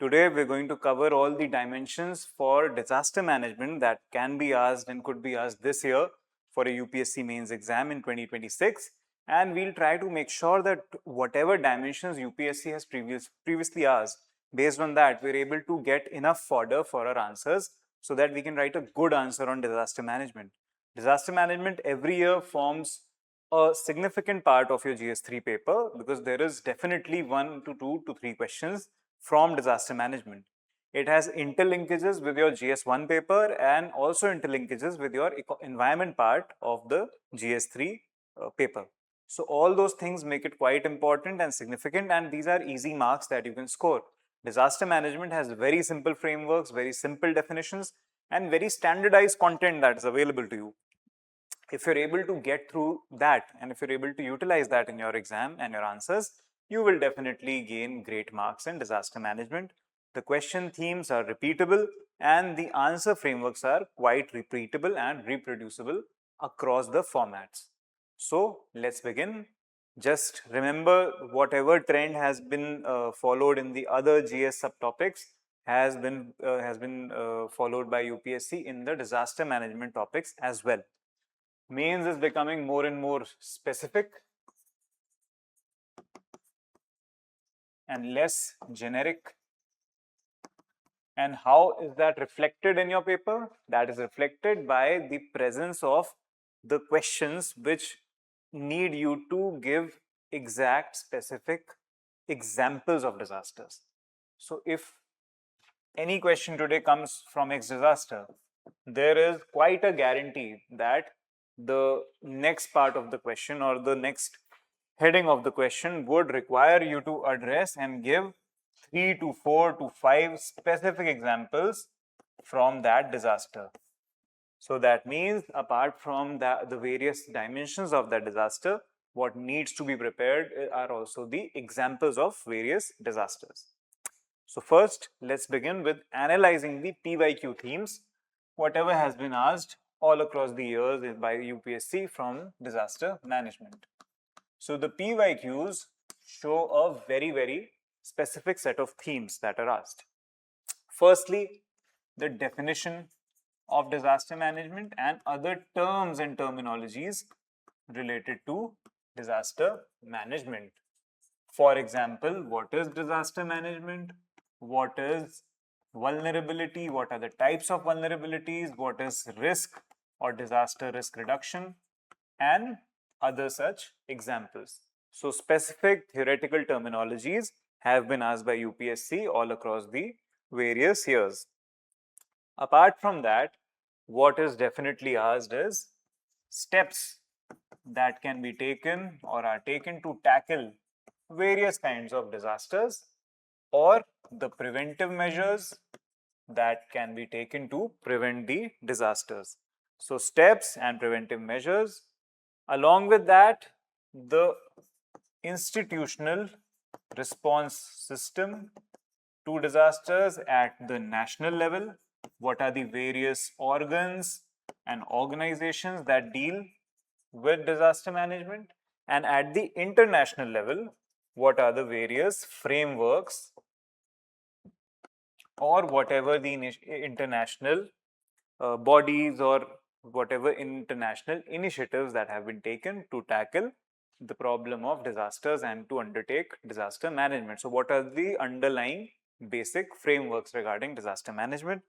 Today we're going to cover all the dimensions for disaster management that can be asked and could be asked this year for a UPSC mains exam in 2026, and we'll try to make sure that whatever dimensions UPSC has previously asked, based on that we're able to get enough fodder for our answers so that we can write a good answer on disaster management. Disaster management every year forms a significant part of your GS3 paper because there is definitely 1 to 2 to 3 questions from disaster management. It has interlinkages with your GS1 paper and also interlinkages with your environment part of the GS3 paper. So all those things make it quite important and significant, and these are easy marks that you can score. Disaster management has very simple frameworks, very simple definitions, and very standardized content that is available to you. If you're able to get through that and if you're able to utilize that in your exam and your answers, you will definitely gain great marks in disaster management. The question themes are repeatable and the answer frameworks are quite repeatable and reproducible across the formats. So let's begin. Just remember, whatever trend has been followed in the other GS subtopics has been followed by UPSC in the disaster management topics as well. Mains is becoming more and more specific and less generic. And how is that reflected in your paper? That is reflected by the presence of the questions which need you to give exact specific examples of disasters. So if any question today comes from X disaster, there is quite a guarantee that the next part of the question or the next heading of the question would require you to address and give 3 to 4 to 5 specific examples from that disaster. So that means apart from the various dimensions of that disaster, what needs to be prepared are also the examples of various disasters. So first, let's begin with analyzing the PYQ themes, whatever has been asked all across the years by UPSC from disaster management. So the PYQs show a very specific set of themes that are asked. Firstly, the definition of disaster management and other terms and terminologies related to disaster management. For example, what is disaster management? What is vulnerability? What are the types of vulnerabilities? What is risk or disaster risk reduction? And other such examples. So specific theoretical terminologies have been asked by UPSC all across the various years. Apart from that, what is definitely asked is steps that can be taken or are taken to tackle various kinds of disasters, or the preventive measures that can be taken to prevent the disasters. So steps and preventive measures. Along with that, the institutional response system to disasters at the national level. What are the various organs and organizations that deal with disaster management? And at the international level, what are the various frameworks or whatever the international bodies or whatever international initiatives that have been taken to tackle the problem of disasters and to undertake disaster management. So what are the underlying basic frameworks regarding disaster management?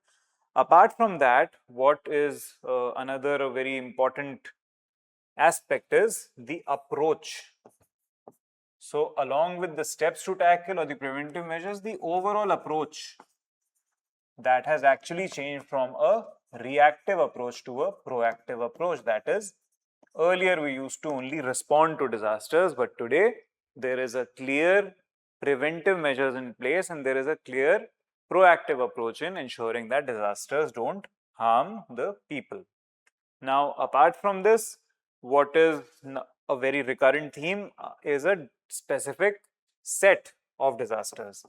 Apart from that, what is another very important aspect is the approach. So along with the steps to tackle or the preventive measures, the overall approach that has actually changed from a reactive approach to a proactive approach. That is, earlier we used to only respond to disasters, but today there is a clear preventive measures in place and there is a clear proactive approach in ensuring that disasters don't harm the people. Now, apart from this, what is a very recurrent theme is a specific set of disasters.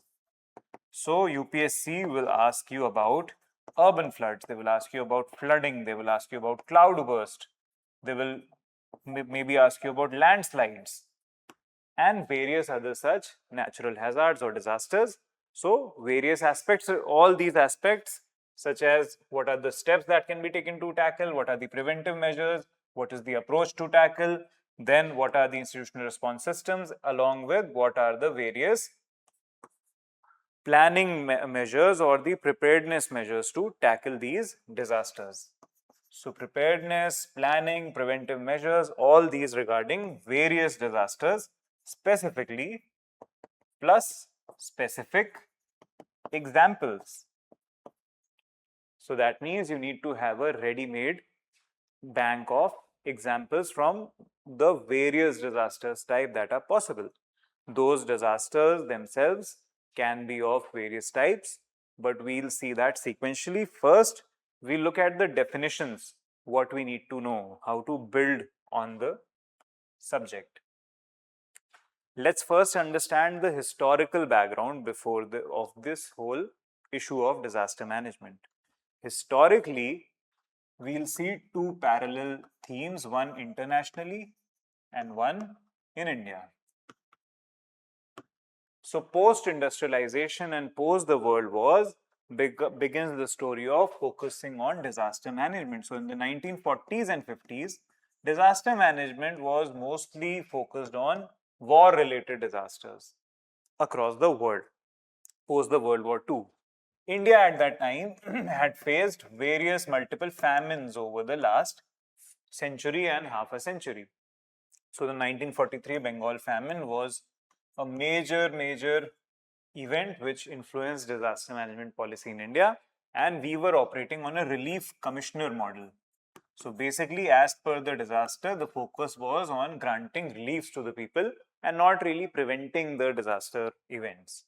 So UPSC will ask you about urban floods, they will ask you about flooding, they will ask you about cloudburst, they will maybe ask you about landslides and various other such natural hazards or disasters. So various aspects, all these aspects, such as what are the steps that can be taken to tackle, what are the preventive measures, what is the approach to tackle, then what are the institutional response systems, along with what are the various planning measures or the preparedness measures to tackle these disasters. So preparedness, planning, preventive measures, all these regarding various disasters specifically, plus specific examples. So that means you need to have a ready-made bank of examples from the various disasters type that are possible. Those disasters themselves can be of various types, but we'll see that sequentially. First, we look at the definitions, what we need to know, how to build on the subject. Let's first understand the historical background before of this whole issue of disaster management. Historically, we'll see two parallel themes, one internationally and one in India. So post-industrialization and post the world wars begins the story of focusing on disaster management. So in the 1940s and 50s, disaster management was mostly focused on war-related disasters across the world, post the World War II. India at that time had faced various multiple famines over the last century and half a century. So the 1943 Bengal famine was a major event which influenced disaster management policy in India, and we were operating on a relief commissioner model. So basically, as per the disaster, the focus was on granting reliefs to the people and not really preventing the disaster events.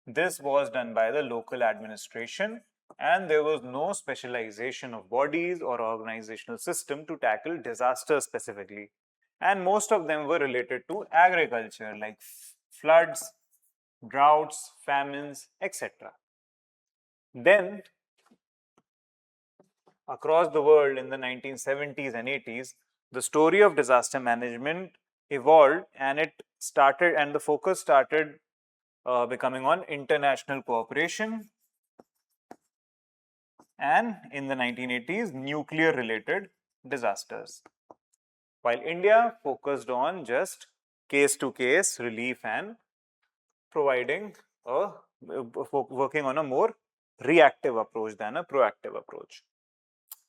This was done by the local administration, and there was no specialization of bodies or organizational system to tackle disasters specifically. And most of them were related to agriculture, like floods, droughts, famines, etc. Then, across the world in the 1970s and 80s, the story of disaster management evolved, and the focus started becoming on international cooperation, and in the 1980s, nuclear related disasters. While India focused on just case to case relief and providing working on a more reactive approach than a proactive approach.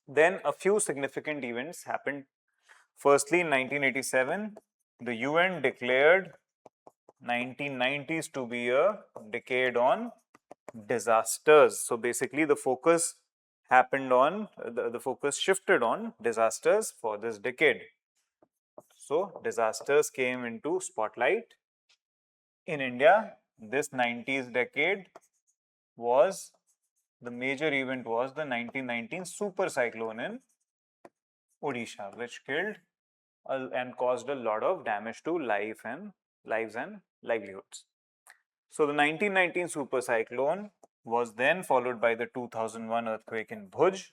Then a few significant events happened. Firstly, in 1987, the UN declared 1990s to be a decade on disasters. So basically the focus happened on, the focus shifted on disasters for this decade. So disasters came into spotlight. In India, this 90s decade was, the major event was the 1919 super cyclone in Odisha, which killed and caused a lot of damage to lives and livelihoods. So the 1919 super cyclone was then followed by the 2001 earthquake in Bhuj,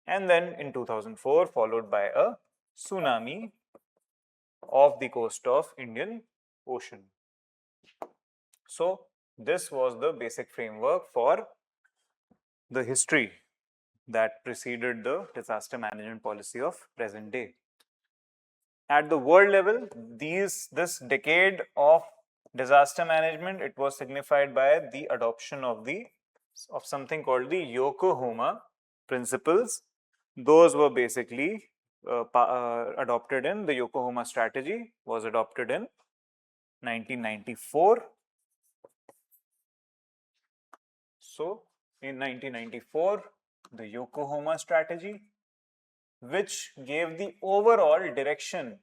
and then in 2004 followed by a tsunami off the coast of Indian Ocean. So this was the basic framework for the history that preceded the disaster management policy of present day. At the world level, this decade of disaster management, it was signified by the adoption of something called the Yokohama principles. Those were basically adopted in the Yokohama strategy, was adopted in 1994. So in 1994, the Yokohama strategy, which gave the overall direction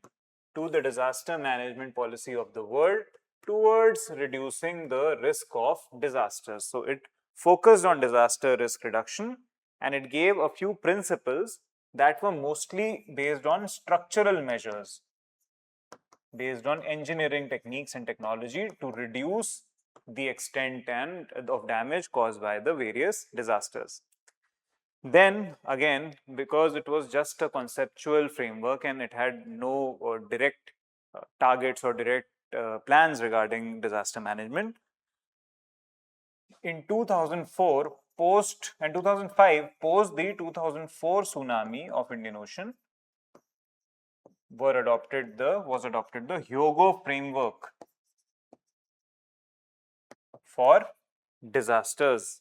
to the disaster management policy of the world towards reducing the risk of disasters. So it focused on disaster risk reduction, and it gave a few principles that were mostly based on structural measures, based on engineering techniques and technology to reduce the extent of damage caused by the various disasters. Then again, because it was just a conceptual framework and it had no direct targets or direct plans regarding disaster management, in 2004, post and 2005, post the 2004 tsunami of Indian Ocean, was adopted the Hyogo framework for disasters.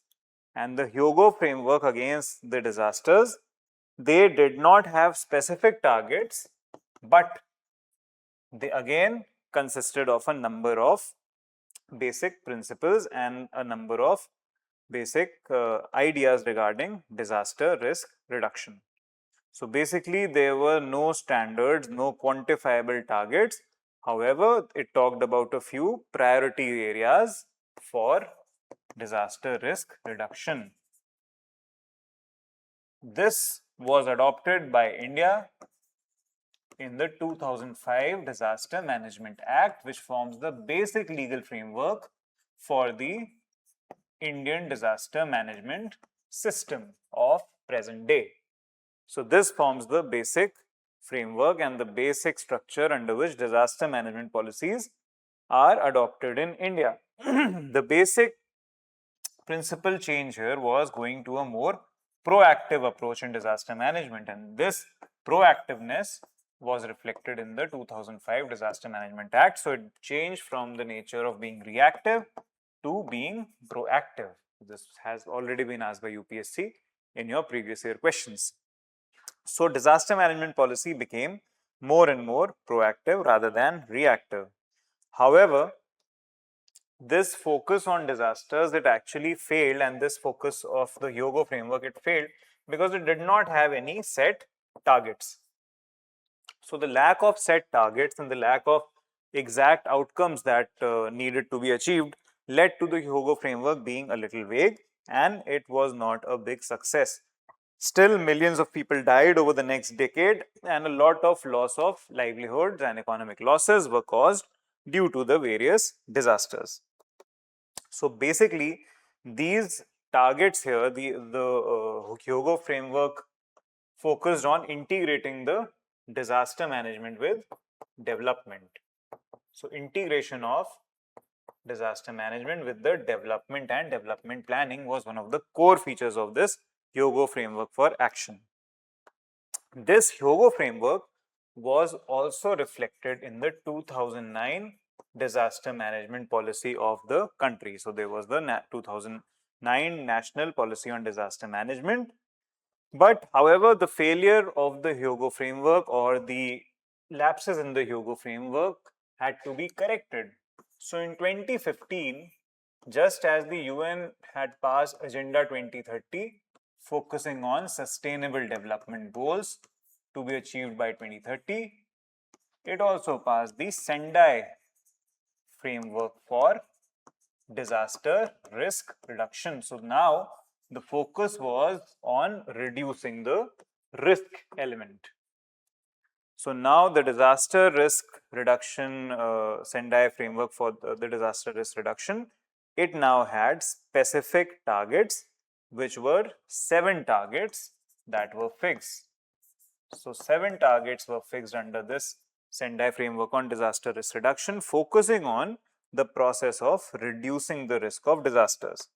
And the Hyogo framework against the disasters, they did not have specific targets, but they again consisted of a number of basic principles and a number of basic ideas regarding disaster risk reduction. So basically, there were no standards, no quantifiable targets. However, it talked about a few priority areas for disaster risk reduction. This was adopted by India in the 2005 Disaster Management Act, which forms the basic legal framework for the Indian disaster management system of present day. So this forms the basic framework and the basic structure under which disaster management policies are adopted in India. The basic principal change here was going to a more proactive approach in disaster management, and this proactiveness was reflected in the 2005 Disaster Management Act. So it changed from the nature of being reactive to being proactive. This has already been asked by UPSC in your previous year questions. So disaster management policy became more and more proactive rather than reactive. However, this focus on disasters, it actually failed, and this focus of the Hyogo framework, it failed because it did not have any set targets. So the lack of set targets and the lack of exact outcomes that needed to be achieved led to the Hyogo framework being a little vague, and it was not a big success. Still, millions of people died over the next decade, and a lot of loss of livelihoods and economic losses were caused due to the various disasters. So basically, these targets here, the Hyogo framework focused on integrating the disaster management with development. So integration of disaster management with the development and development planning was one of the core features of this Hyogo framework for action. This Hyogo framework was also reflected in the 2009 disaster management policy of the country. So there was the 2009 National Policy on Disaster Management. But however, the failure of the Hyogo framework or the lapses in the Hyogo framework had to be corrected. So in 2015, just as the UN had passed Agenda 2030, focusing on sustainable development goals to be achieved by 2030, it also passed the Sendai framework for disaster risk reduction. So now the focus was on reducing the risk element. So now the disaster risk reduction Sendai framework for the disaster risk reduction, it now had specific targets, which were 7 targets that were fixed. So 7 targets were fixed under this Sendai framework on disaster risk reduction, focusing on the process of reducing the risk of disasters,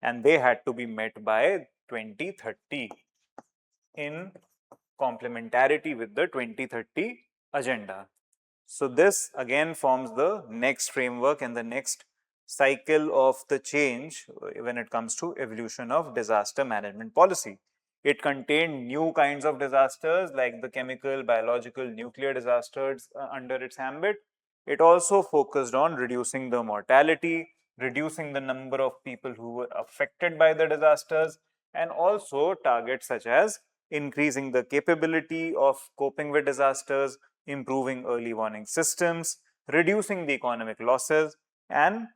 and they had to be met by 2030 in complementarity with the 2030 agenda. So this again forms the next framework and the next cycle of the change when it comes to evolution of disaster management policy. It contained new kinds of disasters like the chemical, biological, nuclear disasters under its ambit. It also focused on reducing the mortality, reducing the number of people who were affected by the disasters, and also targets such as increasing the capability of coping with disasters, improving early warning systems, reducing the economic losses, and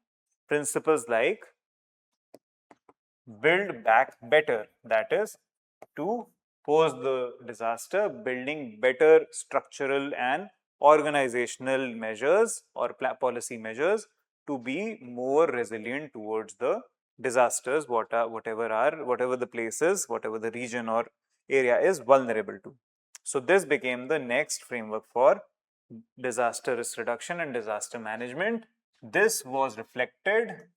principles like build back better, that is, to post the disaster, building better structural and organizational measures or policy measures to be more resilient towards the disasters, whatever the places, whatever the region or area is vulnerable to. So this became the next framework for disaster risk reduction and disaster management. This was reflected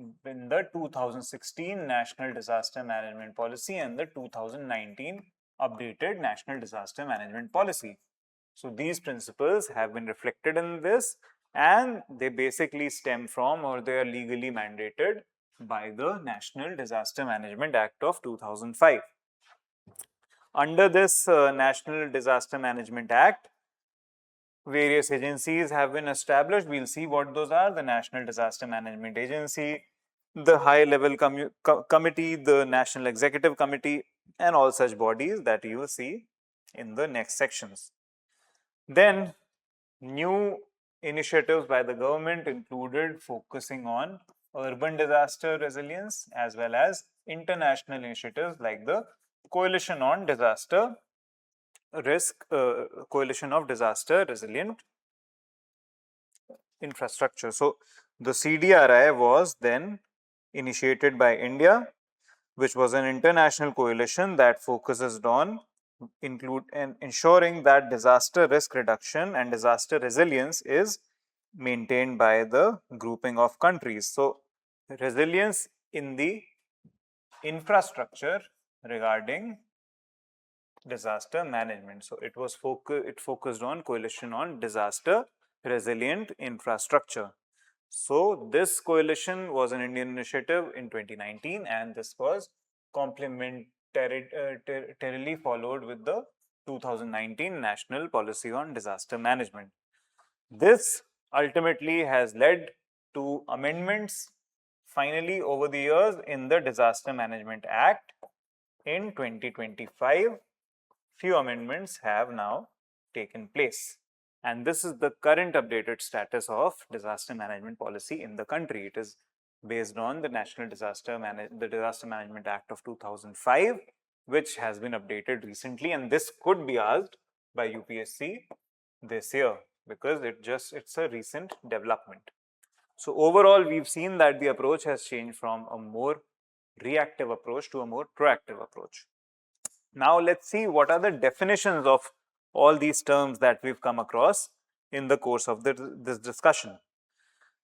in the 2016 National Disaster Management Policy and the 2019 updated National Disaster Management Policy. So these principles have been reflected in this, and they basically stem from, or they are legally mandated by the National Disaster Management Act of 2005. Under this National Disaster Management Act, various agencies have been established. We'll see what those are: the National Disaster Management Agency, the High Level Committee, the National Executive Committee, and all such bodies that you will see in the next sections. Then, new initiatives by the government included focusing on urban disaster resilience as well as international initiatives like the Coalition on Disaster Risk, Coalition of Disaster Resilient Infrastructure. So, the CDRI was then initiated by India, which was an international coalition that focuses on ensuring that disaster risk reduction and disaster resilience is maintained by the grouping of countries. So, resilience in the infrastructure regarding disaster management. So, it focused on coalition on disaster resilient infrastructure. So, this coalition was an Indian initiative in 2019, and this was complementarily followed with the 2019 National Policy on Disaster Management. This ultimately has led to amendments finally over the years in the Disaster Management Act in 2025. Few amendments have now taken place. And this is the current updated status of disaster management policy in the country. It is based on the Disaster Management Act of 2005, which has been updated recently, and this could be asked by UPSC this year because it's a recent development. So overall, we've seen that the approach has changed from a more reactive approach to a more proactive approach. Now let's see what are the definitions of all these terms that we've come across in the course of this discussion.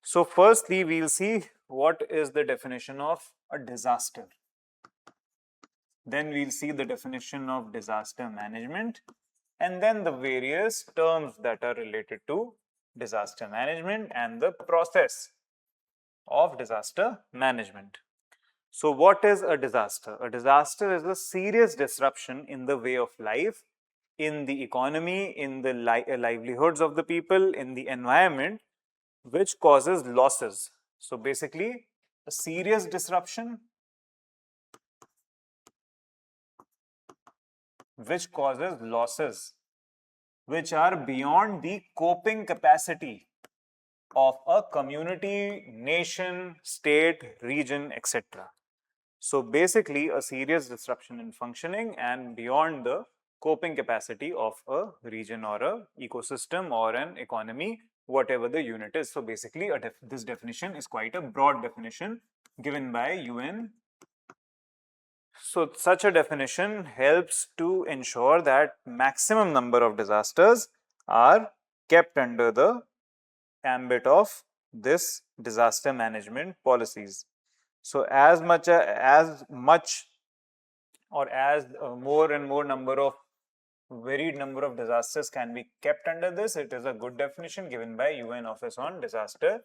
So firstly, we'll see what is the definition of a disaster. Then we'll see the definition of disaster management, and then the various terms that are related to disaster management and the process of disaster management. So what is a disaster? A disaster is a serious disruption in the way of life, in the economy, in the livelihoods of the people, in the environment, which causes losses. So basically, a serious disruption which causes losses which are beyond the coping capacity of a community, nation, state, region, etc. So basically, a serious disruption in functioning and beyond the coping capacity of a region or a ecosystem or an economy, whatever the unit is. So basically, this definition is quite a broad definition given by UN. So such a definition helps to ensure that maximum number of disasters are kept under the ambit of this disaster management policies. So as much or as more and more varied number of disasters can be kept under this, it is a good definition given by UN Office on Disaster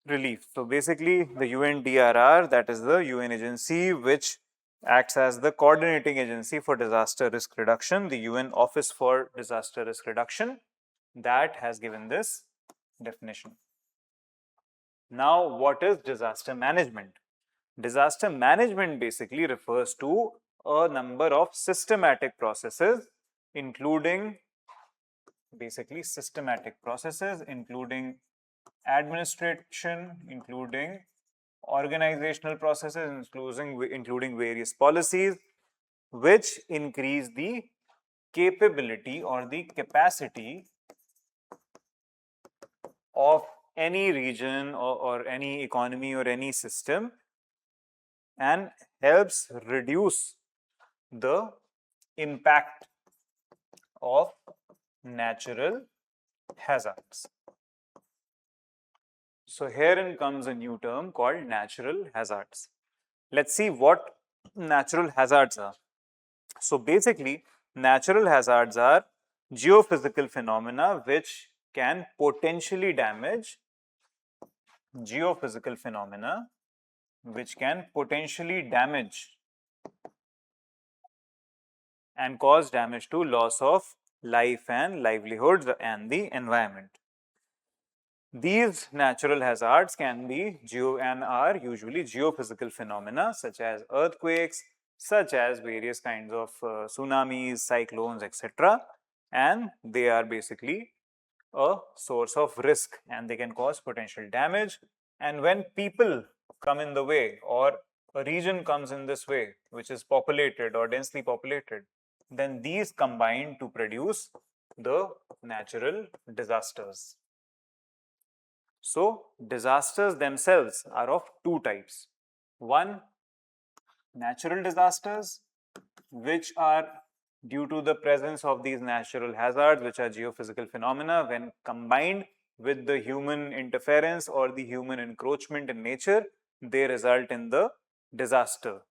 Relief. So basically, the UNDRR, that is the UN agency which acts as the coordinating agency for disaster risk reduction, the UN Office for Disaster Risk Reduction, that has given this definition. Now, what is disaster management? Disaster management basically refers to a number of systematic processes, including administration, including organizational processes, including various policies, which increase the capability or the capacity of any region or any economy or any system, and helps reduce the impact of natural hazards. So herein comes a new term called natural hazards. Let's see what natural hazards are. So basically, natural hazards are geophysical phenomena which can potentially damage geophysical phenomena which can potentially damage and cause damage to loss of life and livelihoods and the environment. These natural hazards can be and are usually geophysical phenomena such as earthquakes, such as various kinds of tsunamis, cyclones, etc. And they are basically a source of risk and they can cause potential damage. And when people come in the way or a region comes in this way, which is populated or densely populated, then these combine to produce the natural disasters. So, disasters themselves are of two types. One, natural disasters, which are due to the presence of these natural hazards, which are geophysical phenomena, when combined with the human interference or the human encroachment in nature, they result in the disaster.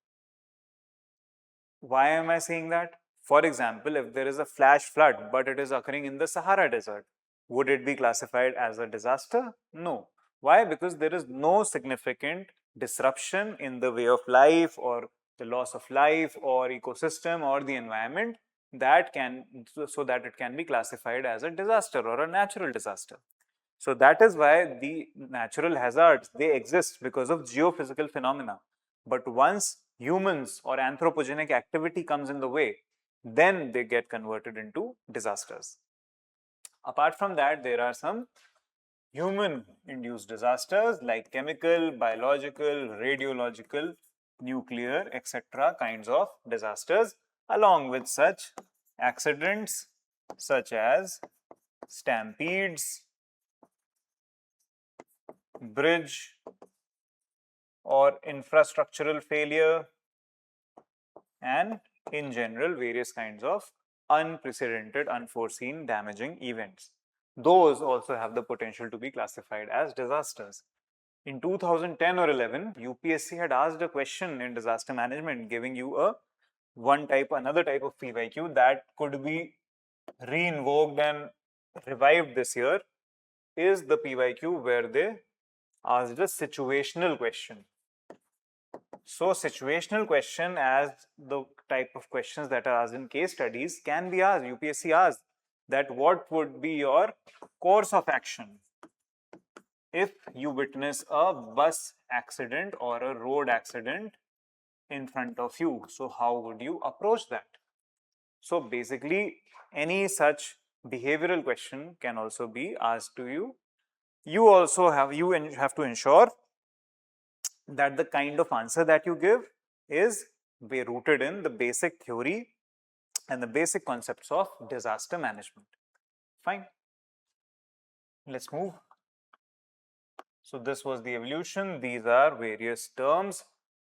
Why am I saying that? For example, if there is a flash flood, but it is occurring in the Sahara Desert, would it be classified as a disaster? No. Why? Because there is no significant disruption in the way of life or the loss of life or ecosystem or the environment that can, so that it can be classified as a disaster or a natural disaster. So that is why the natural hazards, they exist because of geophysical phenomena. But once humans or anthropogenic activity comes in the way, then they get converted into disasters. Apart from that, there are some human induced disasters like chemical, biological, radiological, nuclear, etc. kinds of disasters, along with such accidents such as stampedes, bridge or infrastructural failure, and in general various kinds of unprecedented, unforeseen damaging events. Those also have the potential to be classified as disasters. In 2010 or 11, UPSC had asked a question in disaster management giving you a another type of PYQ that could be re-invoked and revived this year, is the PYQ where they asked a situational question. So situational question, as the type of questions that are asked in case studies, can be asked. UPSC asks that what would be your course of action if you witness a bus accident or a road accident in front of you. So how would you approach that? So basically, any such behavioral question can also be asked to you. You also have to ensure that the kind of answer that you give is be rooted in the basic theory and the basic concepts of disaster management. Fine. Let's move. So this was the evolution. These are various terms.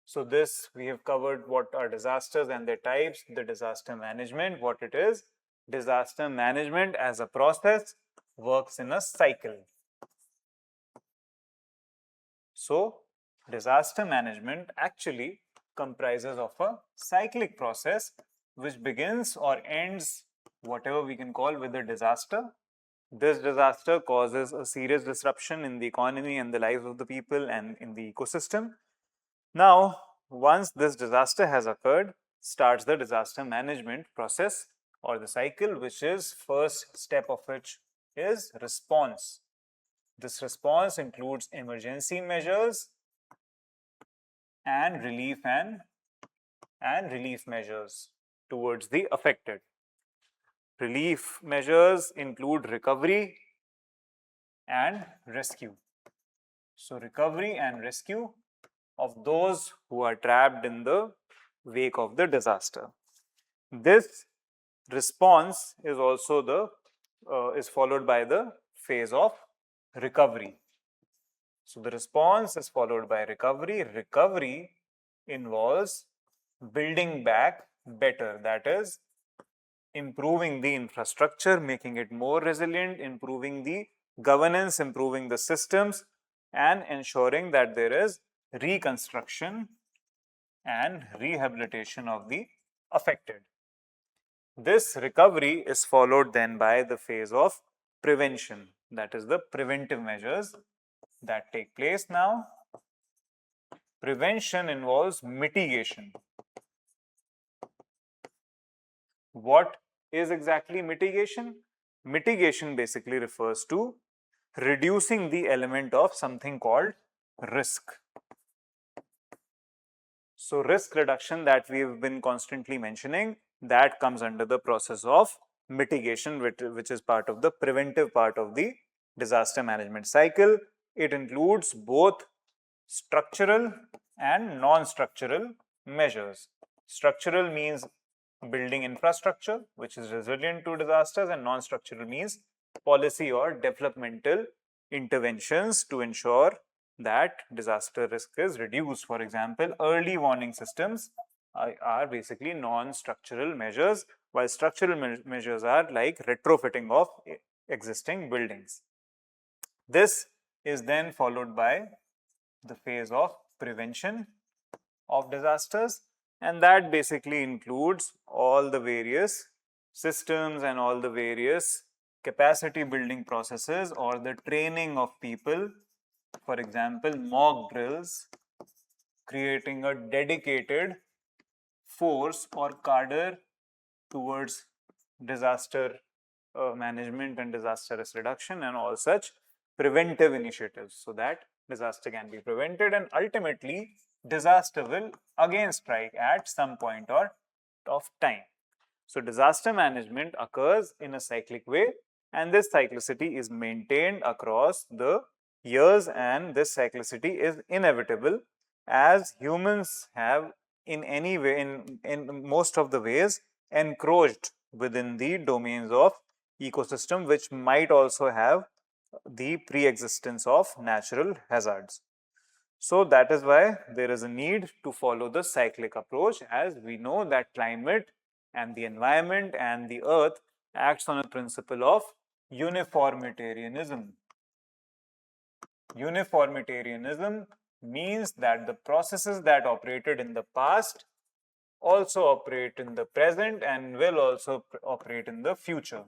So this, we have covered what are disasters and their types, the disaster management, what it is. Disaster management as a process works in a cycle. So disaster management actually comprises of a cyclic process which begins or ends, whatever we can call, with a disaster. This disaster causes a serious disruption in the economy and the lives of the people and in the ecosystem. Now, once this disaster has occurred, starts the disaster management process or the cycle, which is first step of which is response. This response includes emergency measures and relief measures towards the affected. Relief measures include recovery and rescue. So recovery and rescue of those who are trapped in the wake of the disaster. This response is also is followed by the phase of recovery. So the response is followed by recovery. Recovery involves building back better, that is, improving the infrastructure, making it more resilient, improving the governance, improving the systems and ensuring that there is reconstruction and rehabilitation of the affected. This recovery is followed then by the phase of prevention, that is the preventive measures that take place now. Prevention involves mitigation. What is exactly mitigation? Mitigation basically refers to reducing the element of something called risk. So risk reduction that we've been constantly mentioning, that comes under the process of mitigation, which is part of the preventive part of the disaster management cycle. It includes both structural and non-structural measures. Structural means building infrastructure which is resilient to disasters, and non-structural means policy or developmental interventions to ensure that disaster risk is reduced. For example, early warning systems are basically non-structural measures, while structural measures are like retrofitting of existing buildings. This is then followed by the phase of prevention of disasters, and that basically includes all the various systems and all the various capacity building processes or the training of people. For example, mock drills, creating a dedicated force or cadre towards disaster management and disaster risk reduction, and all such preventive initiatives so that disaster can be prevented, and ultimately disaster will again strike at some point or of time. So disaster management occurs in a cyclic way, and this cyclicity is maintained across the years, and this cyclicity is inevitable as humans have in any way, in most of the ways, encroached within the domains of ecosystem, which might also have the pre-existence of natural hazards. So that is why there is a need to follow the cyclic approach, as we know that climate and the environment and the earth acts on a principle of uniformitarianism. Uniformitarianism means that the processes that operated in the past also operate in the present and will also operate in the future.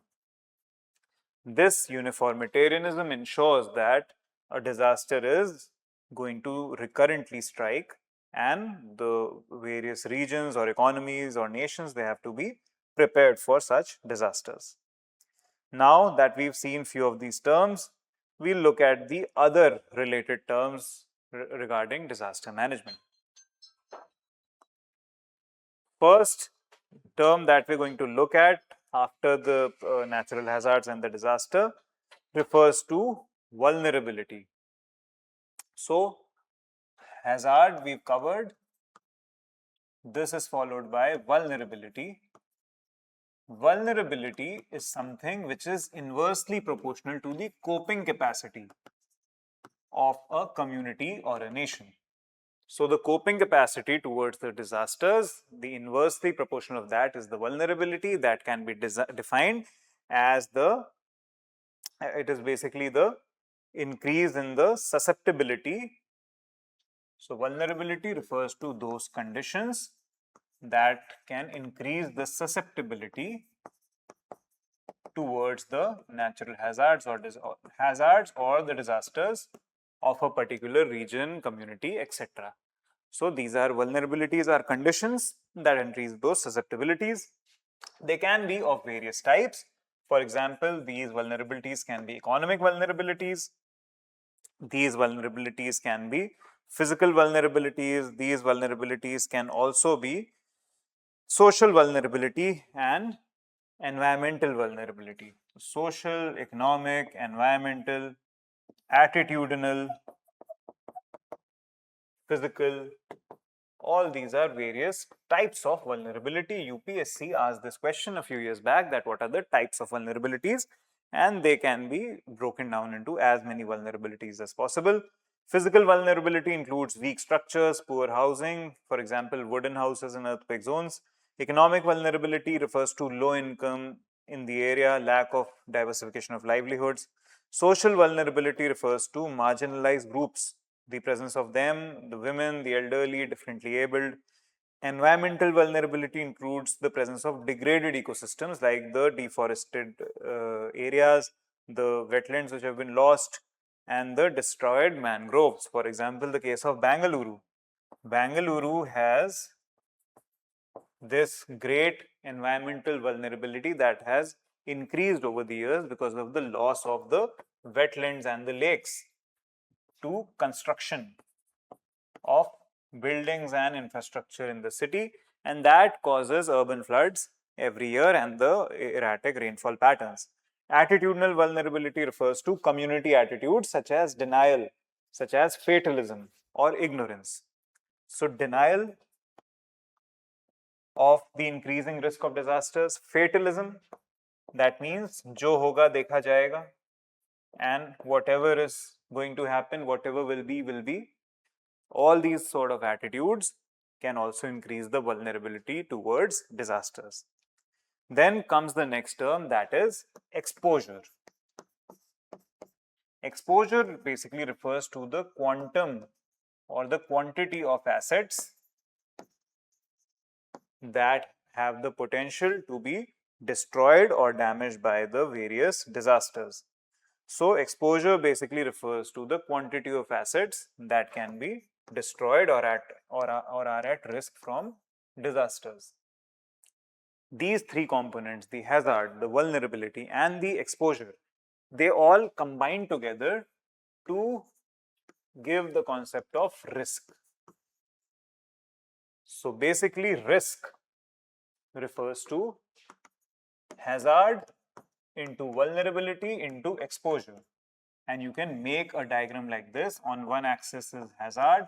This uniformitarianism ensures that a disaster is going to recurrently strike, and the various regions or economies or nations, they have to be prepared for such disasters. Now that we've seen few of these terms, we'll look at the other related terms regarding disaster management. First term that we're going to look at after the natural hazards and the disaster refers to vulnerability. So, hazard we've covered. This is followed by vulnerability. Vulnerability is something which is inversely proportional to the coping capacity of a community or a nation. So the coping capacity towards the disasters, the inversely proportional of that is the vulnerability, that can be defined as it is basically the increase in the susceptibility. So vulnerability refers to those conditions that can increase the susceptibility towards the natural hazards or the disasters of a particular region, community, etc. So these are vulnerabilities, are conditions that increase those susceptibilities. They can be of various types. For example, these vulnerabilities can be economic vulnerabilities. These vulnerabilities can be physical vulnerabilities. These vulnerabilities can also be social vulnerability and environmental vulnerability. Social, economic, environmental, attitudinal, physical, all these are various types of vulnerability. UPSC asked this question a few years back, that what are the types of vulnerabilities, and they can be broken down into as many vulnerabilities as possible. Physical vulnerability includes weak structures, poor housing, for example, wooden houses in earthquake zones. Economic vulnerability refers to low income in the area, lack of diversification of livelihoods. Social vulnerability refers to marginalized groups, the presence of them, the women, the elderly, differently abled. Environmental vulnerability includes the presence of degraded ecosystems like the deforested areas, the wetlands which have been lost, and the destroyed mangroves. For example, the case of Bangalore. Bangalore has this great environmental vulnerability that has increased over the years because of the loss of the wetlands and the lakes to construction of buildings and infrastructure in the city, and that causes urban floods every year and the erratic rainfall patterns. Attitudinal vulnerability refers to community attitudes such as denial, such as fatalism or ignorance. So denial of the increasing risk of disasters, fatalism, that means jo hoga dekha jayega, and whatever is going to happen, whatever will be. All these sort of attitudes can also increase the vulnerability towards disasters. Then comes the next term, that is exposure. Exposure basically refers to the quantum or the quantity of assets that have the potential to be destroyed or damaged by the various disasters. So exposure basically refers to the quantity of assets that can be destroyed or are at risk from disasters. These three components, the hazard, the vulnerability, and the exposure, they all combine together to give the concept of risk. So basically, risk refers to hazard into vulnerability into exposure. And you can make a diagram like this. On one axis is hazard,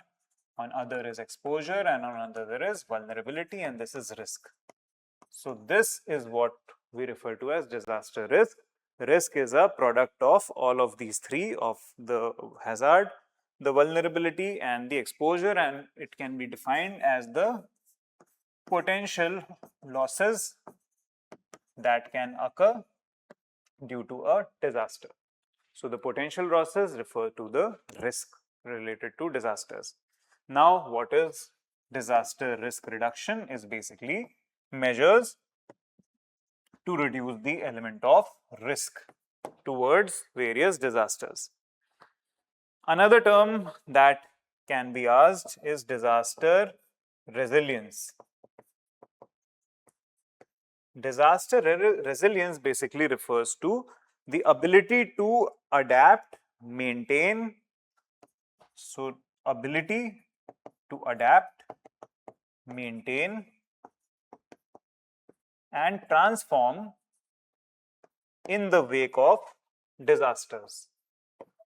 on other is exposure, and on another is vulnerability, and this is risk. So this is what we refer to as disaster risk. Risk is a product of all of these three, of the hazard, the vulnerability, and the exposure, and it can be defined as the potential losses that can occur due to a disaster. So the potential losses refer to the risk related to disasters. Now, what is disaster risk reduction? Is basically measures to reduce the element of risk towards various disasters. Another term that can be asked is disaster resilience. Disaster resilience basically refers to the ability to adapt, maintain, so ability to adapt, maintain, and transform in the wake of disasters.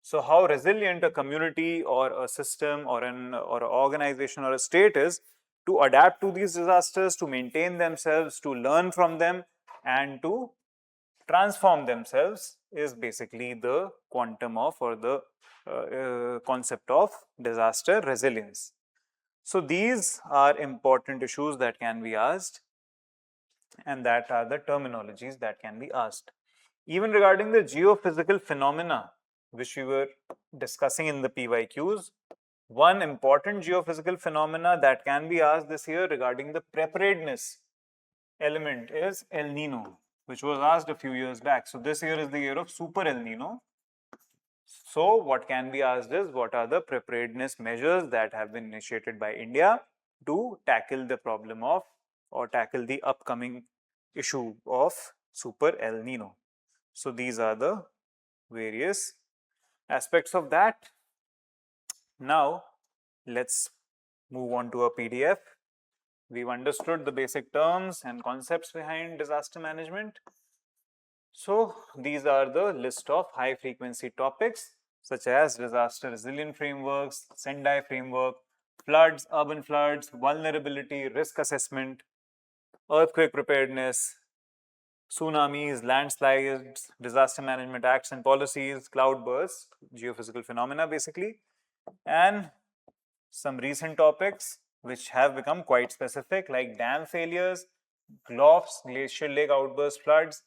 So how resilient a community or a system or an organization or a state is to adapt to these disasters, to maintain themselves, to learn from them, and to transform themselves is basically the quantum of or the concept of disaster resilience. So these are important issues that can be asked, and that are the terminologies that can be asked. Even regarding the geophysical phenomena which we were discussing in the PYQs, one important geophysical phenomena that can be asked this year regarding the preparedness element is El Nino, which was asked a few years back. So this year is the year of Super El Nino. So what can be asked is, what are the preparedness measures that have been initiated by India to tackle the problem of or tackle the upcoming issue of Super El Nino. So these are the various aspects of that. Now let's move on to a PDF. We've understood the basic terms and concepts behind disaster management. So these are the list of high frequency topics such as disaster resilient frameworks, Sendai framework, floods, urban floods, vulnerability, risk assessment, earthquake preparedness, tsunamis, landslides, disaster management acts and policies, cloudbursts, geophysical phenomena basically, and some recent topics which have become quite specific like dam failures, GLOFs, glacial lake outburst floods,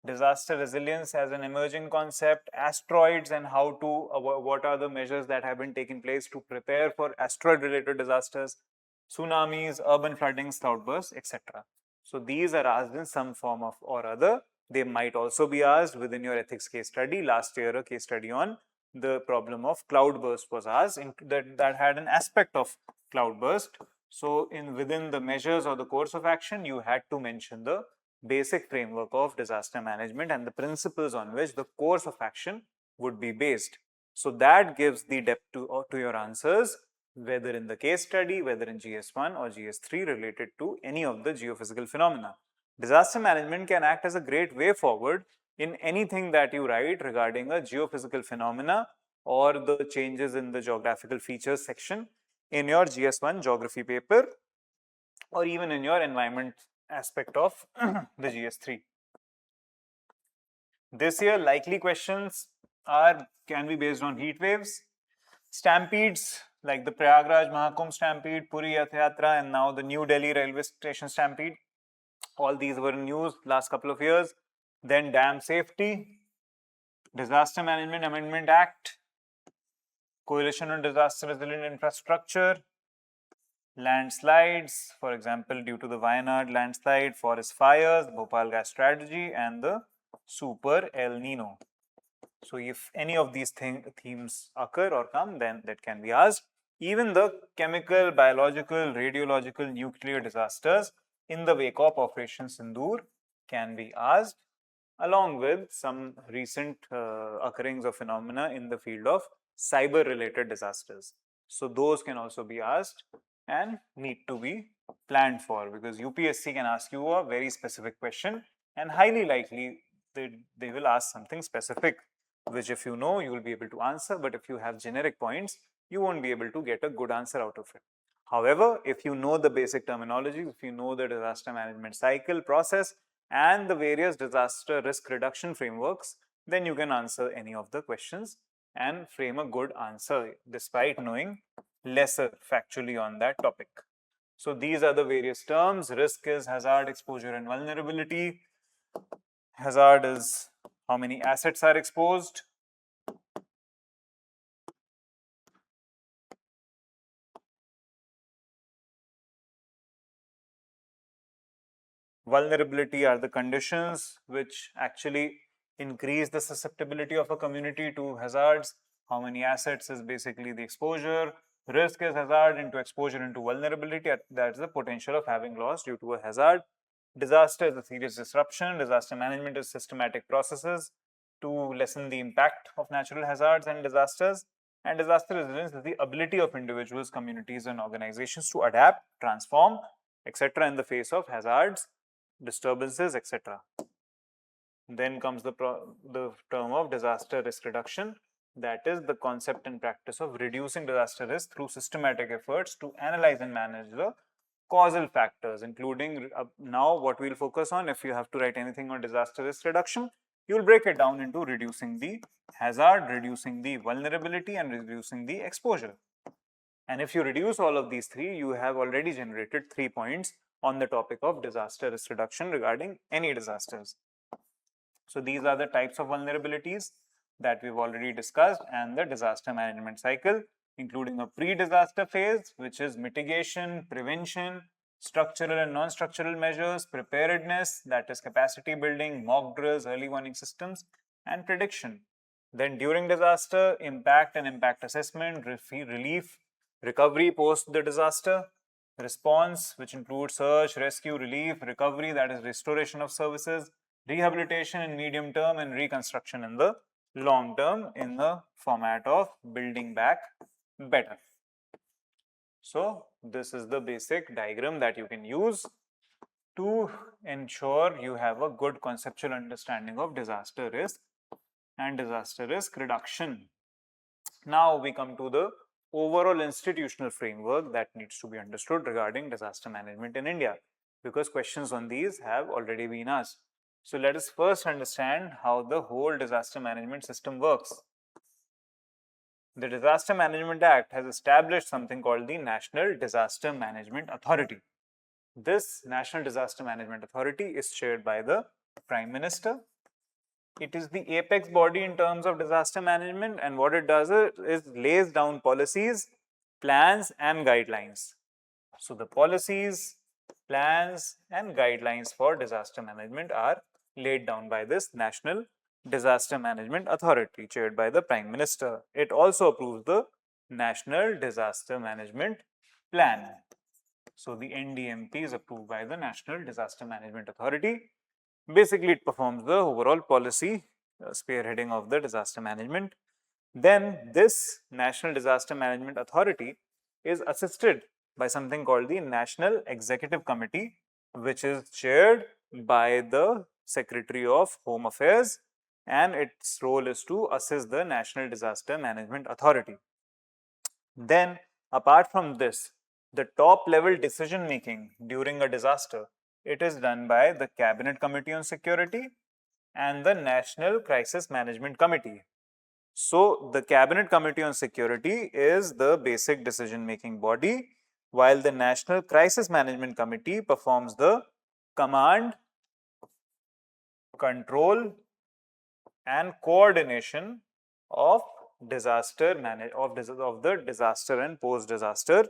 disaster resilience as an emerging concept, asteroids and how to, what are the measures that have been taken place to prepare for asteroid related disasters, tsunamis, urban floodings, cloudbursts, etc. So these are asked in some form of or other. They might also be asked within your ethics case study. Last year, a case study on the problem of cloudburst was asked, that had an aspect of cloudburst. So within the measures or the course of action, you had to mention the basic framework of disaster management and the principles on which the course of action would be based. So that gives the depth to your answers, whether in the case study, whether in GS1 or GS3 related to any of the geophysical phenomena. Disaster management can act as a great way forward in anything that you write regarding a geophysical phenomena or the changes in the geographical features section in your GS1 geography paper, or even in your environment aspect of the GS3. This year, likely questions can be based on heat waves, stampedes like the Prayagraj Mahakumbh stampede, Puri Rath Yatra, and now the New Delhi railway station stampede. All these were in news last couple of years. Then dam safety, Disaster Management Amendment Act, Coalition on Disaster Resilient Infrastructure, landslides, for example, due to the Wayanad landslide, forest fires, Bhopal gas strategy, and the Super El Nino. So if any of these themes occur or come, then that can be asked. Even the chemical, biological, radiological, nuclear disasters in the wake of Operation Sindoor can be asked, along with some recent occurrings of phenomena in the field of cyber related disasters. So those can also be asked and need to be planned for, because UPSC can ask you a very specific question, and highly likely they will ask something specific, which if you know, you will be able to answer, but if you have generic points, you won't be able to get a good answer out of it. However, if you know the basic terminology, if you know the disaster management cycle process and the various disaster risk reduction frameworks, then you can answer any of the questions and frame a good answer despite knowing lesser factually on that topic. So these are the various terms. Risk is hazard, exposure, and vulnerability. Hazard is how many assets are exposed. Vulnerability are the conditions which actually increase the susceptibility of a community to hazards. How many assets is basically the exposure. Risk is hazard into exposure into vulnerability. That's the potential of having loss due to a hazard. Disaster is a serious disruption. Disaster management is systematic processes to lessen the impact of natural hazards and disasters. And disaster resilience is the ability of individuals, communities, and organizations to adapt, transform, etc. in the face of hazards, disturbances, etc. Then comes the term of disaster risk reduction. That is the concept and practice of reducing disaster risk through systematic efforts to analyze and manage the causal factors, including now what we'll focus on. If you have to write anything on disaster risk reduction, you will break it down into reducing the hazard, reducing the vulnerability, and reducing the exposure. And if you reduce all of these three, you have already generated 3 points on the topic of disaster risk reduction regarding any disasters. So these are the types of vulnerabilities that we've already discussed, and the disaster management cycle, including a pre-disaster phase, which is mitigation, prevention, structural and non-structural measures, preparedness, that is capacity building, mock drills, early warning systems, and prediction. Then during disaster, impact and impact assessment, relief, recovery post the disaster, response, which includes search, rescue, relief, recovery, that is restoration of services, rehabilitation in medium term, and reconstruction in the long term in the format of building back better. So this is the basic diagram that you can use to ensure you have a good conceptual understanding of disaster risk and disaster risk reduction. Now we come to the overall institutional framework that needs to be understood regarding disaster management in India, because questions on these have already been asked. So let us first understand how the whole disaster management system works. The Disaster Management Act has established something called the National Disaster Management Authority. This National Disaster Management Authority is chaired by the Prime Minister, It is the apex body in terms of disaster management, and what it does is lays down policies, plans, and guidelines. So the policies, plans, and guidelines for disaster management are laid down by this National Disaster Management Authority, chaired by the Prime Minister. It also approves the National Disaster Management Plan. So the NDMP is approved by the National Disaster Management Authority. Basically, it performs the overall policy spearheading of the disaster management. Then this National Disaster Management Authority is assisted by something called the National Executive Committee, which is chaired by the Secretary of Home Affairs, and its role is to assist the National Disaster Management Authority. Then, apart from this, the top level decision making during a disaster, it is done by the Cabinet Committee on Security and the National Crisis Management Committee. So, the Cabinet Committee on Security is the basic decision making body, while the National Crisis Management Committee performs the command, control, and coordination of disaster of the disaster and post disaster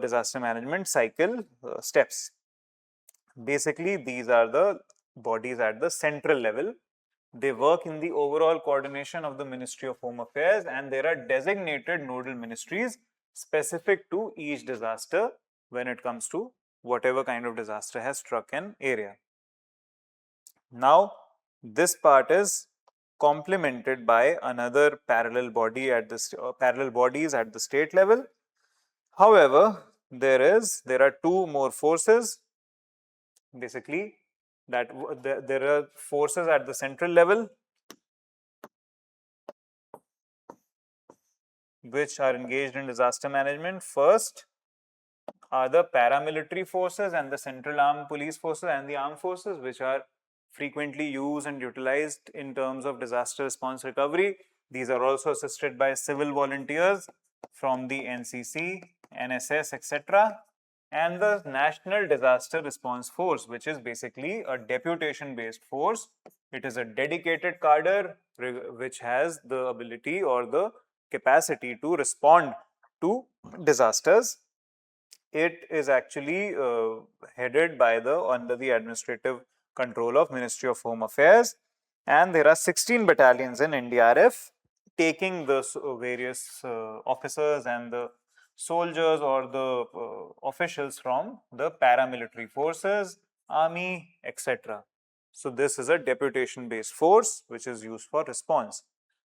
disaster management cycle steps. Basically, these are the bodies at the central level. They work in the overall coordination of the Ministry of Home Affairs, and there are designated nodal ministries specific to each disaster when it comes to whatever kind of disaster has struck an area. Now, this part is complemented by another parallel body at the parallel bodies at the state level. However, there are two more forces. Basically, that there are forces at the central level which are engaged in disaster management. First are the paramilitary forces and the central armed police forces and the armed forces, which are frequently used and utilized in terms of disaster response recovery. These are also assisted by civil volunteers from the NCC, NSS, etc. And the National Disaster Response Force, which is basically a deputation based force. It is a dedicated cadre which has the ability or the capacity to respond to disasters. It is actually headed by under the administrative control of Ministry of Home Affairs, and there are 16 battalions in NDRF taking the various officers and the soldiers or the officials from the paramilitary forces, army, etc. So this is a deputation based force which is used for response.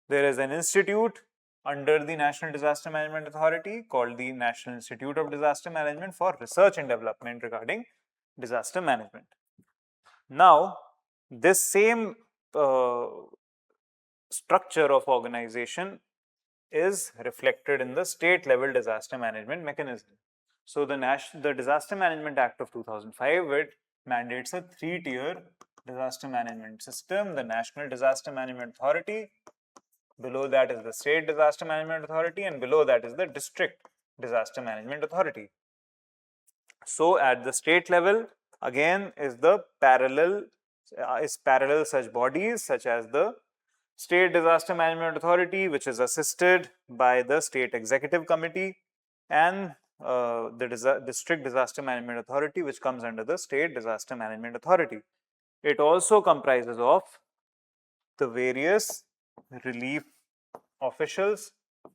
There is an institute under the National Disaster Management Authority called the National Institute of Disaster Management for Research and Development regarding disaster management. Now, this same structure of organization is reflected in the state level disaster management mechanism. So, the Disaster Management Act of 2005, it mandates a 3-tier disaster management system: the National Disaster Management Authority, below that is the State Disaster Management Authority, and below that is the District Disaster Management Authority. So at the state level, again, is parallel such bodies such as the State Disaster Management Authority, which is assisted by the State Executive Committee, and the District Disaster Management Authority, which comes under the State Disaster Management Authority. It also comprises of the various relief officials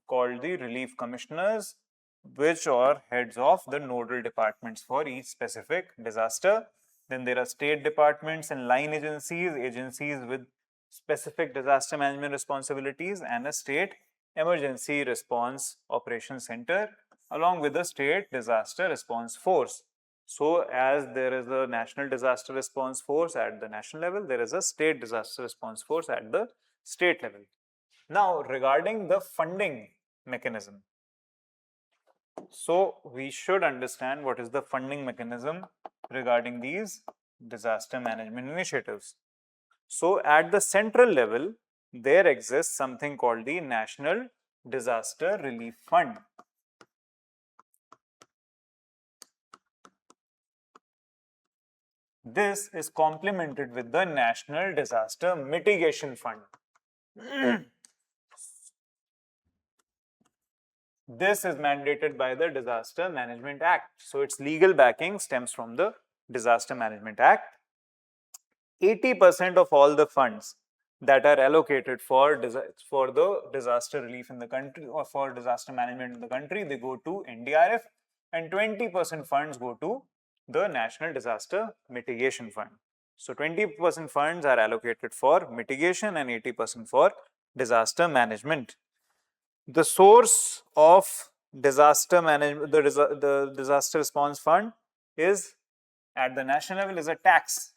called the relief commissioners, which are heads of the nodal departments for each specific disaster. Then there are state departments and line agencies with specific disaster management responsibilities, and a state emergency response operations center along with the state disaster response force. So as there is a national disaster response force at the national level, there is a state disaster response force at the state level. Now, regarding the funding mechanism, so we should understand what is the funding mechanism regarding these disaster management initiatives. So at the central level, there exists something called the National Disaster Relief Fund. This is complemented with the National Disaster Mitigation Fund. This is mandated by the Disaster Management Act. So its legal backing stems from the Disaster Management Act. 80% of all the funds that are allocated for the disaster relief in the country or for disaster management in the country, they go to NDRF, and 20% funds go to the National Disaster Mitigation Fund. So 20% funds are allocated for mitigation and 80% for disaster management. The source of disaster management, the disaster response fund, is at the national level is a tax.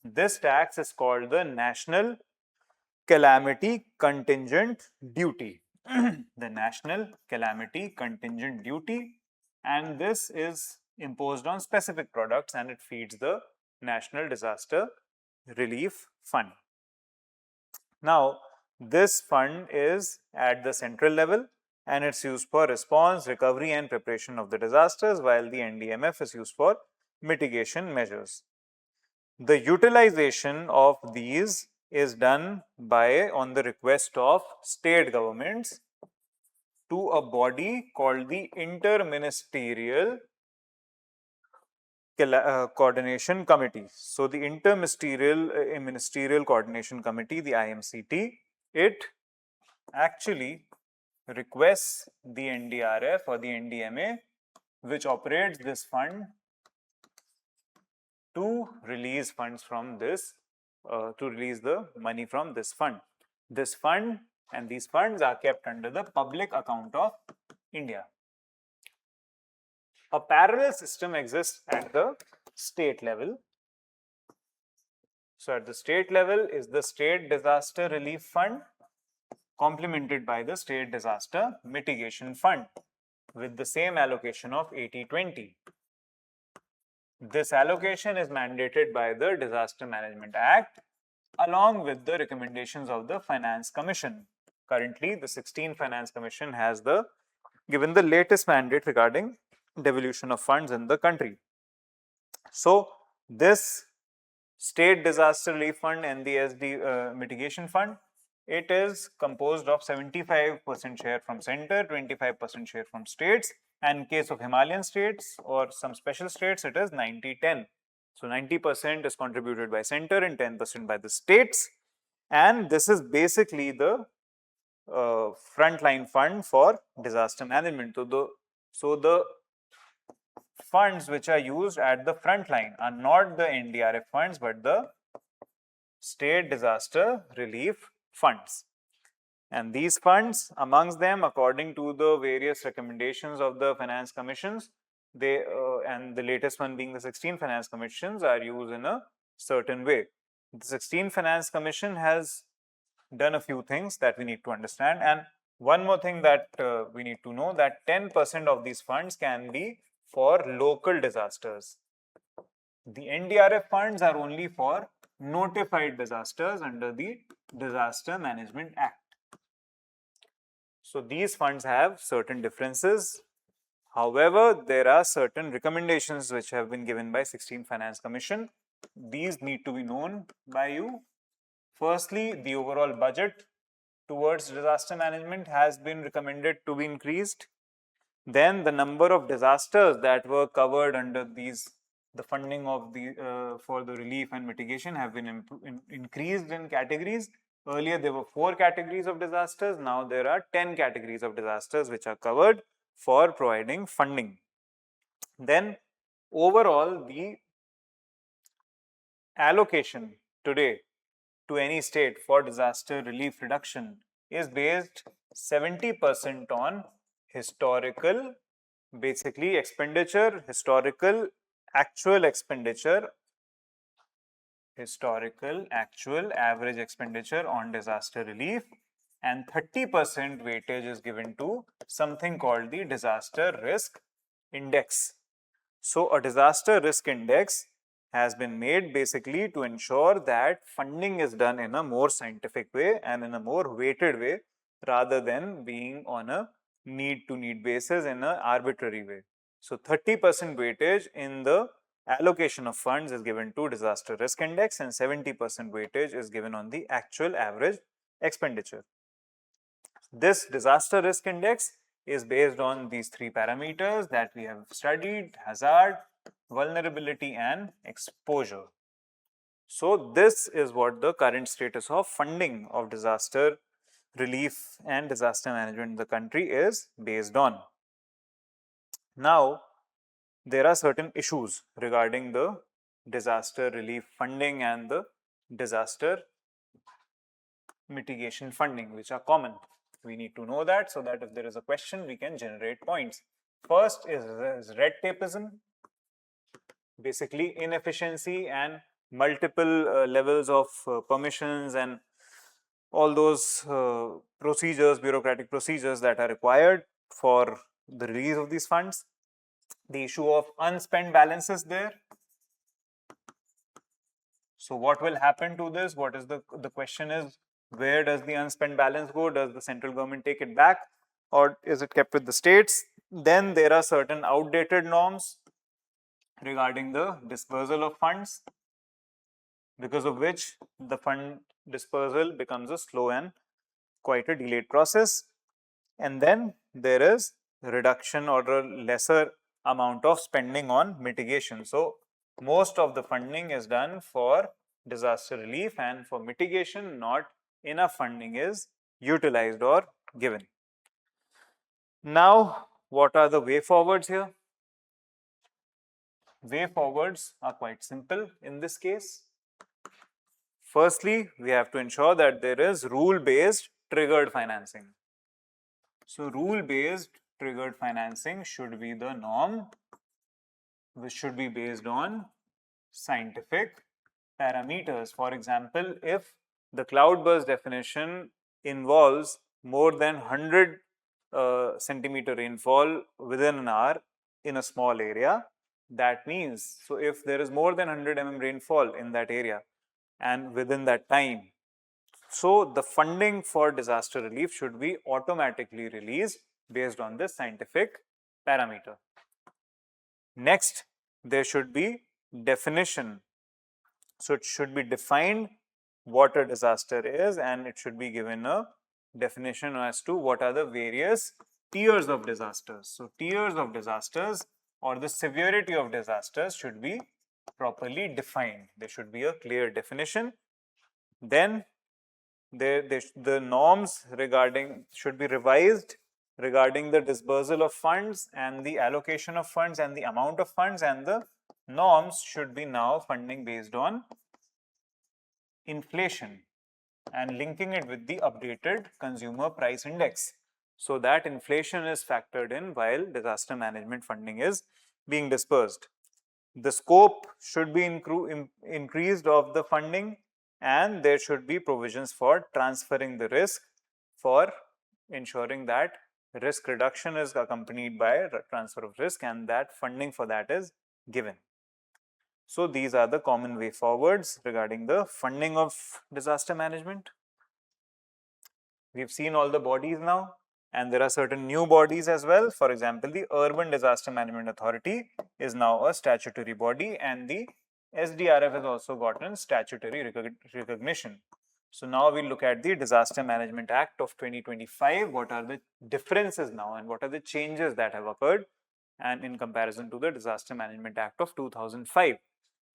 This tax is called the National Calamity Contingent Duty. The National Calamity Contingent Duty, and this is imposed on specific products and it feeds the National Disaster Relief Fund. Now, this fund is at the central level and it's used for response, recovery and preparation of the disasters, while the NDMF is used for mitigation measures. The utilization of these is done by on the request of state governments to a body called the Interministerial Coordination Committee. So the Ministerial Coordination Committee, the IMCT, it actually requests the NDRF or the NDMA, which operates this fund, to release funds from this, to release the money from this fund. This fund and these funds are kept under the public account of India. A parallel system exists at the state level. So at the state level is the State Disaster Relief Fund, complemented by the State Disaster Mitigation Fund with the same allocation of 80-20. This allocation is mandated by the Disaster Management Act along with the recommendations of the Finance Commission. Currently, the 16th Finance Commission has given the latest mandate regarding devolution of funds in the country. So, this State Disaster Relief Fund and the SD Mitigation Fund, it is composed of 75% share from center, 25% share from states, and in case of Himalayan states or some special states, it is 90-10. So 90% is contributed by center and 10% by the states, and this is basically the frontline fund for disaster management. So the funds which are used at the front line are not the NDRF funds but the State Disaster Relief Funds. And these funds, amongst them, according to the various recommendations of the Finance Commissions, they and the latest one being the 16 Finance Commissions, are used in a certain way. The 16 Finance Commission has done a few things that we need to understand, and one more thing that we need to know, that 10% of these funds can be for local disasters. The NDRF funds are only for notified disasters under the Disaster Management Act. So these funds have certain differences. However, there are certain recommendations which have been given by 16th Finance Commission. These need to be known by you. Firstly, the overall budget towards disaster management has been recommended to be increased. Then the number of disasters that were covered under the funding of the for the relief and mitigation have been increased in categories. Earlier there were 4 categories of disasters, now there are 10 categories of disasters which are covered for providing funding. Then overall the allocation today to any state for disaster relief reduction is based 70% on historical, basically expenditure, historical actual expenditure, historical actual average expenditure on disaster relief, and 30% weightage is given to something called the disaster risk index. So a disaster risk index has been made basically to ensure that funding is done in a more scientific way and in a more weighted way rather than being on a need to need basis in an arbitrary way. So 30% weightage in the allocation of funds is given to disaster risk index, and 70% weightage is given on the actual average expenditure. This disaster risk index is based on these three parameters that we have studied: hazard, vulnerability, and exposure. So this is what the current status of funding of disaster relief and disaster management in the country is based on. Now, there are certain issues regarding the disaster relief funding and the disaster mitigation funding, which are common. We need to know that, so that if there is a question, we can generate points. First is red tapeism, basically inefficiency and multiple levels of permissions and all those procedures, bureaucratic procedures that are required for the release of these funds. The issue of unspent balance is there. So what will happen to this? What is the question is, where does the unspent balance go? Does the central government take it back, or is it kept with the states? Then there are certain outdated norms regarding the dispersal of funds, because of which the fund dispersal becomes a slow and quite a delayed process. And then there is reduction or a lesser amount of spending on mitigation. So most of the funding is done for disaster relief, and for mitigation not enough funding is utilized or given. Now, what are the way forwards here? Way forwards are quite simple in this case. Firstly, we have to ensure that there is rule-based triggered financing. So rule-based triggered financing should be the norm, which should be based on scientific parameters. For example, if the cloudburst definition involves more than 100 centimeter rainfall within an hour in a small area, that means, so if there is more than 100 mm rainfall in that area and within that time, so the funding for disaster relief should be automatically released based on this scientific parameter. Next, there should be definition. So it should be defined what a disaster is, and it should be given a definition as to what are the various tiers of disasters. So tiers of disasters or the severity of disasters should be properly defined. There should be a clear definition. Then the norms regarding should be revised regarding the dispersal of funds and the allocation of funds and the amount of funds, and the norms should be now funding based on inflation and linking it with the updated consumer price index, so that inflation is factored in while disaster management funding is being dispersed. The scope should be increased of the funding, and there should be provisions for transferring the risk, for ensuring that risk reduction is accompanied by transfer of risk, and that funding for that is given. So these are the common way forwards regarding the funding of disaster management. We've seen all the bodies now, and there are certain new bodies as well. For example, the Urban Disaster Management Authority is now a statutory body, and the SDRF has also gotten statutory recognition. So now we look at the Disaster Management Act of 2025. What are the differences now, and what are the changes that have occurred, and in comparison to the Disaster Management Act of 2005.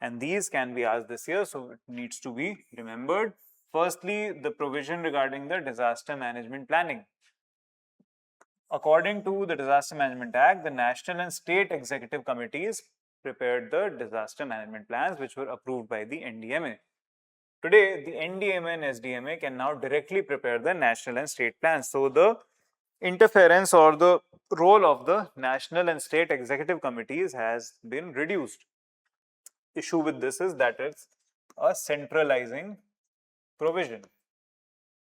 And these can be asked this year, so it needs to be remembered. Firstly, the provision regarding the disaster management planning. According to the Disaster Management Act, the national and state executive committees prepared the disaster management plans, which were approved by the NDMA. Today, the NDMA and SDMA can now directly prepare the national and state plans. So the interference or the role of the national and state executive committees has been reduced. Issue with this is that it's a centralizing provision,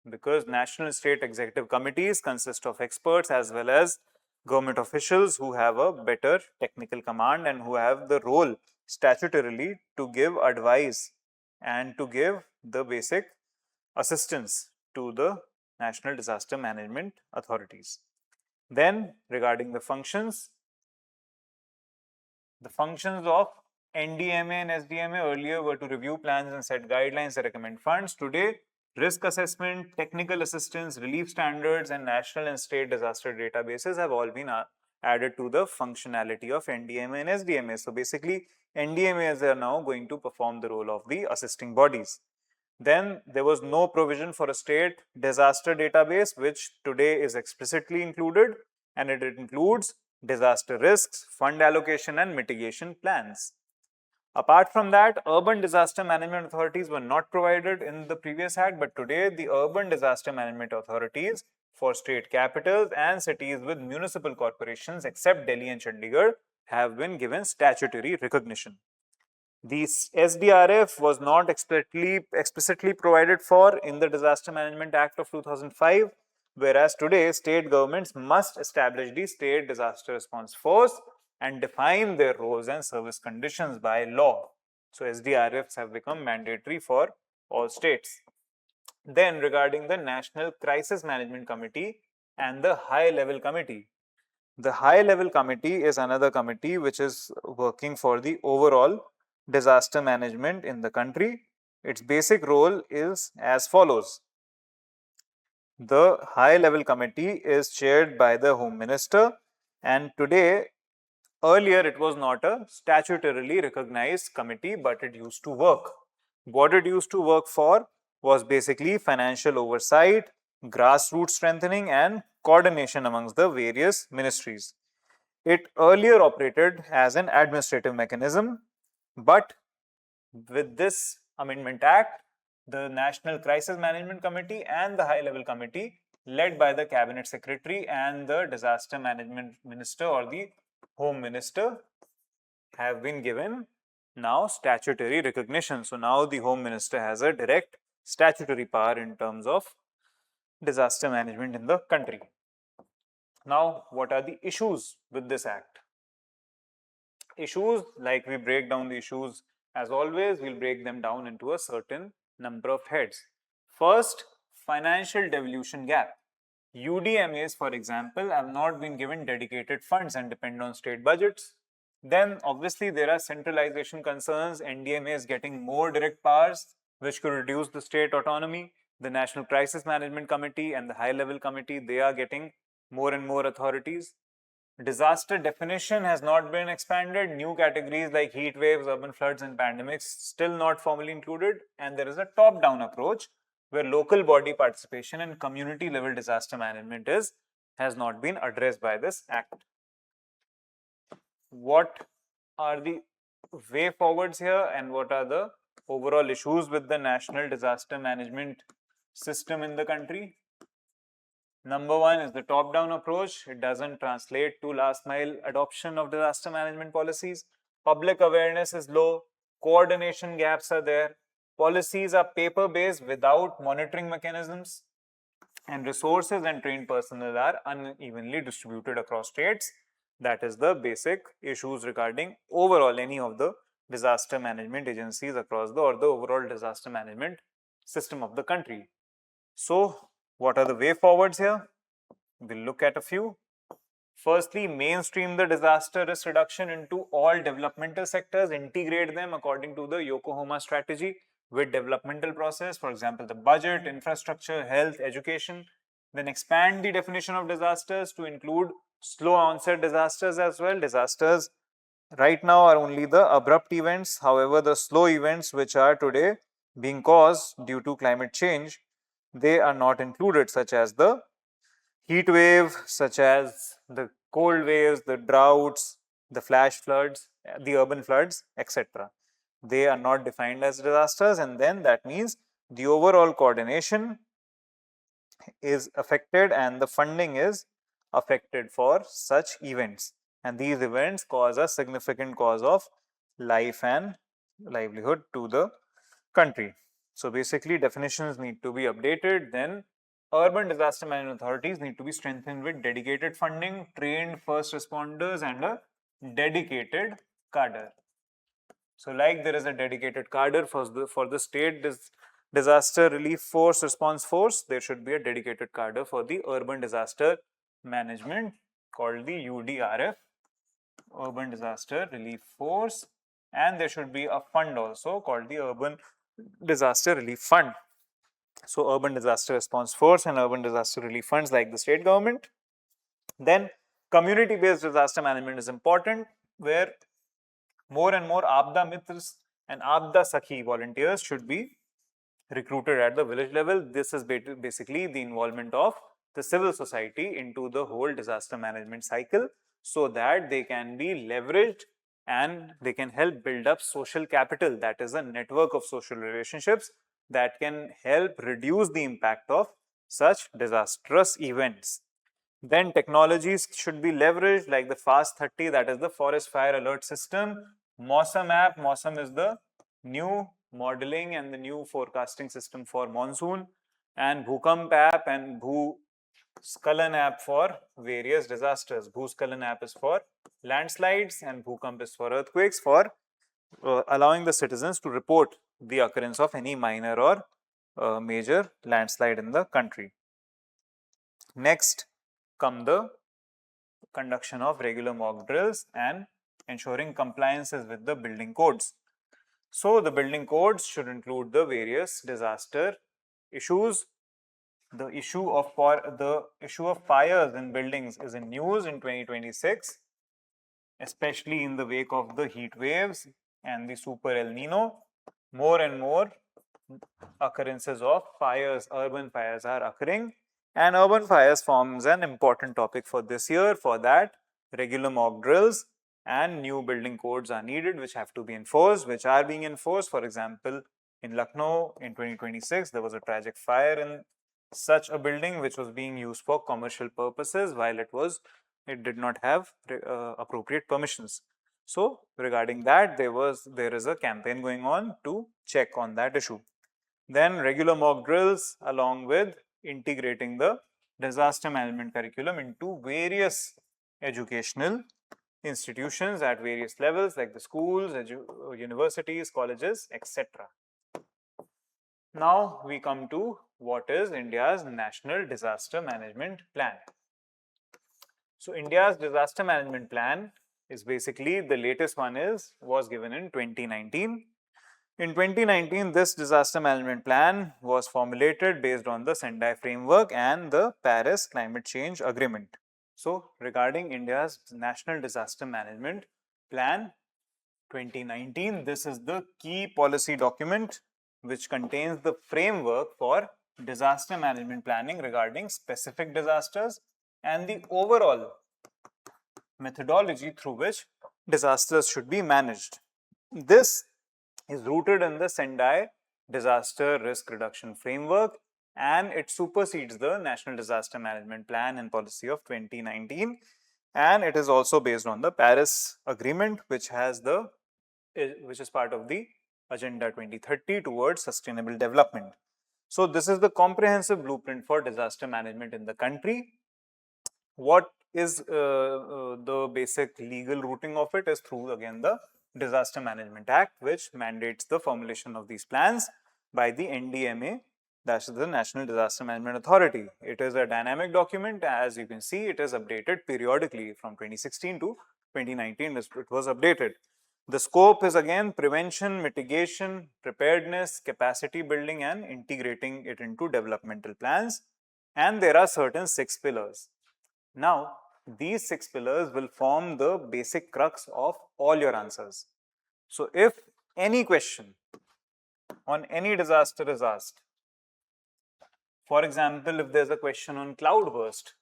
because national and state executive committees consist of experts as well as government officials who have a better technical command and who have the role statutorily to give advice and to give the basic assistance to the national disaster management authorities. Then regarding the functions of NDMA and SDMA earlier were to review plans and set guidelines that recommend funds. Today, risk assessment, technical assistance, relief standards, and national and state disaster databases have all been added to the functionality of NDMA and SDMA. So basically, NDMAs are now going to perform the role of the assisting bodies. Then there was no provision for a state disaster database, which today is explicitly included, and it includes disaster risks, fund allocation, and mitigation plans. Apart from that, urban disaster management authorities were not provided in the previous act, but today the urban disaster management authorities for state capitals and cities with municipal corporations except Delhi and Chandigarh have been given statutory recognition. The SDRF was not explicitly provided for in the Disaster Management Act of 2005, whereas today state governments must establish the State Disaster Response Force and define their roles and service conditions by law. So SDRFs have become mandatory for all states. Then regarding the National Crisis Management Committee and the High Level Committee. The High Level Committee is another committee which is working for the overall disaster management in the country. Its basic role is as follows. The High Level Committee is chaired by the Home Minister, and today, earlier it was not a statutorily recognized committee, but it used to work. What it used to work for was basically financial oversight, grassroots strengthening, and coordination amongst the various ministries. It earlier operated as an administrative mechanism, but with this Amendment Act, the National Crisis Management Committee and the High Level Committee, led by the Cabinet Secretary and the Disaster Management Minister or the Home Minister, have been given now statutory recognition. So now the Home Minister has a direct statutory power in terms of disaster management in the country. Now, what are the issues with this act? Issues, like we break down the issues as always, we'll break them down into a certain number of heads. First, financial devolution gap. UDMAs, for example, have not been given dedicated funds and depend on state budgets. Then obviously there are centralization concerns. NDMA is getting more direct powers, which could reduce the state autonomy. The National Crisis Management Committee and the High Level Committee, they are getting more and more authorities. Disaster definition has not been expanded. New categories like heat waves, urban floods, and pandemics still not formally included. And there is a top-down approach where local body participation and community level disaster management has not been addressed by this act. What are the way forwards here and what are the overall issues with the national disaster management system in the country? Number one is the top-down approach. It doesn't translate to last-mile adoption of disaster management policies. Public awareness is low. Coordination gaps are there. Policies are paper-based without monitoring mechanisms. And resources and trained personnel are unevenly distributed across states. That is the basic issues regarding overall any of the disaster management agencies across the overall disaster management system of the country. So, what are the way forwards here? We'll look at a few. Firstly, mainstream the disaster risk reduction into all developmental sectors, integrate them according to the Yokohama strategy with developmental process, for example, the budget, infrastructure, health, education. Then expand the definition of disasters to include slow onset disasters as well. Disasters right now are only the abrupt events. However, the slow events which are today being caused due to climate change, they are not included, such as the heat wave, such as the cold waves, the droughts, the flash floods, the urban floods, etc. They are not defined as disasters, and then that means the overall coordination is affected and the funding is affected for such events. And these events cause a significant cause of life and livelihood to the country. So basically definitions need to be updated. Then urban disaster management authorities need to be strengthened with dedicated funding, trained first responders, and a dedicated cadre. So like there is a dedicated cadre for the state disaster relief force response force, there should be a dedicated cadre for the urban disaster management called the UDRF, Urban Disaster Relief Force, and there should be a fund also called the Urban Disaster Relief Fund. So Urban Disaster Response Force and Urban Disaster Relief Funds like the state government. Then community-based disaster management is important, where more and more Aapda Mitras and Aapda Sakhi volunteers should be recruited at the village level. This is basically the involvement of the civil society into the whole disaster management cycle, so that they can be leveraged and they can help build up social capital, that is a network of social relationships that can help reduce the impact of such disastrous events. Then technologies should be leveraged like the FAST 30, that is the forest fire alert system. Mausam app, Mausam is the new modeling and the new forecasting system for monsoon, and Bhukamp app and Bhuscalan app for various disasters. Bhuscalan app is for landslides and Bhukamp is for earthquakes, for allowing the citizens to report the occurrence of any minor or major landslide in the country. Next come the conduction of regular mock drills and ensuring compliances with the building codes. So the building codes should include the various disaster issues. The issue of fires in buildings is in news in 2026, especially in the wake of the heat waves and the super El Nino. More and more occurrences of fires, urban fires are occurring, and urban fires forms an important topic for this year. For that, regular mock drills and new building codes are needed, which have to be enforced, which are being enforced. For example, in Lucknow in 2026, there was a tragic fire in such a building which was being used for commercial purposes, while it did not have appropriate permissions. So regarding that, there is a campaign going on to check on that issue. Then regular mock drills along with integrating the disaster management curriculum into various educational institutions at various levels like the schools, universities, colleges, etc. Now we come to what is India's National Disaster Management Plan. So India's disaster management plan is basically, the latest one was given in 2019. In 2019, this disaster management plan was formulated based on the Sendai framework and the Paris Climate Change Agreement. So regarding India's National Disaster Management Plan 2019, this is the key policy document which contains the framework for disaster management planning regarding specific disasters and the overall methodology through which disasters should be managed. This is rooted in the Sendai Disaster Risk Reduction Framework, and it supersedes the National Disaster Management Plan and Policy of 2019, and it is also based on the Paris Agreement, which is part of the Agenda 2030 towards sustainable development. So this is the comprehensive blueprint for disaster management in the country. What is the basic legal routing of it is through, again, the Disaster Management Act, which mandates the formulation of these plans by the NDMA, that is the National Disaster Management Authority. It is a dynamic document. As you can see, it is updated periodically from 2016 to 2019. It was updated. The scope is again prevention, mitigation, preparedness, capacity building, and integrating it into developmental plans. And there are certain 6 pillars. Now, these 6 pillars will form the basic crux of all your answers. So if any question on any disaster is asked, for example, if there's a question on cloudburst,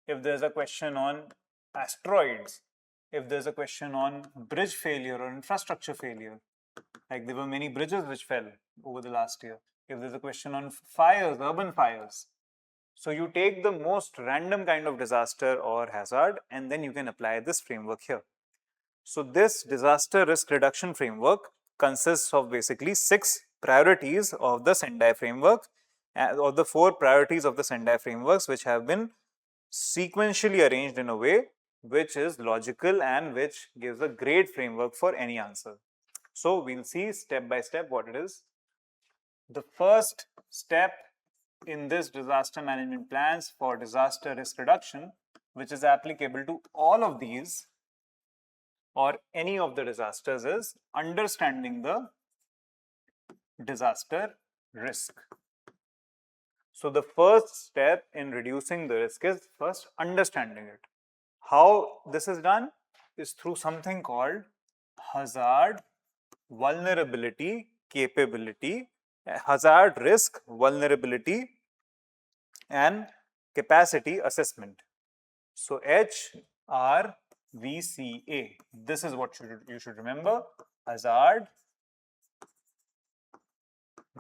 if there's a question on asteroids, if there's a question on bridge failure or infrastructure failure, like there were many bridges which fell over the last year, if there's a question on fires, urban fires, so you take the most random kind of disaster or hazard, and then you can apply this framework here. So this disaster risk reduction framework consists of basically 6 priorities of the Sendai framework, or the 4 priorities of the Sendai frameworks, which have been sequentially arranged in a way which is logical and which gives a great framework for any answer. So we'll see step by step what it is. The first step in this disaster management plans for disaster risk reduction, which is applicable to all of these or any of the disasters is understanding the disaster risk. So the first step in reducing the risk is first understanding it. How this is done is through something called hazard vulnerability capability, hazard risk vulnerability and capacity assessment. So HRVCA, this is what you should remember: hazard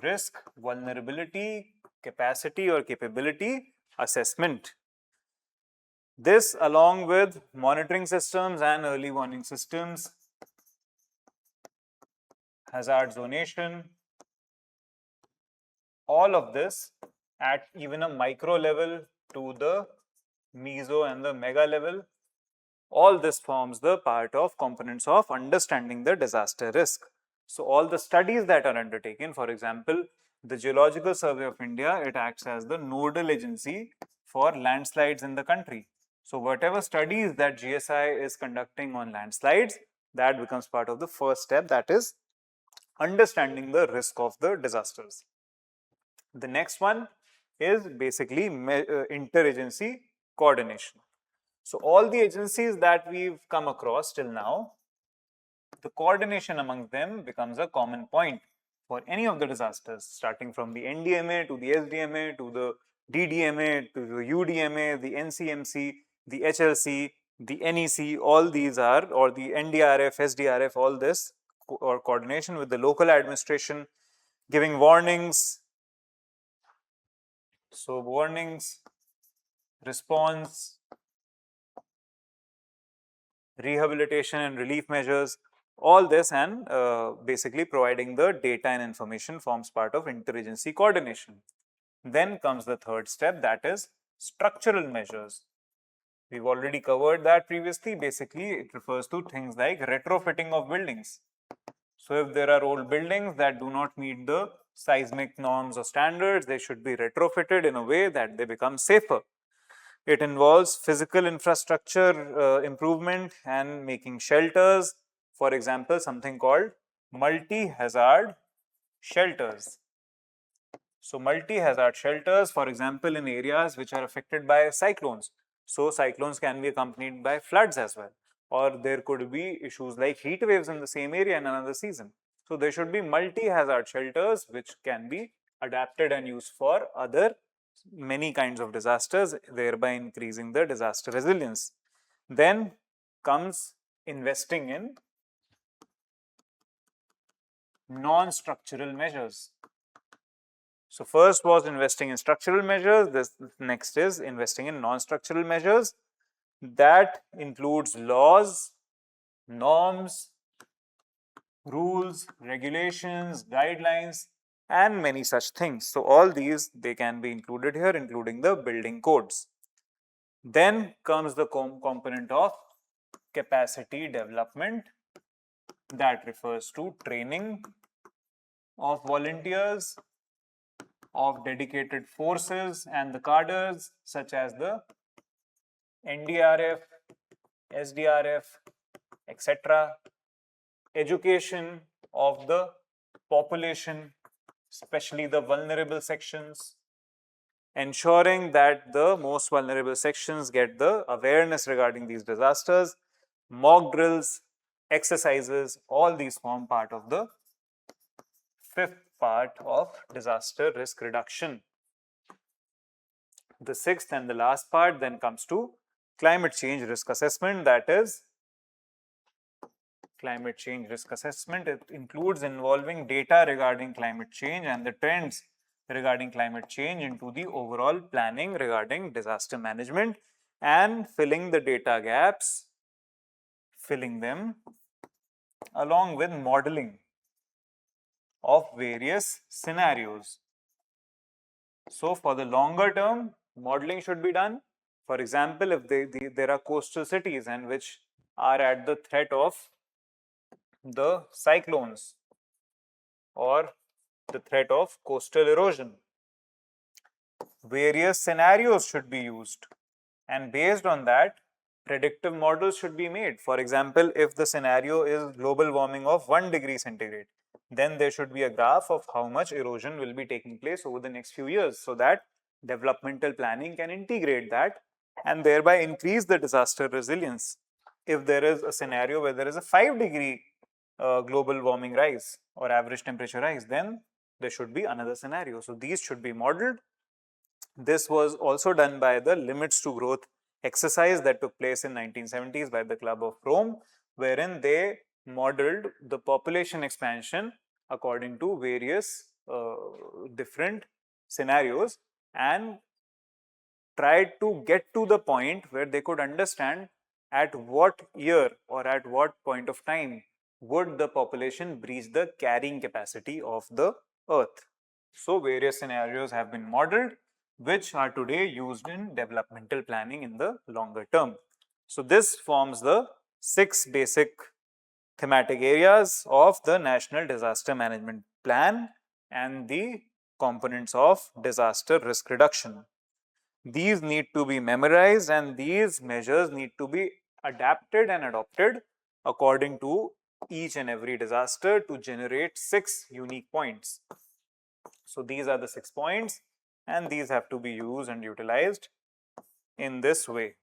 risk vulnerability capacity or capability assessment. This, along with monitoring systems and early warning systems, hazard zonation, all of this at even a micro level to the meso and the mega level, all this forms the part of components of understanding the disaster risk. So all the studies that are undertaken, for example, the Geological Survey of India, it acts as the nodal agency for landslides in the country. So whatever studies that GSI is conducting on landslides, that becomes part of the first step, that is understanding the risk of the disasters. The next one is basically interagency coordination. So all the agencies that we've come across till now, the coordination among them becomes a common point for any of the disasters, starting from the NDMA to the SDMA to the DDMA to the UDMA, the NCMC, the HLC, the NEC, all these are, or the NDRF, SDRF, all this or coordination with the local administration, giving warnings. So warnings, response, rehabilitation and relief measures, all this, and basically providing the data and information forms part of interagency coordination. Then comes the third step, that is structural measures. We've already covered that previously. Basically, it refers to things like retrofitting of buildings. So if there are old buildings that do not meet the seismic norms or standards, they should be retrofitted in a way that they become safer. It involves physical infrastructure improvement and making shelters. For example, something called multi-hazard shelters. So multi-hazard shelters, for example, in areas which are affected by cyclones. So cyclones can be accompanied by floods as well. Or there could be issues like heat waves in the same area in another season. So there should be multi-hazard shelters which can be adapted and used for other many kinds of disasters, thereby increasing the disaster resilience. Then comes investing in non-structural measures. So first was investing in structural measures, this next is investing in non-structural measures. That includes laws, norms, rules, regulations, guidelines, and many such things. So all these, they can be included here, including the building codes. Then comes the component of capacity development, that refers to training of volunteers, of dedicated forces and the cadres such as the NDRF, SDRF, etc. Education of the population, especially the vulnerable sections, ensuring that the most vulnerable sections get the awareness regarding these disasters, mock drills, exercises, all these form part of the fifth part of disaster risk reduction. The sixth and the last part then comes to climate change risk assessment, that is climate change risk assessment. It includes involving data regarding climate change and the trends regarding climate change into the overall planning regarding disaster management and filling the data gaps, filling them along with modeling of various scenarios. So for the longer term, modeling should be done. For example, if there are coastal cities and which are at the threat of the cyclones or the threat of coastal erosion, various scenarios should be used, and based on that, predictive models should be made. For example, if the scenario is global warming of 1 degree centigrade, then there should be a graph of how much erosion will be taking place over the next few years, so that developmental planning can integrate that and thereby increase the disaster resilience. If there is a scenario where there is a 5-degree global warming rise or average temperature rise, then there should be another scenario. So these should be modeled. This was also done by the limits to growth exercise that took place in 1970s by the Club of Rome, wherein they modeled the population expansion according to various different scenarios and tried to get to the point where they could understand at what year or at what point of time would the population breach the carrying capacity of the earth. So various scenarios have been modeled, which are today used in developmental planning in the longer term. So this forms the 6 basic thematic areas of the National Disaster Management Plan and the components of disaster risk reduction. These need to be memorized and these measures need to be adapted and adopted according to each and every disaster to generate 6 unique points. So these are the 6 points and these have to be used and utilized in this way.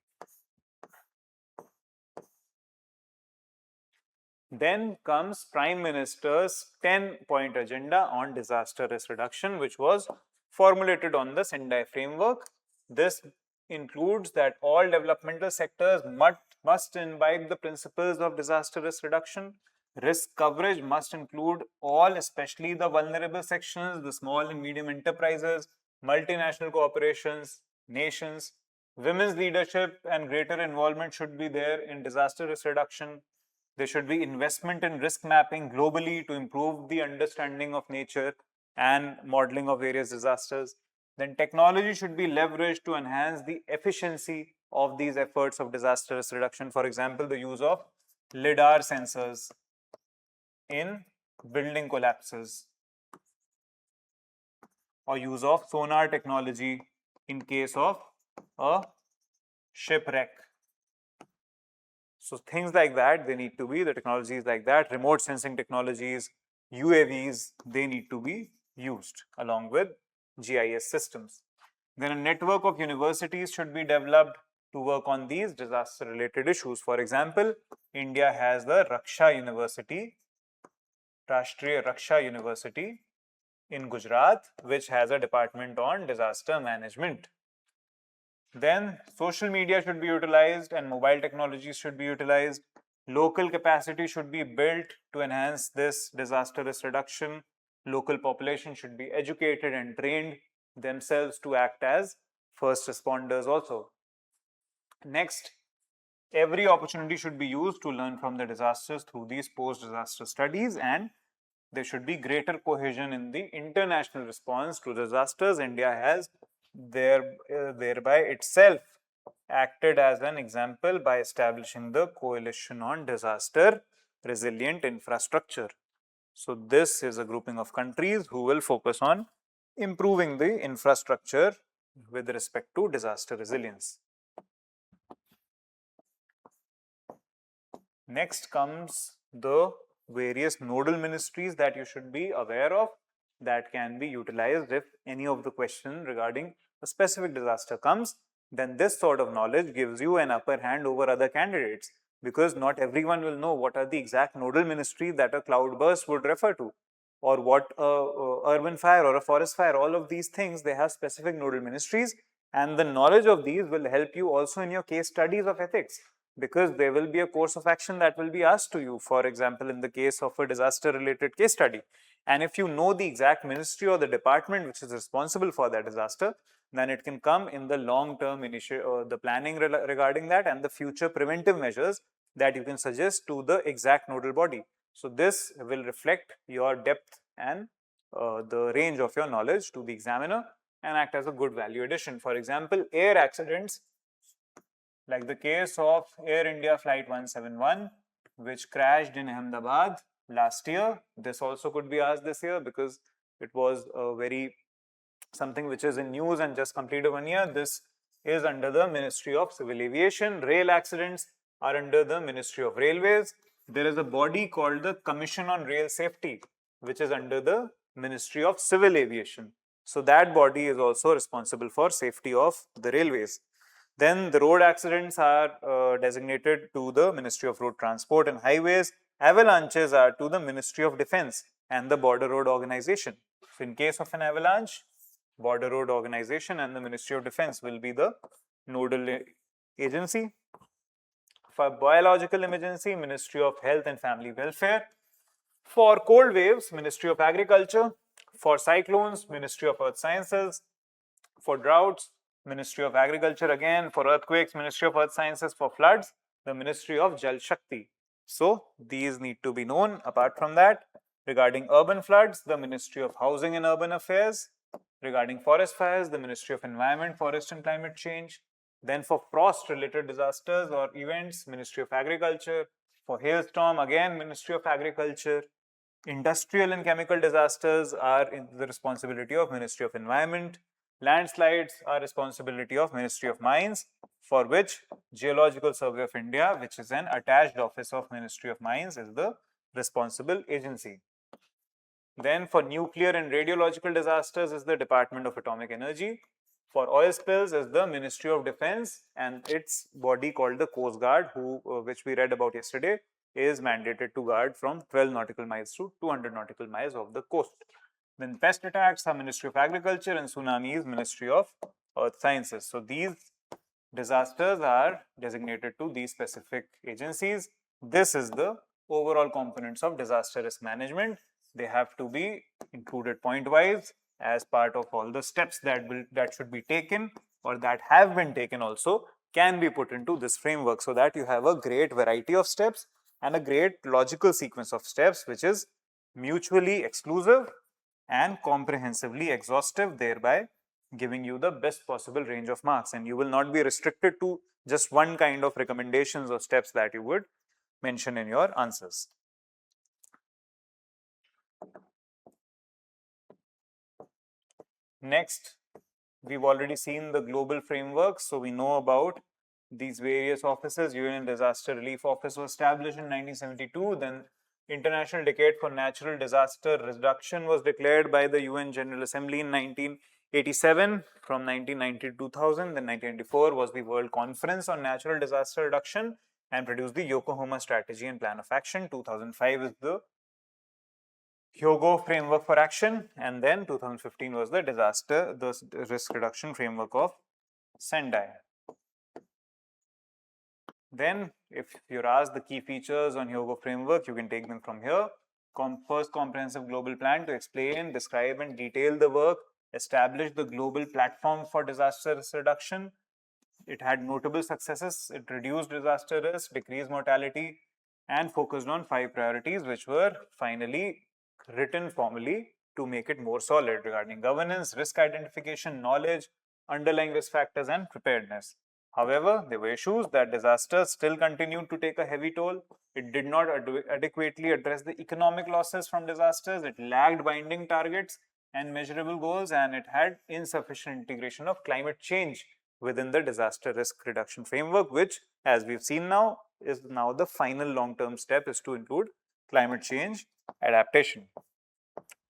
Then comes Prime Minister's 10-point agenda on disaster risk reduction, which was formulated on the Sendai framework. This includes that all developmental sectors must imbibe the principles of disaster risk reduction. Risk coverage must include all, especially the vulnerable sections, the small and medium enterprises, multinational corporations, nations. Women's leadership and greater involvement should be there in disaster risk reduction. There should be investment in risk mapping globally to improve the understanding of nature and modeling of various disasters. Then technology should be leveraged to enhance the efficiency of these efforts of disaster risk reduction. For example, the use of LIDAR sensors in building collapses or use of sonar technology in case of a shipwreck. So things like that, they need to be, the technologies like that, remote sensing technologies, UAVs, they need to be used along with GIS systems. Then a network of universities should be developed to work on these disaster related issues. For example, India has the Raksha University, Rashtriya Raksha University in Gujarat, which has a department on disaster management. Then social media should be utilized and mobile technologies should be utilized. Local capacity should be built to enhance this disaster risk reduction. Local population should be educated and trained themselves to act as first responders also. Next, every opportunity should be used to learn from the disasters through these post-disaster studies, and there should be greater cohesion in the international response to disasters. India has thereby itself acted as an example by establishing the Coalition on Disaster Resilient Infrastructure. So this is a grouping of countries who will focus on improving the infrastructure with respect to disaster resilience. Next comes the various nodal ministries that you should be aware of that can be utilized if any of the question regarding a specific disaster comes. Then this sort of knowledge gives you an upper hand over other candidates, because not everyone will know what are the exact nodal ministries that a cloudburst would refer to, or what a urban fire or a forest fire. All of these things, they have specific nodal ministries, and the knowledge of these will help you also in your case studies of ethics, because there will be a course of action that will be asked to you, for example, in the case of a disaster related case study. And if you know the exact ministry or the department which is responsible for that disaster, then it can come in the long term the planning regarding that and the future preventive measures that you can suggest to the exact nodal body. So this will reflect your depth and the range of your knowledge to the examiner and act as a good value addition. For example, air accidents, like the case of Air India Flight 171, which crashed in Ahmedabad last year. This also could be asked this year because it was a very something which is in news and just completed 1 year. This is under the Ministry of Civil Aviation. Rail accidents are under the Ministry of Railways. There is a body called the Commission on Rail Safety, which is under the Ministry of Civil Aviation. So that body is also responsible for safety of the railways. Then the road accidents are designated to the Ministry of Road Transport and Highways. Avalanches are to the Ministry of Defense and the Border Road Organization. So in case of an avalanche, Border Road Organization and the Ministry of Defense will be the nodal agency. For biological emergency, Ministry of Health and Family Welfare. For cold waves, Ministry of Agriculture. For cyclones, Ministry of Earth Sciences. For droughts, Ministry of Agriculture again. For earthquakes, Ministry of Earth Sciences. For floods, the Ministry of Jal Shakti. So these need to be known. Apart from that, regarding urban floods, the Ministry of Housing and Urban Affairs. Regarding forest fires, the Ministry of Environment, Forest and Climate Change. Then for frost-related disasters or events, Ministry of Agriculture. For hailstorm, again, Ministry of Agriculture. Industrial and chemical disasters are in the responsibility of Ministry of Environment. Landslides are responsibility of Ministry of Mines, for which Geological Survey of India, which is an attached office of Ministry of Mines, is the responsible agency. Then for nuclear and radiological disasters is the Department of Atomic Energy. For oil spills is the Ministry of Defense, and its body called the Coast Guard, which we read about yesterday, is mandated to guard from 12 nautical miles to 200 nautical miles of the coast. Then pest attacks are Ministry of Agriculture, and tsunami is Ministry of Earth Sciences. So these disasters are designated to these specific agencies. This is the overall components of disaster risk management. They have to be included point-wise as part of all the steps that should be taken or that have been taken also can be put into this framework, so that you have a great variety of steps and a great logical sequence of steps which is mutually exclusive and comprehensively exhaustive, thereby giving you the best possible range of marks, and you will not be restricted to just one kind of recommendations or steps that you would mention in your answers. Next, we've already seen the global framework, so we know about these various offices. UN Disaster Relief Office was established in 1972. Then International Decade for Natural Disaster Reduction was declared by the UN General Assembly in 1987. From 1990 to 2000, then 1994 was the World Conference on Natural Disaster Reduction and produced the Yokohama Strategy and Plan of Action. 2005 is the Hyogo Framework for Action, and then 2015 was the Risk Reduction Framework of Sendai. Then, if you're asked the key features on Hyogo Framework, you can take them from here. First comprehensive global plan to explain, describe, and detail the work, establish the global platform for disaster risk reduction. It had notable successes. It reduced disaster risk, decreased mortality, and focused on 5 priorities, which were finally written formally to make it more solid regarding governance, risk identification, knowledge, underlying risk factors, and preparedness. However, there were issues that disasters still continued to take a heavy toll. It did not adequately address the economic losses from disasters. It lacked binding targets and measurable goals, and it had insufficient integration of climate change within the disaster risk reduction framework, which, as we've seen now, is now the final long-term step is to include climate change adaptation.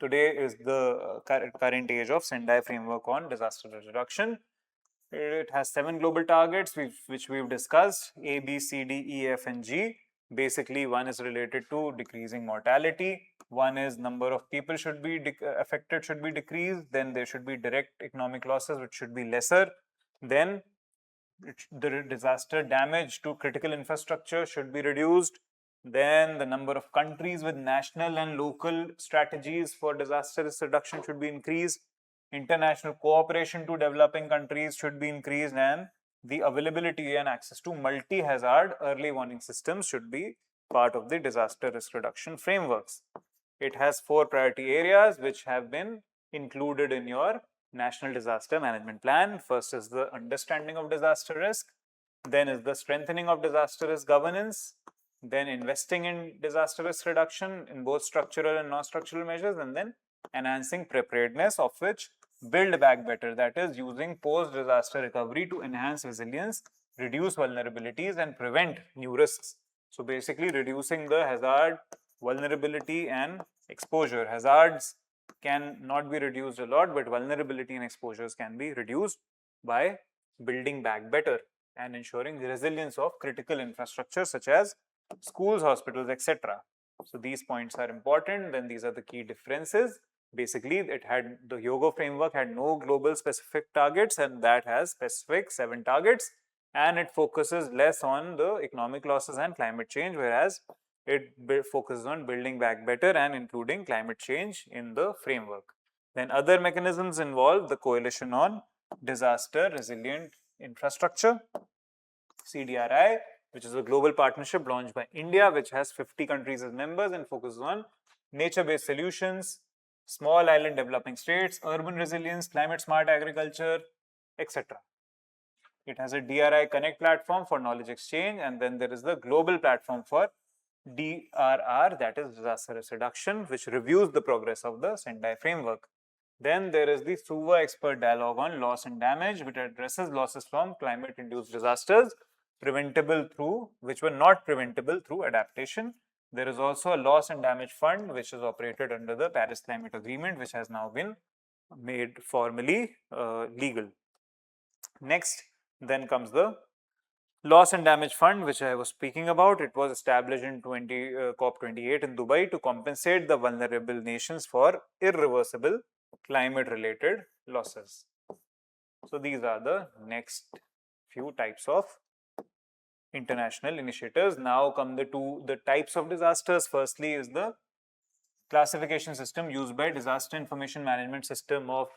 Today is the current age of Sendai framework on disaster reduction. It has 7 global targets which we've discussed: A, B, C, D, E, F, and G. Basically, one is related to decreasing mortality. One is number of people should be affected should be decreased. Then there should be direct economic losses which should be lesser. Then the disaster damage to critical infrastructure should be reduced. Then the number of countries with national and local strategies for disaster risk reduction should be increased. International cooperation to developing countries should be increased, and the availability and access to multi-hazard early warning systems should be part of the disaster risk reduction frameworks. It has 4 priority areas which have been included in your National Disaster Management Plan. First is the understanding of disaster risk, then is the strengthening of disaster risk governance, then investing in disaster risk reduction in both structural and non-structural measures, and then enhancing preparedness, of which build back better, that is using post-disaster recovery to enhance resilience, reduce vulnerabilities and prevent new risks. So basically reducing the hazard, vulnerability and exposure. Hazards can not be reduced a lot, but vulnerability and exposures can be reduced by building back better and ensuring the resilience of critical infrastructure such as schools, hospitals, etc. So these points are important. Then these are the key differences. Basically, the Hyogo framework had no global specific targets, and that has specific 7 targets, and it focuses less on the economic losses and climate change, whereas it focuses on building back better and including climate change in the framework. Then other mechanisms involve the Coalition on Disaster Resilient Infrastructure, CDRI, which is a global partnership launched by India, which has 50 countries as members and focuses on nature-based solutions, small island developing states, urban resilience, climate smart agriculture, etc. It has a DRI Connect platform for knowledge exchange, and then there is the global platform for DRR, that is disaster risk reduction, which reviews the progress of the Sendai framework. Then there is the SUVA expert dialogue on loss and damage, which addresses losses from climate-induced disasters which were not preventable through adaptation. There is also a loss and damage fund, which is operated under the Paris Climate Agreement, which has now been made formally legal. Next, then comes the Loss and Damage Fund, which I was speaking about. It was established in COP28 in Dubai to compensate the vulnerable nations for irreversible climate-related losses. So these are the next few types of international initiatives. Now come the types of disasters. Firstly is the classification system used by Disaster Information Management System of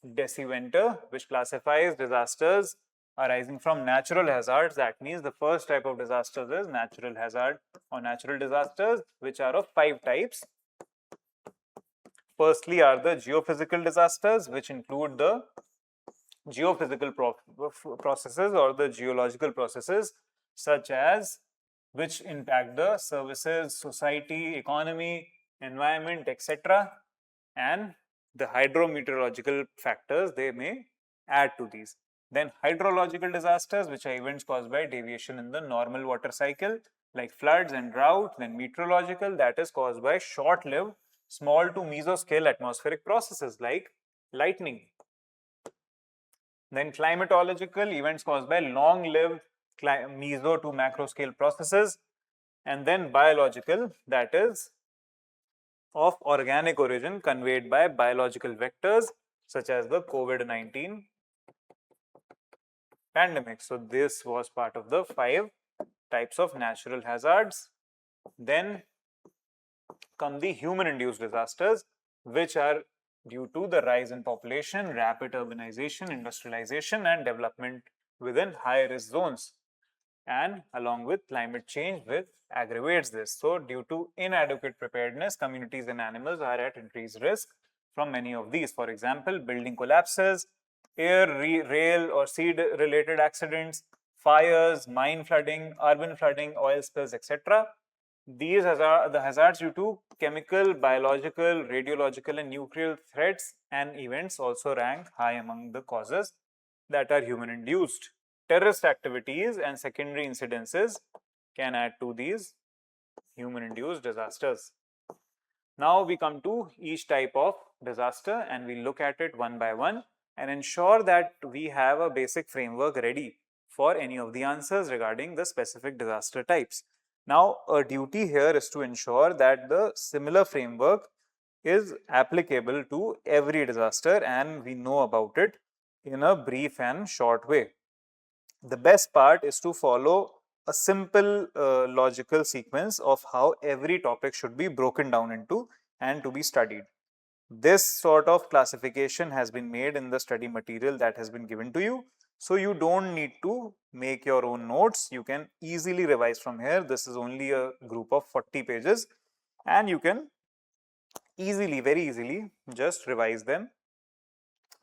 Deciventer, which classifies disasters arising from natural hazards. That means the first type of disasters is natural hazard or natural disasters, which are of 5 types. Firstly are the geophysical disasters, which include the geophysical processes or the geological processes, such as which impact the services, society, economy, environment, etc. And the hydrometeorological factors they may add to these. Then hydrological disasters, which are events caused by deviation in the normal water cycle, like floods and drought. Then meteorological, that is caused by short-lived small to mesoscale atmospheric processes like lightning. Then climatological, events caused by long-lived meso to macro scale processes. And then biological, that is of organic origin conveyed by biological vectors such as the COVID-19 pandemic. So this was part of the 5 types of natural hazards. Then come the human-induced disasters, which are due to the rise in population, rapid urbanization, industrialization, and development within high-risk zones. And along with climate change, which aggravates this. So due to inadequate preparedness, communities and animals are at increased risk from many of these. For example, building collapses, air, rail or sea related accidents, fires, mine flooding, urban flooding, oil spills, etc. These are the hazards due to chemical, biological, radiological and nuclear threats and events also rank high among the causes that are human induced. Terrorist activities and secondary incidences can add to these human-induced disasters. Now we come to each type of disaster and we look at it one by one and ensure that we have a basic framework ready for any of the answers regarding the specific disaster types. Now, a duty here is to ensure that the similar framework is applicable to every disaster and we know about it in a brief and short way. The best part is to follow a simple logical sequence of how every topic should be broken down into and to be studied. This sort of classification has been made in the study material that has been given to you. So you don't need to make your own notes. You can easily revise from here. This is only a group of 40 pages and you can easily, very easily just revise them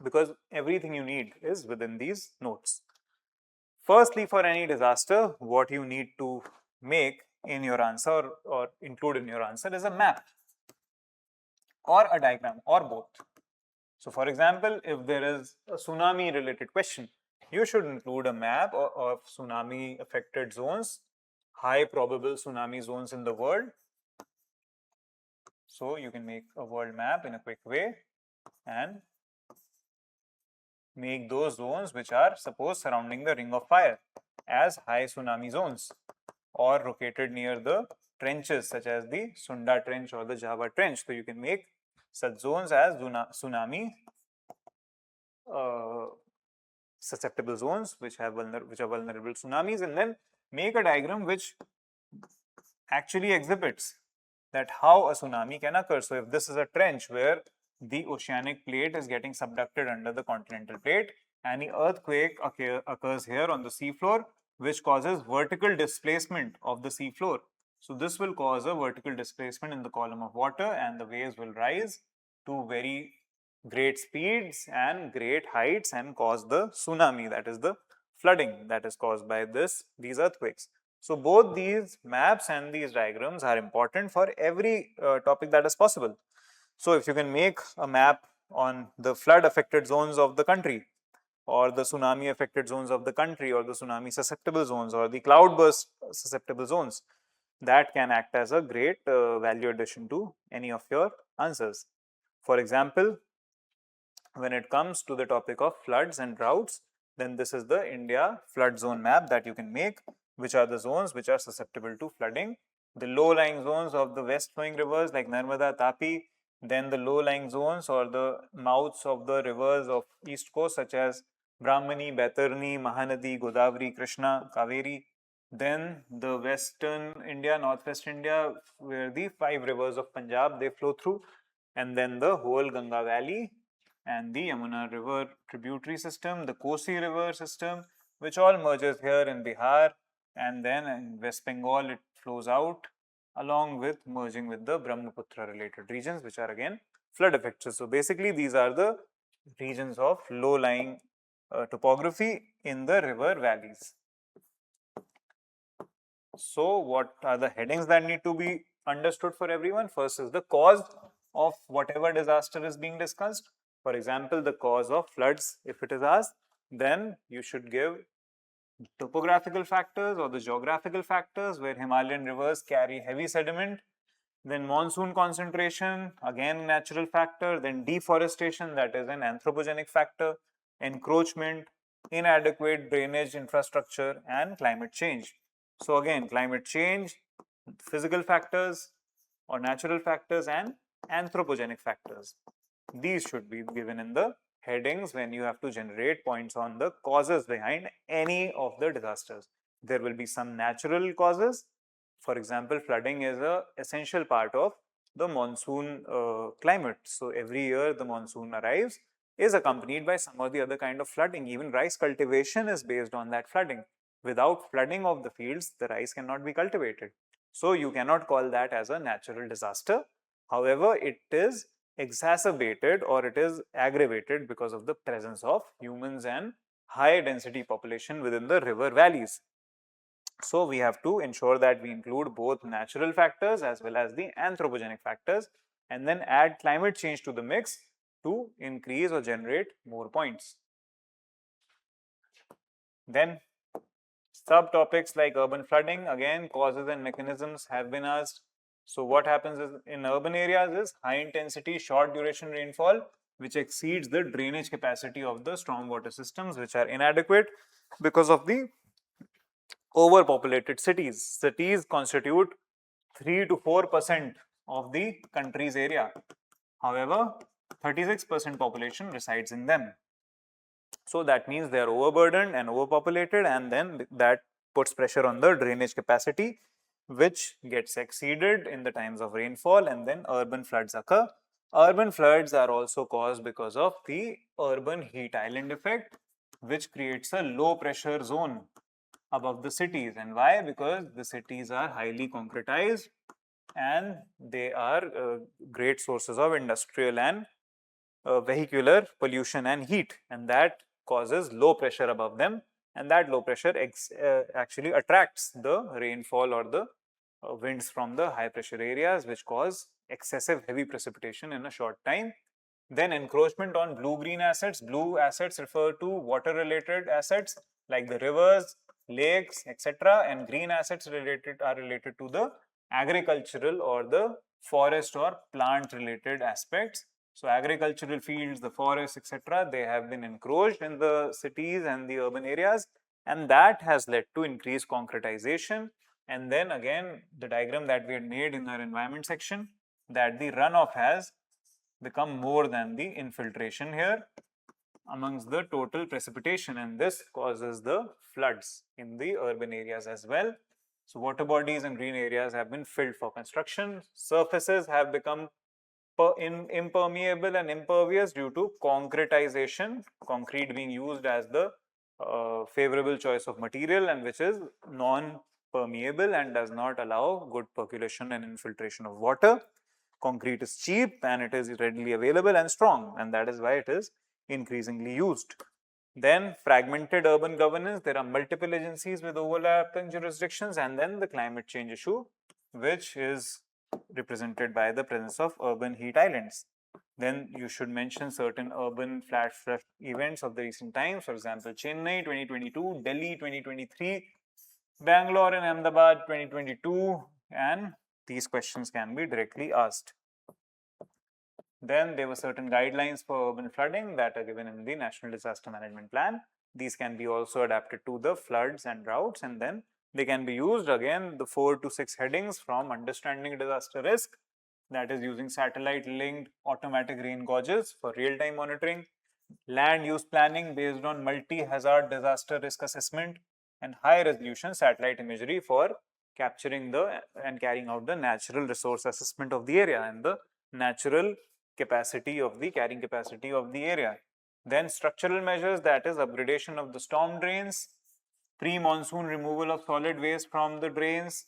because everything you need is within these notes. Firstly, for any disaster, what you need to make in your answer or include in your answer is a map or a diagram or both. So for example, if there is a tsunami related question, you should include a map of tsunami affected zones, high probable tsunami zones in the world. So you can make a world map in a quick way and make those zones which are suppose surrounding the ring of fire as high tsunami zones, or located near the trenches such as the Sunda Trench or the Java Trench. So you can make such zones as tsunami susceptible zones which are vulnerable to tsunamis, and then make a diagram which actually exhibits that how a tsunami can occur. So if this is a trench where the oceanic plate is getting subducted under the continental plate, and the earthquake occurs here on the seafloor, which causes vertical displacement of the seafloor. So this will cause a vertical displacement in the column of water, and the waves will rise to very great speeds and great heights and cause the tsunami, that is the flooding that is caused by these earthquakes. So both these maps and these diagrams are important for every topic that is possible. So if you can make a map on the flood affected zones of the country, or the tsunami affected zones of the country, or the tsunami susceptible zones, or the cloudburst susceptible zones, that can act as a great value addition to any of your answers. For example, when it comes to the topic of floods and droughts, then this is the India flood zone map that you can make, which are the zones which are susceptible to flooding. The low-lying zones of the west-flowing rivers like Narmada, Tapi, then the low-lying zones or the mouths of the rivers of east coast such as Brahmani, Baitarni, Mahanadi, Godavari, Krishna, Kaveri. Then the western India, northwest India, where the 5 rivers of Punjab they flow through, and then the whole Ganga Valley and the Yamuna River tributary system, the Kosi River system, which all merges here in Bihar, and then in West Bengal it flows out along with merging with the Brahmaputra related regions, which are again flood affected. So basically these are the regions of low-lying topography in the river valleys. So what are the headings that need to be understood for everyone? First is the cause of whatever disaster is being discussed. For example, the cause of floods, if it is asked, then you should give topographical factors or the geographical factors where Himalayan rivers carry heavy sediment. Then monsoon concentration, again natural factor. Then deforestation, that is an anthropogenic factor. Encroachment, inadequate drainage infrastructure, and climate change. So again, climate change, physical factors or natural factors, and anthropogenic factors. These should be given in the headings when you have to generate points on the causes behind any of the disasters. There will be some natural causes. For example, flooding is an essential part of the monsoon climate. So every year the monsoon arrives is accompanied by some or the other kind of flooding. Even rice cultivation is based on that flooding. Without flooding of the fields, the rice cannot be cultivated. So you cannot call that as a natural disaster. However, it is exacerbated or it is aggravated because of the presence of humans and high density population within the river valleys. So we have to ensure that we include both natural factors as well as the anthropogenic factors, and then add climate change to the mix to increase or generate more points. Then subtopics like urban flooding, again causes and mechanisms have been asked. So what happens is in urban areas is high intensity short duration rainfall which exceeds the drainage capacity of the stormwater systems, which are inadequate because of the overpopulated cities. Cities constitute 3 to 4% of the country's area. However, 36% population resides in them. So that means they are overburdened and overpopulated, and then that puts pressure on the drainage capacity, which gets exceeded in the times of rainfall, and then urban floods occur. Urban floods are also caused because of the urban heat island effect, which creates a low pressure zone above the cities. And why? Because the cities are highly concretized and they are great sources of industrial and vehicular pollution and heat, and that causes low pressure above them, and that low pressure actually attracts the rainfall or the winds from the high pressure areas, which cause excessive heavy precipitation in a short time. Then encroachment on blue-green assets. Blue assets refer to water-related assets like the rivers, lakes, etc. And green assets are related to the agricultural or the forest or plant-related aspects. So agricultural fields, the forests, etc. they have been encroached in the cities and the urban areas, and that has led to increased concretization. And then again, the diagram that we had made in our environment section, that the runoff has become more than the infiltration here amongst the total precipitation, and this causes the floods in the urban areas as well. So water bodies and green areas have been filled for construction. Surfaces have become impermeable and impervious due to concretization, concrete being used as the favorable choice of material, and which is non-permeable and does not allow good percolation and infiltration of water. Concrete is cheap and it is readily available and strong, and that is why it is increasingly used. Then fragmented urban governance, there are multiple agencies with overlapping jurisdictions, and then the climate change issue, which is represented by the presence of urban heat islands. Then you should mention certain urban flash flood events of the recent times, for example, Chennai 2022, Delhi 2023, Bangalore and Ahmedabad 2022, and these questions can be directly asked. Then there were certain guidelines for urban flooding that are given in the National Disaster Management Plan. These can be also adapted to the floods and droughts, and then they can be used again, the 4 to 6 headings from understanding disaster risk, that is using satellite linked automatic rain gauges for real time monitoring, land use planning based on multi-hazard disaster risk assessment, and high resolution satellite imagery for capturing the and carrying out the natural resource assessment of the area and the natural capacity of the carrying capacity of the area. Then structural measures, that is upgradation of the storm drains, pre-monsoon removal of solid waste from the drains,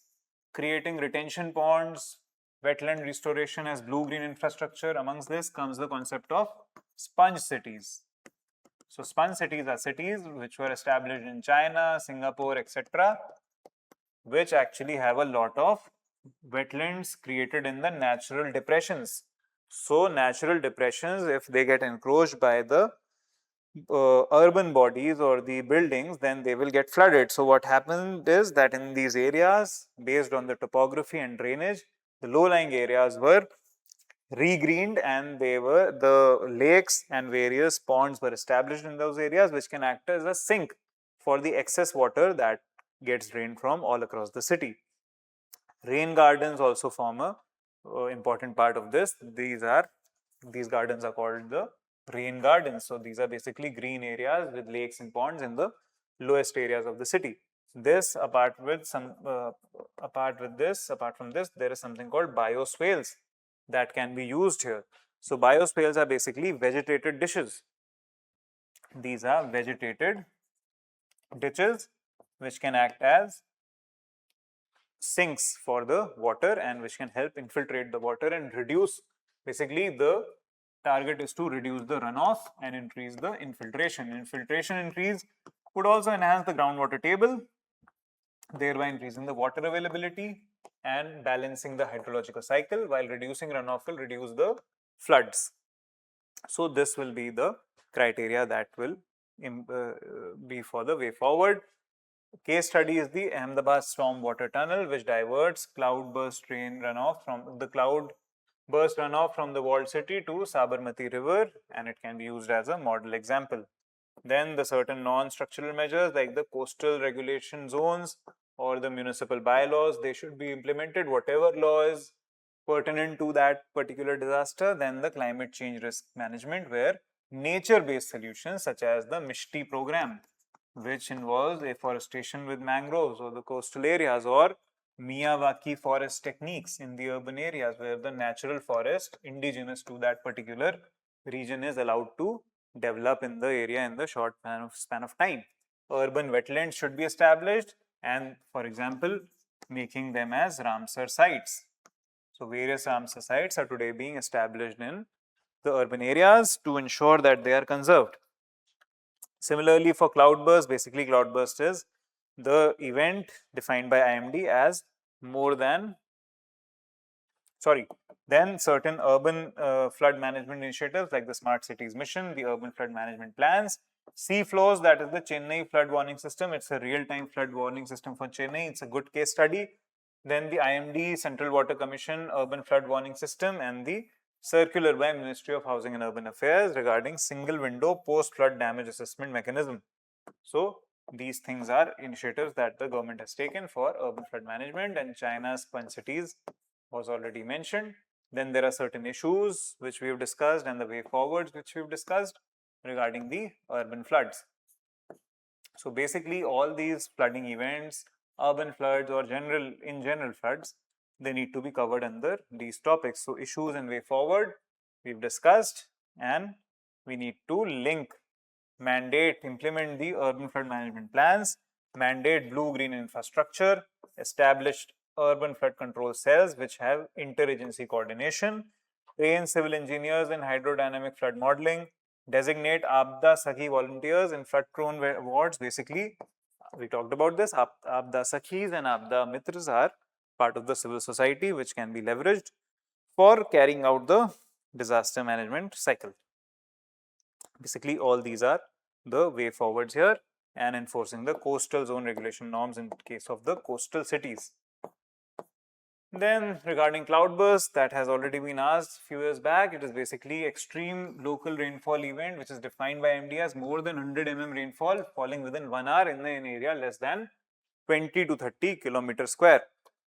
creating retention ponds, wetland restoration as blue-green infrastructure. Amongst this comes the concept of sponge cities. So sponge cities are cities which were established in China, Singapore, etc., which actually have a lot of wetlands created in the natural depressions. So natural depressions, if they get encroached by the urban bodies or the buildings, then they will get flooded. So what happened is that in these areas, based on the topography and drainage, the low-lying areas were regreened, and they were the lakes and various ponds were established in those areas, which can act as a sink for the excess water that gets drained from all across the city. Rain gardens also form a important part of this. These gardens are called the rain gardens. So these are basically green areas with lakes and ponds in the lowest areas of the city. This apart from this, there is something called bioswales that can be used here. So bioswales are basically vegetated dishes. These are vegetated ditches which can act as sinks for the water and which can help infiltrate the water and reduce, basically the target is to reduce the runoff and increase the infiltration. Infiltration increase could also enhance the groundwater table, thereby increasing the water availability and balancing the hydrological cycle, while reducing runoff will reduce the floods. So this will be the criteria that will be for the way forward. Case study is the Ahmedabad storm water tunnel, which diverts cloudburst runoff from the walled city to Sabarmati river, and it can be used as a model example. Then the certain non-structural measures like the coastal regulation zones or the municipal bylaws, they should be implemented, whatever law is pertinent to that particular disaster. Then the climate change risk management, where nature-based solutions such as the Mishti program, which involves afforestation with mangroves or the coastal areas, or Miyawaki forest techniques in the urban areas where the natural forest indigenous to that particular region is allowed to develop in the area in the short span of time. Urban wetlands should be established, and for example, making them as Ramsar sites. So various Ramsar sites are today being established in the urban areas to ensure that they are conserved. Similarly, for cloudburst, basically cloudburst is the event defined by IMD as more than Then certain urban flood management initiatives like the Smart Cities Mission, the Urban Flood Management Plans, sea flows, that is the Chennai flood warning system. It's a real-time flood warning system for Chennai. It's a good case study. Then the IMD, Central Water Commission, Urban Flood Warning System, and the circular by Ministry of Housing and Urban Affairs regarding single window post-flood damage assessment mechanism. So these things are initiatives that the government has taken for urban flood management, and China's Twin Cities was already mentioned. Then there are certain issues which we have discussed and the way forwards which we have discussed regarding the urban floods. So basically all these flooding events, urban floods or general floods, they need to be covered under these topics. So issues and way forward we've discussed, and we need to link, mandate, implement the urban flood management plans, mandate blue-green infrastructure, established urban flood control cells which have interagency coordination, train civil engineers in hydrodynamic flood modeling, designate Abda Sakhi volunteers in flood-prone wards. Basically, we talked about this. Abda Sakhis and Abda Mitras are part of the civil society which can be leveraged for carrying out the disaster management cycle. Basically, all these are the way forwards here, and enforcing the coastal zone regulation norms in case of the coastal cities. Then regarding cloudburst, that has already been asked a few years back. It is basically extreme local rainfall event which is defined by MD as more than 100 mm rainfall falling within 1 hour in an area less than 20 to 30 kilometers square.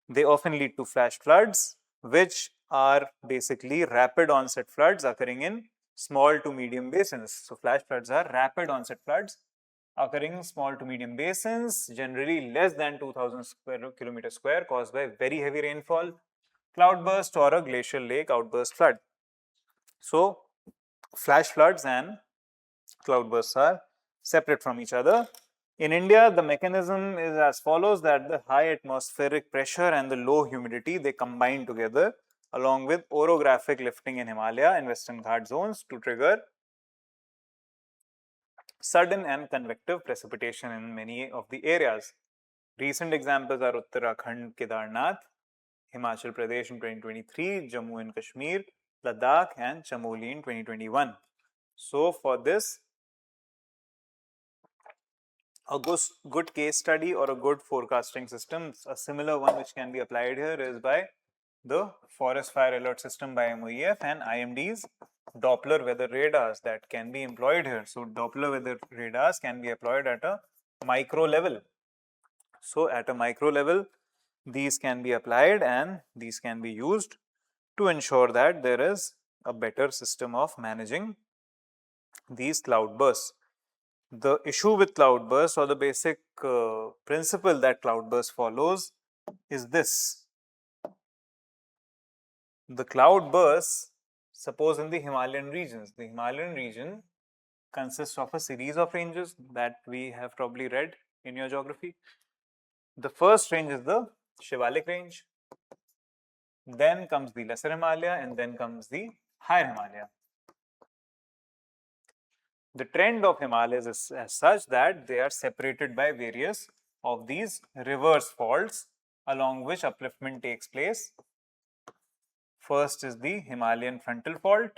They often lead to flash floods, which are basically rapid onset floods occurring in small to medium basins. So flash floods are rapid onset floods occurring in small to medium basins, generally less than 2000 kilometers square, caused by very heavy rainfall, cloudburst or a glacial lake outburst flood. So flash floods and cloudbursts are separate from each other. In India, the mechanism is as follows, that the high atmospheric pressure and the low humidity, they combine together along with orographic lifting in Himalaya and Western Ghat zones to trigger sudden and convective precipitation in many of the areas. Recent examples are Uttarakhand, Kedarnath, Himachal Pradesh in 2023, Jammu and Kashmir, Ladakh and Chamoli in 2021. So for this, a good case study or a good forecasting system, a similar one which can be applied here is by the Forest Fire Alert System by MOEF and IMD's Doppler weather radars that can be employed here. So Doppler weather radars can be employed at a micro level. So at a micro level, these can be applied and these can be used to ensure that there is a better system of managing these cloudbursts. The issue with cloudbursts, or the basic principle that cloudburst follows, is this. The cloudbursts, suppose in the Himalayan regions, the Himalayan region consists of a series of ranges that we have probably read in your geography. The first range is the Shivalik range, then comes the Lesser Himalaya, and then comes the Higher Himalaya. The trend of Himalayas is as such that they are separated by various of these reverse faults along which upliftment takes place. First is the Himalayan frontal fault,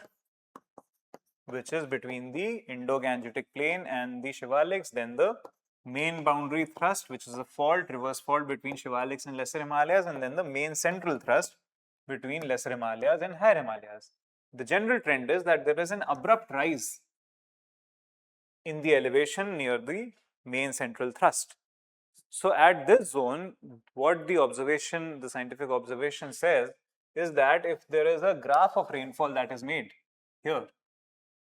which is between the Indo-Gangetic plain and the Shivaliks. Then the main boundary thrust, which is a fault, reverse fault between Shivaliks and Lesser Himalayas, and then the main central thrust between Lesser Himalayas and Higher Himalayas. The general trend is that there is an abrupt rise in the elevation near the main central thrust. So at this zone, what the scientific observation says is that if there is a graph of rainfall that is made here,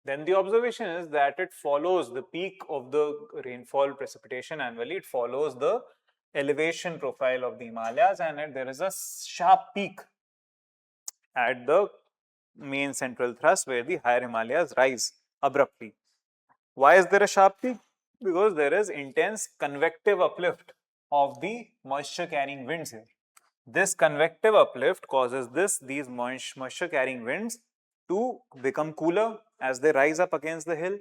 then the observation is that it follows the peak of the rainfall precipitation annually. It follows the elevation profile of the Himalayas, and there is a sharp peak at the main central thrust where the higher Himalayas rise abruptly. Why is there a sharp peak? Because there is intense convective uplift of the moisture carrying winds here. This convective uplift causes these moisture carrying winds to become cooler as they rise up against the hill,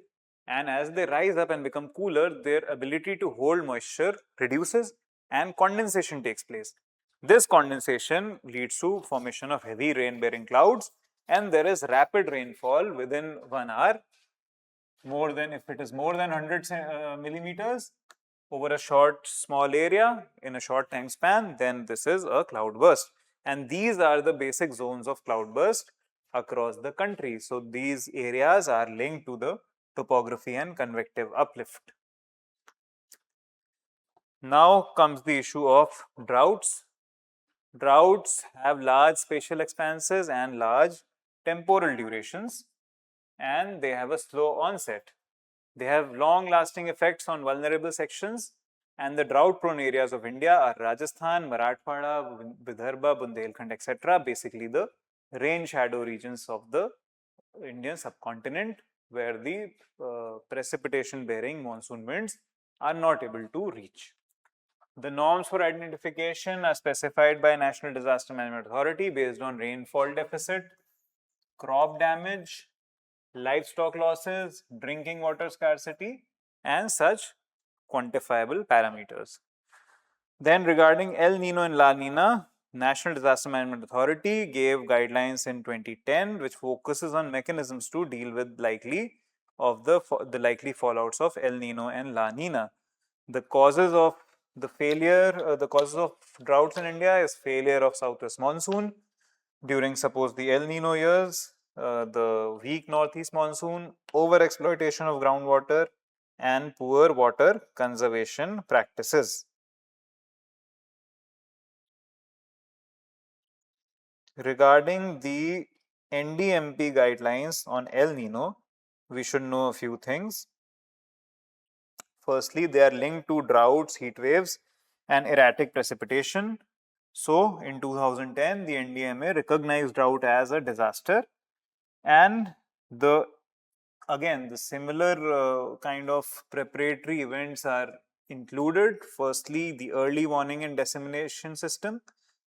and as they rise up and become cooler, their ability to hold moisture reduces and condensation takes place. This condensation leads to formation of heavy rain-bearing clouds, and there is rapid rainfall within 1 hour. If it is more than 100 millimeters over a small area in a short time span, then this is a cloudburst. And these are the basic zones of cloudburst across the country. So these areas are linked to the topography and convective uplift. Now comes the issue of droughts. Droughts have large spatial expanses and large temporal durations, and they have a slow onset. They have long-lasting effects on vulnerable sections, and the drought-prone areas of India are Rajasthan, Marathwada, Vidarbha, Bundelkhand, etc. Basically, the rain shadow regions of the Indian subcontinent, where the precipitation-bearing monsoon winds are not able to reach. The norms for identification are specified by National Disaster Management Authority based on rainfall deficit, crop damage, livestock losses, drinking water scarcity, and such quantifiable parameters. Then regarding El Nino and La Nina, National Disaster Management Authority gave guidelines in 2010 which focuses on mechanisms to deal with the likely fallouts of El Nino and La Nina. The causes of droughts in India is failure of southwest monsoon during suppose the El Nino years, the weak northeast monsoon, over exploitation of groundwater, and poor water conservation practices. Regarding the NDMP guidelines on El Nino, we should know a few things. Firstly, they are linked to droughts, heat waves, and erratic precipitation. So, in 2010, the NDMA recognized drought as a disaster, and the similar kind of preparatory events are included. Firstly, the early warning and dissemination system,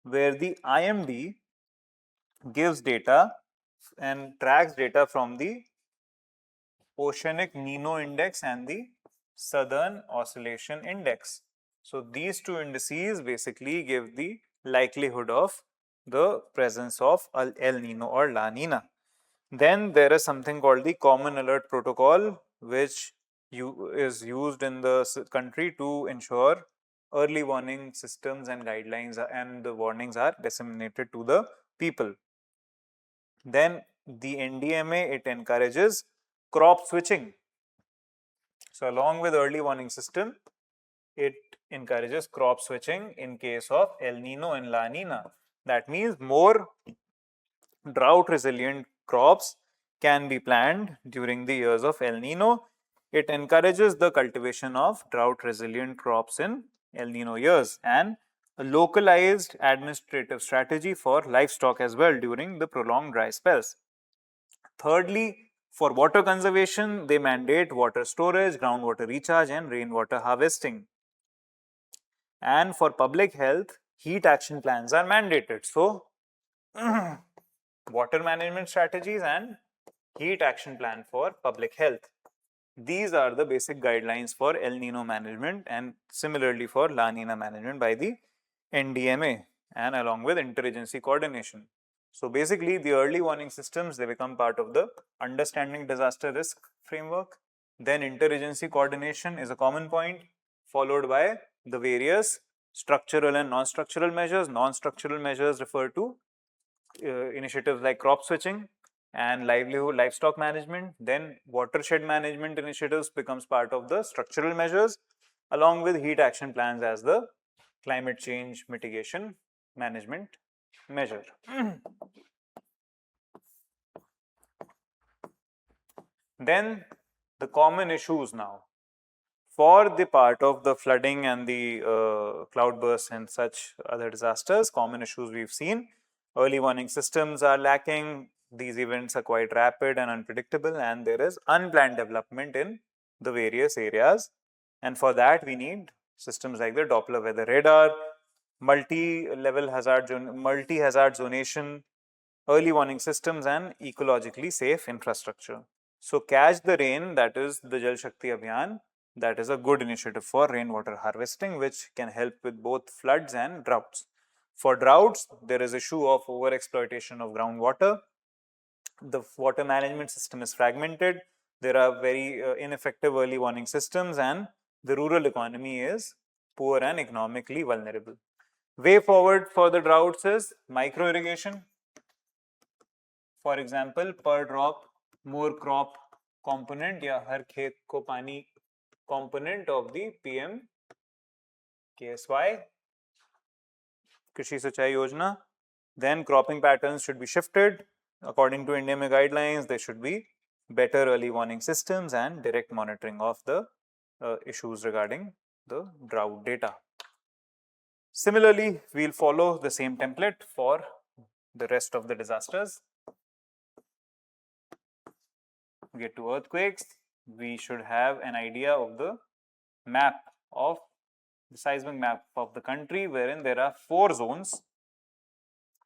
where the IMD gives data and tracks data from the Oceanic Nino Index and the Southern Oscillation Index. So these two indices basically give the likelihood of the presence of El Nino or La Nina. Then there is something called the Common Alert Protocol, which is used in the country to ensure early warning systems and guidelines and the warnings are disseminated to the people. Then the NDMA, it encourages crop switching. So along with early warning system, it encourages crop switching in case of El Nino and La Nina. That means more drought resilient crops can be planned during the years of El Nino. It encourages the cultivation of drought resilient crops in El Nino years and a localized administrative strategy for livestock as well during the prolonged dry spells. Thirdly, for water conservation, they mandate water storage, groundwater recharge, and rainwater harvesting. And for public health, heat action plans are mandated. So, water management strategies and heat action plan for public health. These are the basic guidelines for El Nino management and similarly for La Nina management by the NDMA and along with interagency coordination. So basically the early warning systems, they become part of the understanding disaster risk framework. Then interagency coordination is a common point followed by the various structural and non-structural measures. Non-structural measures refer to initiatives like crop switching and livestock management. Then watershed management initiatives becomes part of the structural measures along with heat action plans as the climate change mitigation management measure. Then the common issues now. For the part of the flooding and the cloudbursts and such other disasters, common issues we've seen. Early warning systems are lacking. These events are quite rapid and unpredictable, and there is unplanned development in the various areas. And for that, we need systems like the Doppler weather radar, multi-hazard zonation, early warning systems, and ecologically safe infrastructure. So, Catch the Rain, that is the Jal Shakti Abhiyan, that is a good initiative for rainwater harvesting, which can help with both floods and droughts. For droughts, there is issue of overexploitation of groundwater. The water management system is fragmented. There are very ineffective early warning systems, and the rural economy is poor and economically vulnerable. Way forward for the droughts is micro irrigation. For example, per drop more crop component या हर खेत को पानी component of the PM KSY Krishi Sinchai Yojana. Then cropping patterns should be shifted. According to Indian guidelines, there should be better early warning systems and direct monitoring of the issues regarding the drought data. Similarly, we'll follow the same template for the rest of the disasters. Get to earthquakes, we should have an idea of the map of the seismic map of the country, wherein there are 4 zones: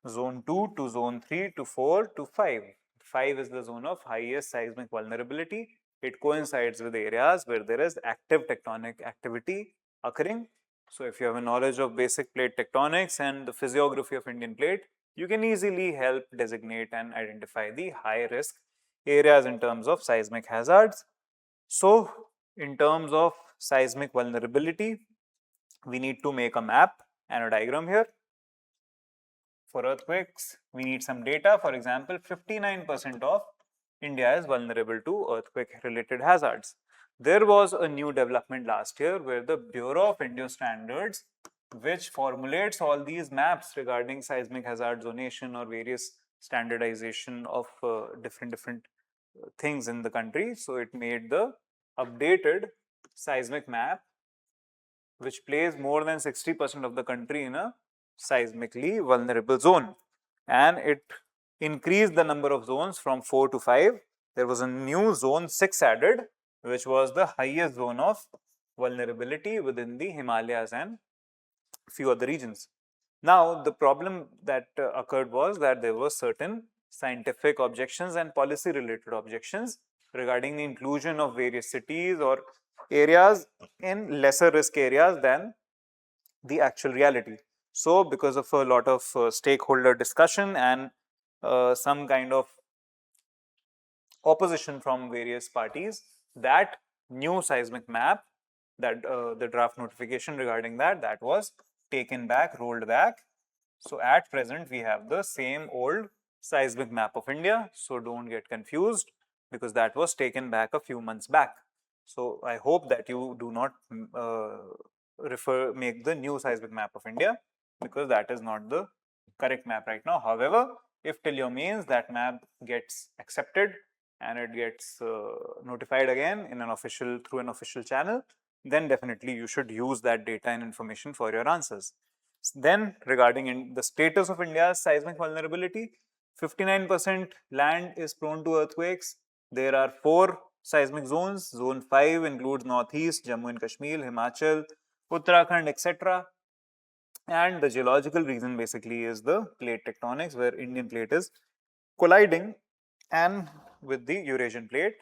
zone 2 to zone 3 to 4 to 5. 5 is the zone of highest seismic vulnerability. It coincides with areas where there is active tectonic activity occurring. So if you have a knowledge of basic plate tectonics and the physiography of Indian plate, you can easily help designate and identify the high risk areas in terms of seismic hazards. So in terms of seismic vulnerability, we need to make a map and a diagram here. For earthquakes, we need some data. For example, 59% of India is vulnerable to earthquake-related hazards. There was a new development last year where the Bureau of Indian Standards, which formulates all these maps regarding seismic hazard zonation or various standardization of different things in the country. So it made the updated seismic map, which places more than 60% of the country in a seismically vulnerable zone, and it increased the number of zones from 4 to 5. There was a new zone 6 added, which was the highest zone of vulnerability within the Himalayas and few other regions. Now, the problem that occurred was that there were certain scientific objections and policy related objections regarding the inclusion of various cities or areas in lesser risk areas than the actual reality. So, because of a lot of stakeholder discussion and some kind of opposition from various parties, that new seismic map, that the draft notification regarding that was taken back, rolled back. So at present, we have the same old seismic map of India. So don't get confused, because that was taken back a few months back. So I hope that you do not make the new seismic map of India, because that is not the correct map right now. However, if till your means that map gets accepted and it gets notified again in an official, through an official channel, then definitely you should use that data and information for your answers. Then regarding the status of India's seismic vulnerability, 59% land is prone to earthquakes. There are 4 seismic zones. Zone 5 includes Northeast, Jammu and Kashmir, Himachal, Uttarakhand, etc. And the geological reason basically is the plate tectonics, where Indian plate is colliding and with the Eurasian plate,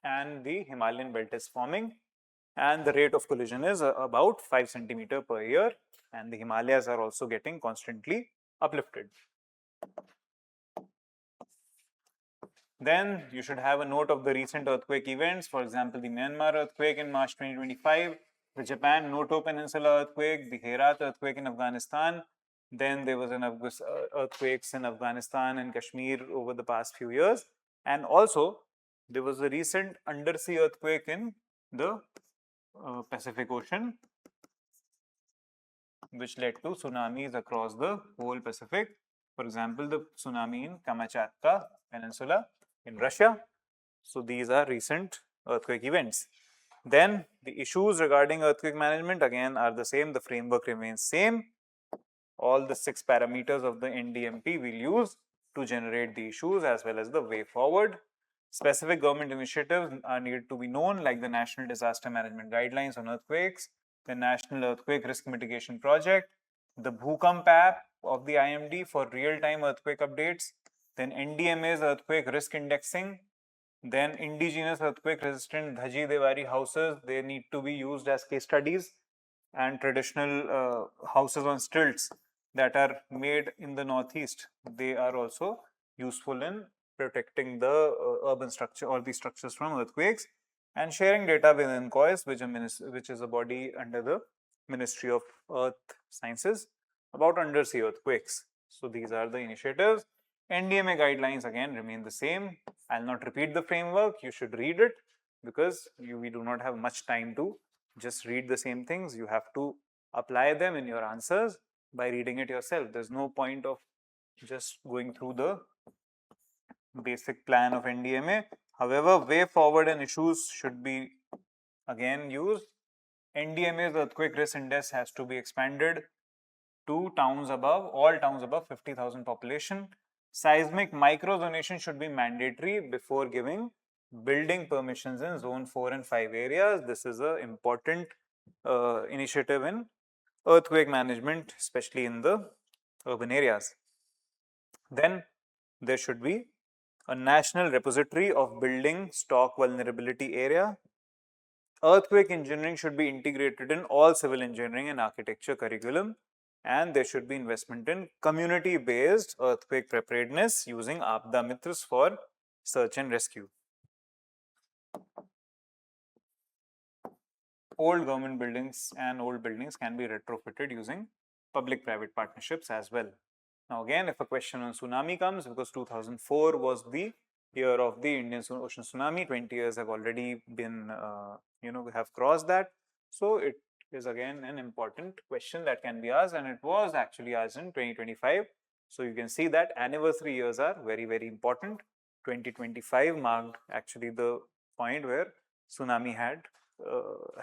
and the Himalayan belt is forming, and the rate of collision is about 5 centimeter per year, and the Himalayas are also getting constantly uplifted. Then you should have a note of the recent earthquake events. For example, the Myanmar earthquake in March 2025, the Japan Noto Peninsula earthquake, the Herat earthquake in Afghanistan. Then there was an earthquakes in Afghanistan and Kashmir over the past few years. And also, there was a recent undersea earthquake in the Pacific Ocean, which led to tsunamis across the whole Pacific. For example, the tsunami in Kamchatka Peninsula in Russia. So these are recent earthquake events. Then the issues regarding earthquake management again are the same. The framework remains same. All the 6 parameters of the NDMP we'll use to generate the issues as well as the way forward. Specific government initiatives are needed to be known, like the National Disaster Management Guidelines on Earthquakes, the National Earthquake Risk Mitigation Project, the Bhukamp app of the IMD for real-time earthquake updates, then NDMA's earthquake risk indexing, then indigenous earthquake resistant Dhaji Devari houses, they need to be used as case studies, and traditional houses on stilts that are made in the northeast, they are also useful in protecting the urban structure or the structures from earthquakes, and sharing data with INCOIS, which is a body under the Ministry of Earth Sciences, about undersea earthquakes. So these are the initiatives. NDMA guidelines again remain the same. I'll not repeat the framework. You should read it because we do not have much time to just read the same things. You have to apply them in your answers by reading it yourself. There's no point of just going through the basic plan of NDMA. However, way forward and issues should be again used. NDMA's earthquake risk index has to be expanded to towns above, all towns above 50,000 population. Seismic microzonation should be mandatory before giving building permissions in zone 4 and 5 areas. This is an important initiative in earthquake management, especially in the urban areas. Then there should be a national repository of building stock vulnerability area. Earthquake engineering should be integrated in all civil engineering and architecture curriculum, and there should be investment in community-based earthquake preparedness using Aapda Mitras for search and rescue. Old government buildings and old buildings can be retrofitted using public-private partnerships as well. Now again, if a question on tsunami comes, because 2004 was the year of the Indian Ocean tsunami, 20 years have already been, we have crossed that. So it is again an important question that can be asked, and it was actually asked in 2025. So you can see that anniversary years are very, very important. 2025 marked actually the point where tsunami had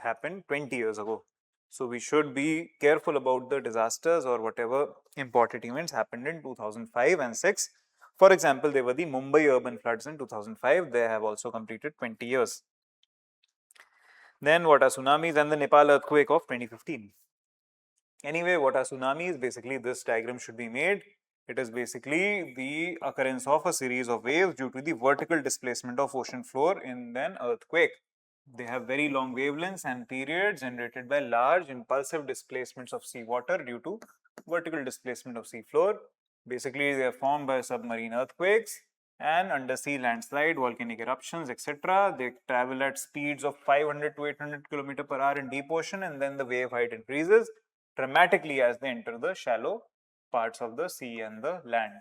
happened 20 years ago. So we should be careful about the disasters or whatever important events happened in 2005 and 6. For example, there were the Mumbai urban floods in 2005. They have also completed 20 years. Then what are tsunamis and the Nepal earthquake of 2015? Anyway, what are tsunamis? Basically, this diagram should be made. It is basically the occurrence of a series of waves due to the vertical displacement of ocean floor in an earthquake. They have very long wavelengths and periods generated by large impulsive displacements of seawater due to vertical displacement of seafloor. Basically, they are formed by submarine earthquakes and undersea landslide, volcanic eruptions, etc. They travel at speeds of 500 to 800 km per hour in deep ocean, and then the wave height increases dramatically as they enter the shallow parts of the sea and the land.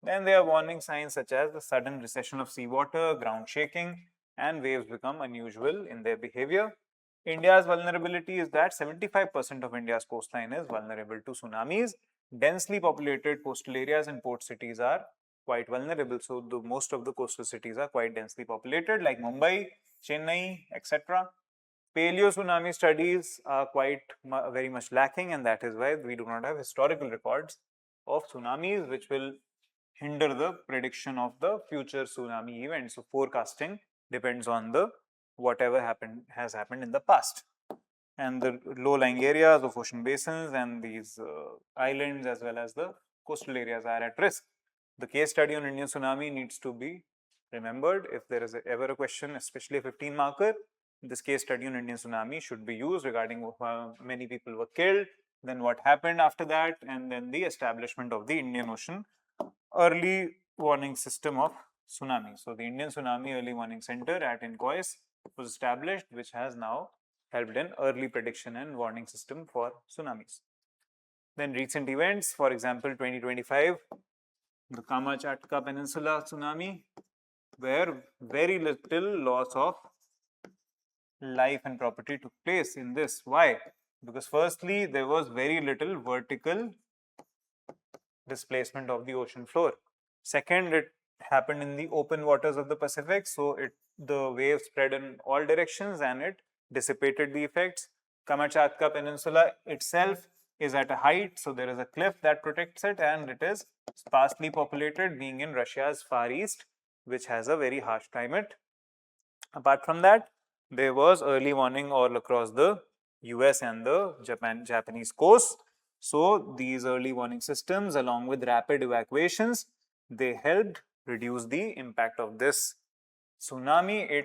Then there are warning signs such as the sudden recession of seawater, ground shaking, and waves become unusual in their behavior. India's vulnerability is that 75% of India's coastline is vulnerable to tsunamis. Densely populated coastal areas and port cities are quite vulnerable. So most of the coastal cities are quite densely populated, like Mumbai, Chennai, etc. Paleo tsunami studies are very much lacking, and that is why we do not have historical records of tsunamis, which will hinder the prediction of the future tsunami events. So forecasting depends on the whatever has happened in the past. And the low-lying areas of ocean basins and these islands as well as the coastal areas are at risk. The case study on Indian tsunami needs to be remembered. If there is ever a question, especially a 15 marker, this case study on Indian tsunami should be used regarding how many people were killed, then what happened after that, and then the establishment of the Indian Ocean early warning system of tsunami. So the Indian Tsunami Early Warning Center at INCOIS was established, which has now helped in early prediction and warning system for tsunamis. Then recent events, for example, 2025, the Kamchatka Peninsula tsunami, where very little loss of life and property took place in this. Why? Because firstly, there was very little vertical displacement of the ocean floor. Second, it happened in the open waters of the Pacific, so the waves spread in all directions and it dissipated the effects. Kamchatka Peninsula itself is at a height, so there is a cliff that protects it, and it is sparsely populated, being in Russia's far east, which has a very harsh climate. Apart from that, there was early warning all across the US and the Japanese coast. So these early warning systems, along with rapid evacuations, they helped reduce the impact of this tsunami.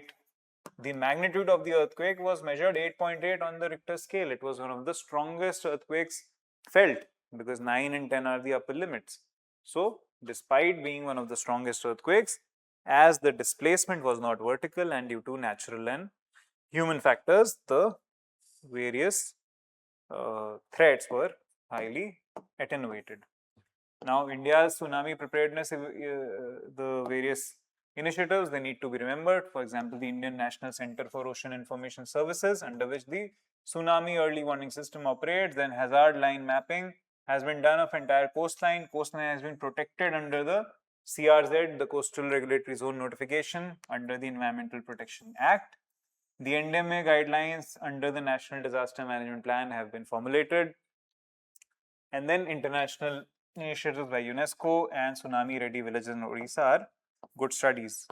The magnitude of the earthquake was measured 8.8 on the Richter scale. It was one of the strongest earthquakes felt because 9 and 10 are the upper limits. So, despite being one of the strongest earthquakes, as the displacement was not vertical and due to natural and human factors, the various threats were highly attenuated. Now, India's tsunami preparedness, the various initiatives, they need to be remembered. For example, the Indian National Center for Ocean Information Services, under which the tsunami early warning system operates. Then hazard line mapping has been done of entire coastline. Coastline has been protected under the CRZ, the Coastal Regulatory Zone Notification, under the Environmental Protection Act. The NDMA guidelines under the National Disaster Management Plan have been formulated. And then international initiatives by UNESCO and Tsunami Ready Villages in Odisha are good studies.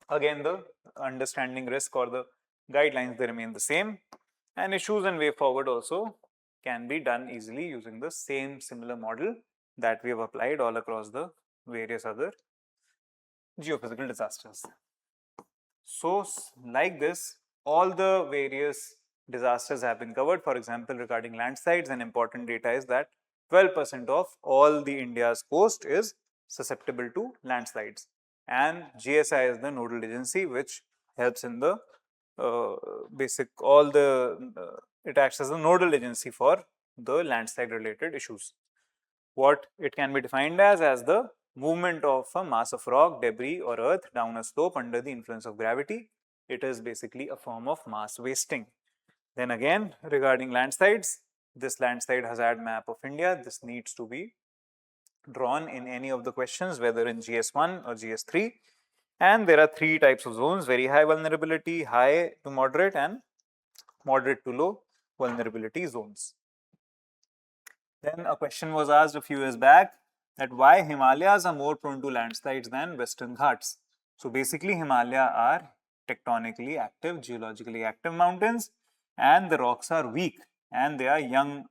Again, the understanding risk or the guidelines, they remain the same, and issues and way forward also can be done easily using the same similar model that we have applied all across the various other geophysical disasters. So, like this, all the various disasters have been covered. For example, regarding landslides, an important data is that 12% of all the India's coast is susceptible to landslides, and GSI is the nodal agency which helps in the it acts as a nodal agency for the landslide related issues. What it can be defined as the movement of a mass of rock, debris or earth down a slope under the influence of gravity. It is basically a form of mass wasting. Then again, regarding landslides, this landslide hazard map of India, this needs to be drawn in any of the questions, whether in GS1 or GS3. And there are three types of zones: very high vulnerability, high to moderate, and moderate to low vulnerability zones. Then a question was asked a few years back that why Himalayas are more prone to landslides than Western Ghats. So basically, Himalaya are tectonically active, geologically active mountains, and the rocks are weak, and they are young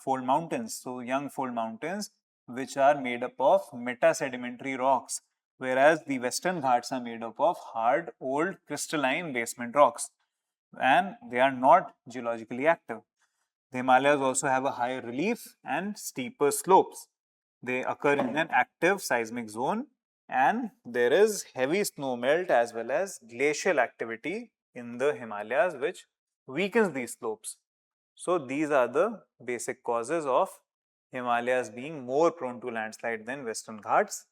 fold mountains. So young fold mountains which are made up of meta-sedimentary rocks, whereas the Western Ghats are made up of hard, old, crystalline basement rocks, and they are not geologically active. The Himalayas also have a higher relief and steeper slopes. They occur in an active seismic zone, and there is heavy snow melt as well as glacial activity in the Himalayas which weakens these slopes. So these are the basic causes of Himalayas being more prone to landslide than Western Ghats.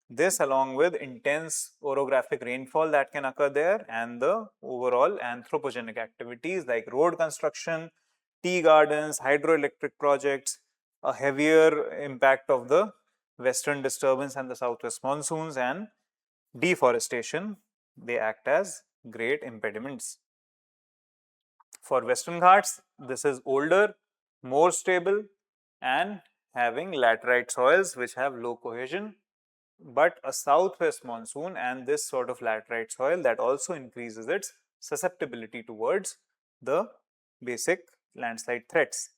This, along with intense orographic rainfall that can occur there and the overall anthropogenic activities like road construction, tea gardens, hydroelectric projects, a heavier impact of the western disturbance and the southwest monsoons, and deforestation, they act as great impediments. For Western Ghats, this is older, more stable, and having laterite soils which have low cohesion. But a southwest monsoon and this sort of laterite soil, that also increases its susceptibility towards the basic landslide threats.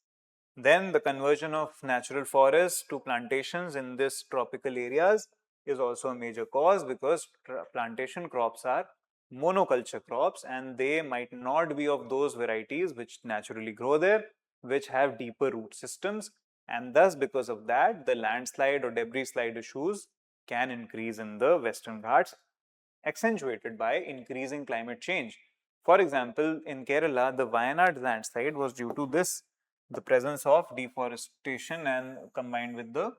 Then the conversion of natural forests to plantations in these tropical areas is also a major cause, because plantation crops are monoculture crops and they might not be of those varieties which naturally grow there, which have deeper root systems, and thus because of that the landslide or debris slide issues can increase in the Western Ghats, accentuated by increasing climate change. For example, in Kerala, the Wayanad landslide was due to this, the presence of deforestation and combined with the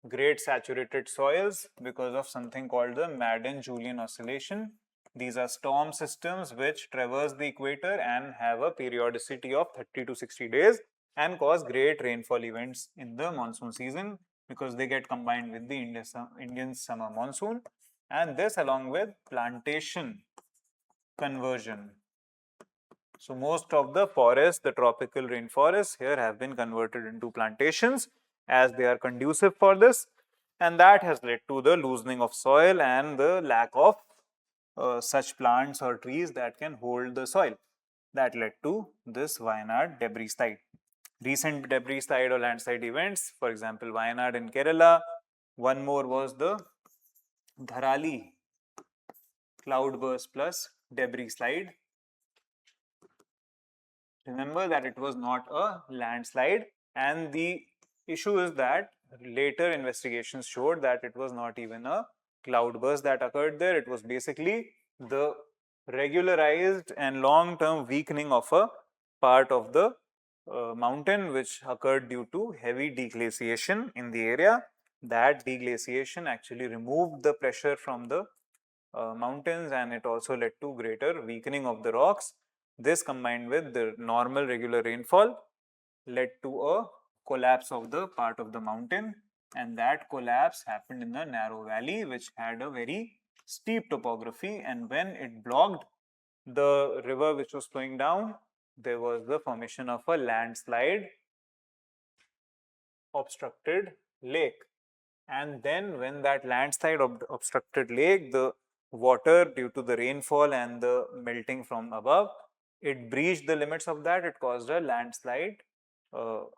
great saturated soils because of something called the Madden-Julian oscillation. These are storm systems which traverse the equator and have a periodicity of 30 to 60 days and cause great rainfall events in the monsoon season, because they get combined with the Indian summer monsoon, and this along with plantation conversion. So most of the forests, the tropical rainforests here, have been converted into plantations as they are conducive for this, and that has led to the loosening of soil and the lack of such plants or trees that can hold the soil. That led to this Wayanad debris slide. Recent debris slide or landslide events, for example, Wayanad in Kerala. One more was the Dharali cloudburst plus debris slide. remember that it was not a landslide, and the issue is that later investigations showed that it was not even a cloudburst that occurred there. It was basically the regularized and long-term weakening of a part of the mountain which occurred due to heavy deglaciation in the area. That deglaciation actually removed the pressure from the mountains, and it also led to greater weakening of the rocks. This combined with the normal regular rainfall led to a collapse of the part of the mountain, and that collapse happened in a narrow valley which had a very steep topography, and when it blocked the river which was flowing down, there was the formation of a landslide obstructed lake. And then when that landslide obstructed lake, the water due to the rainfall and the melting from above, it breached the limits of that. It caused a landslide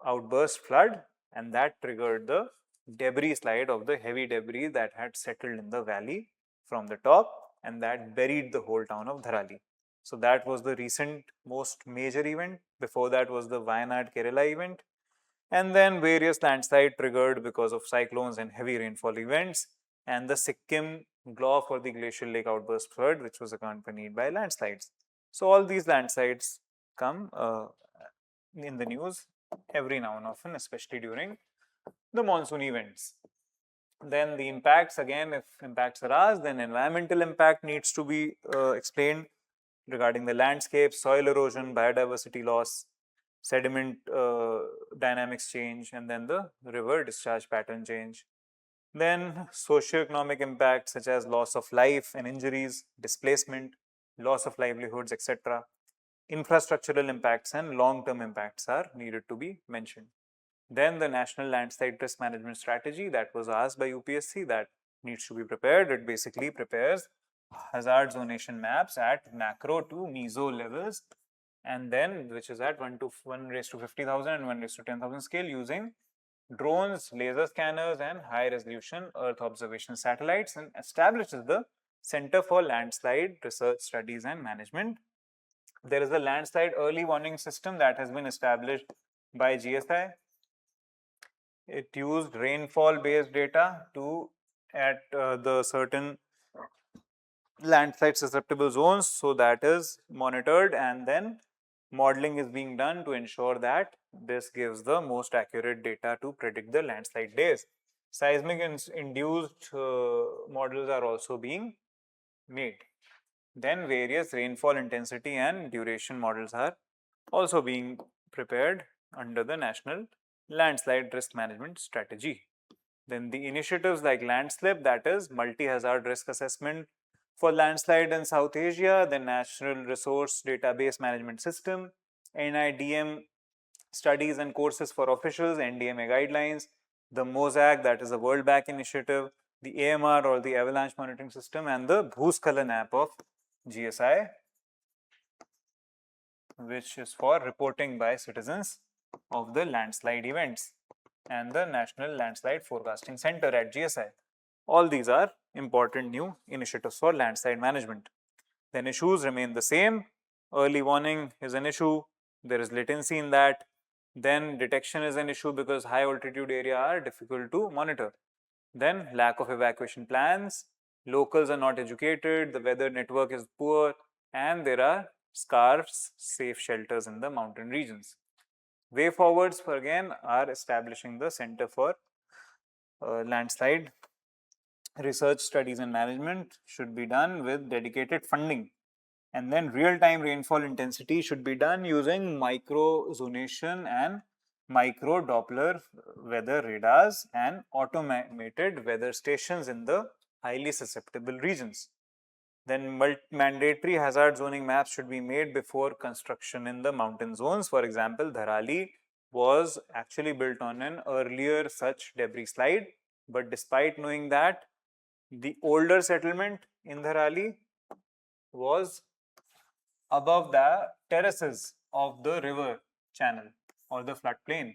outburst flood, and that triggered the debris slide of the heavy debris that had settled in the valley from the top, and that buried the whole town of Dharali. So that was the recent most major event. Before that was the Wayanad Kerala event, and then various landslides triggered because of cyclones and heavy rainfall events, and the Sikkim GLAW for the glacial lake outburst flood, which was accompanied by landslides. So all these landslides come in the news every now and often, especially during the monsoon events. Then the impacts, again, if impacts are asked, then environmental impact needs to be explained regarding the landscape, soil erosion, biodiversity loss, sediment dynamics change, and then the river discharge pattern change. Then socio-economic impacts such as loss of life and injuries, displacement, loss of livelihoods, etc. Infrastructural impacts and long-term impacts are needed to be mentioned. Then the National Landslide Risk Management Strategy that was asked by UPSC, that needs to be prepared. It basically prepares hazard zonation maps at macro to meso levels, and then which is at 1 raised to 50,000 and 1 raised to 10,000 scale using drones, laser scanners, and high resolution Earth observation satellites, and establishes the Center for Landslide Research Studies and Management. There is a landslide early warning system that has been established by GSI. It used rainfall based data to at the certain landslide susceptible zones, so that is monitored, and then modeling is being done to ensure that this gives the most accurate data to predict the landslide days. Seismic induced models are also being made. Then various rainfall intensity and duration models are also being prepared under the National Landslide Risk Management Strategy. Then the initiatives like landslip, that is multi-hazard risk assessment for landslide in South Asia, the National Resource Database Management System, NIDM studies and courses for officials, NDMA guidelines, the MOSAC, that is the World Bank initiative, the AMR or the Avalanche Monitoring System, and the Bhuscalan app of GSI, which is for reporting by citizens of the landslide events, and the National Landslide Forecasting Center at GSI. All these are important new initiatives for landslide management. Then issues remain the same. Early warning is an issue. There is latency in that. Then detection is an issue because high altitude area are difficult to monitor. Then lack of evacuation plans. Locals are not educated. The weather network is poor, and there are scarce safe shelters in the mountain regions. Way forwards for again are establishing the Center for Landslide Research Studies and Management should be done with dedicated funding, and then real-time rainfall intensity should be done using micro zonation and micro Doppler weather radars and automated weather stations in the highly susceptible regions. Then mandatory hazard zoning maps should be made before construction in the mountain zones. For example, Dharali was actually built on an earlier such debris slide, but despite knowing that, the older settlement in Dharali was above the terraces of the river channel or the floodplain.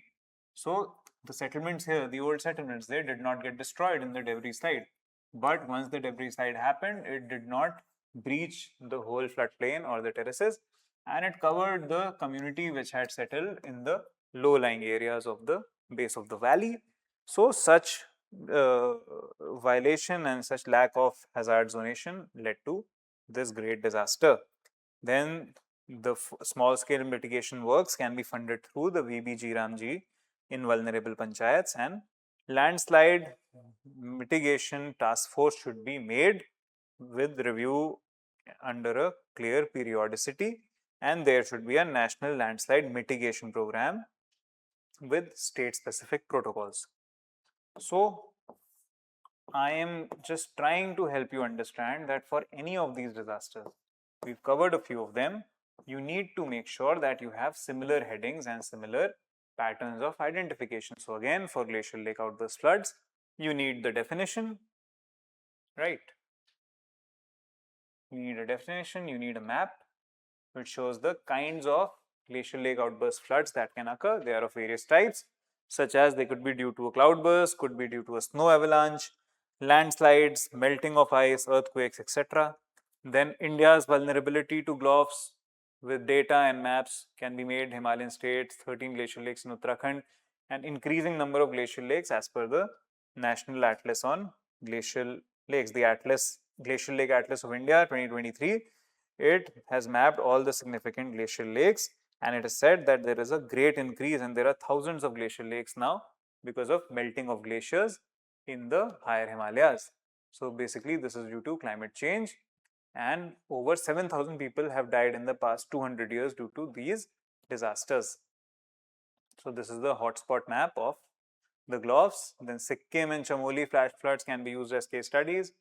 So the settlements here, the old settlements, they did not get destroyed in the debris slide. But once the debris slide happened, it did not breach the whole floodplain or the terraces. and it covered the community which had settled in the low-lying areas of the base of the valley. So such violation and such lack of hazard zonation led to this great disaster. Then the small scale mitigation works can be funded through the VBG in vulnerable panchayats, and landslide mitigation task force should be made with review under a clear periodicity, and there should be a national landslide mitigation program with state specific protocols. So I am just trying to help you understand that for any of these disasters, we've covered a few of them, you need to make sure that you have similar headings and similar patterns of identification. So again, for glacial lake outburst floods, you need the definition, right? You need a definition, you need a map which shows the kinds of glacial lake outburst floods that can occur. They are of various types, such as they could be due to a cloudburst, could be due to a snow avalanche, landslides, melting of ice, earthquakes, etc. Then India's vulnerability to GLOFs with data and maps can be made. Himalayan states, 13 glacial lakes in Uttarakhand, and increasing number of glacial lakes as per the National Atlas on Glacial Lakes, the Atlas Glacial Lake Atlas of India 2023. It has mapped all the significant glacial lakes, and it is said that there is a great increase and there are thousands of glacial lakes now because of melting of glaciers in the higher Himalayas. So basically this is due to climate change, and over 7,000 people have died in the past 200 years due to these disasters. So this is the hotspot map of the GLOFs. Then Sikkim and Chamoli flash floods can be used as case studies,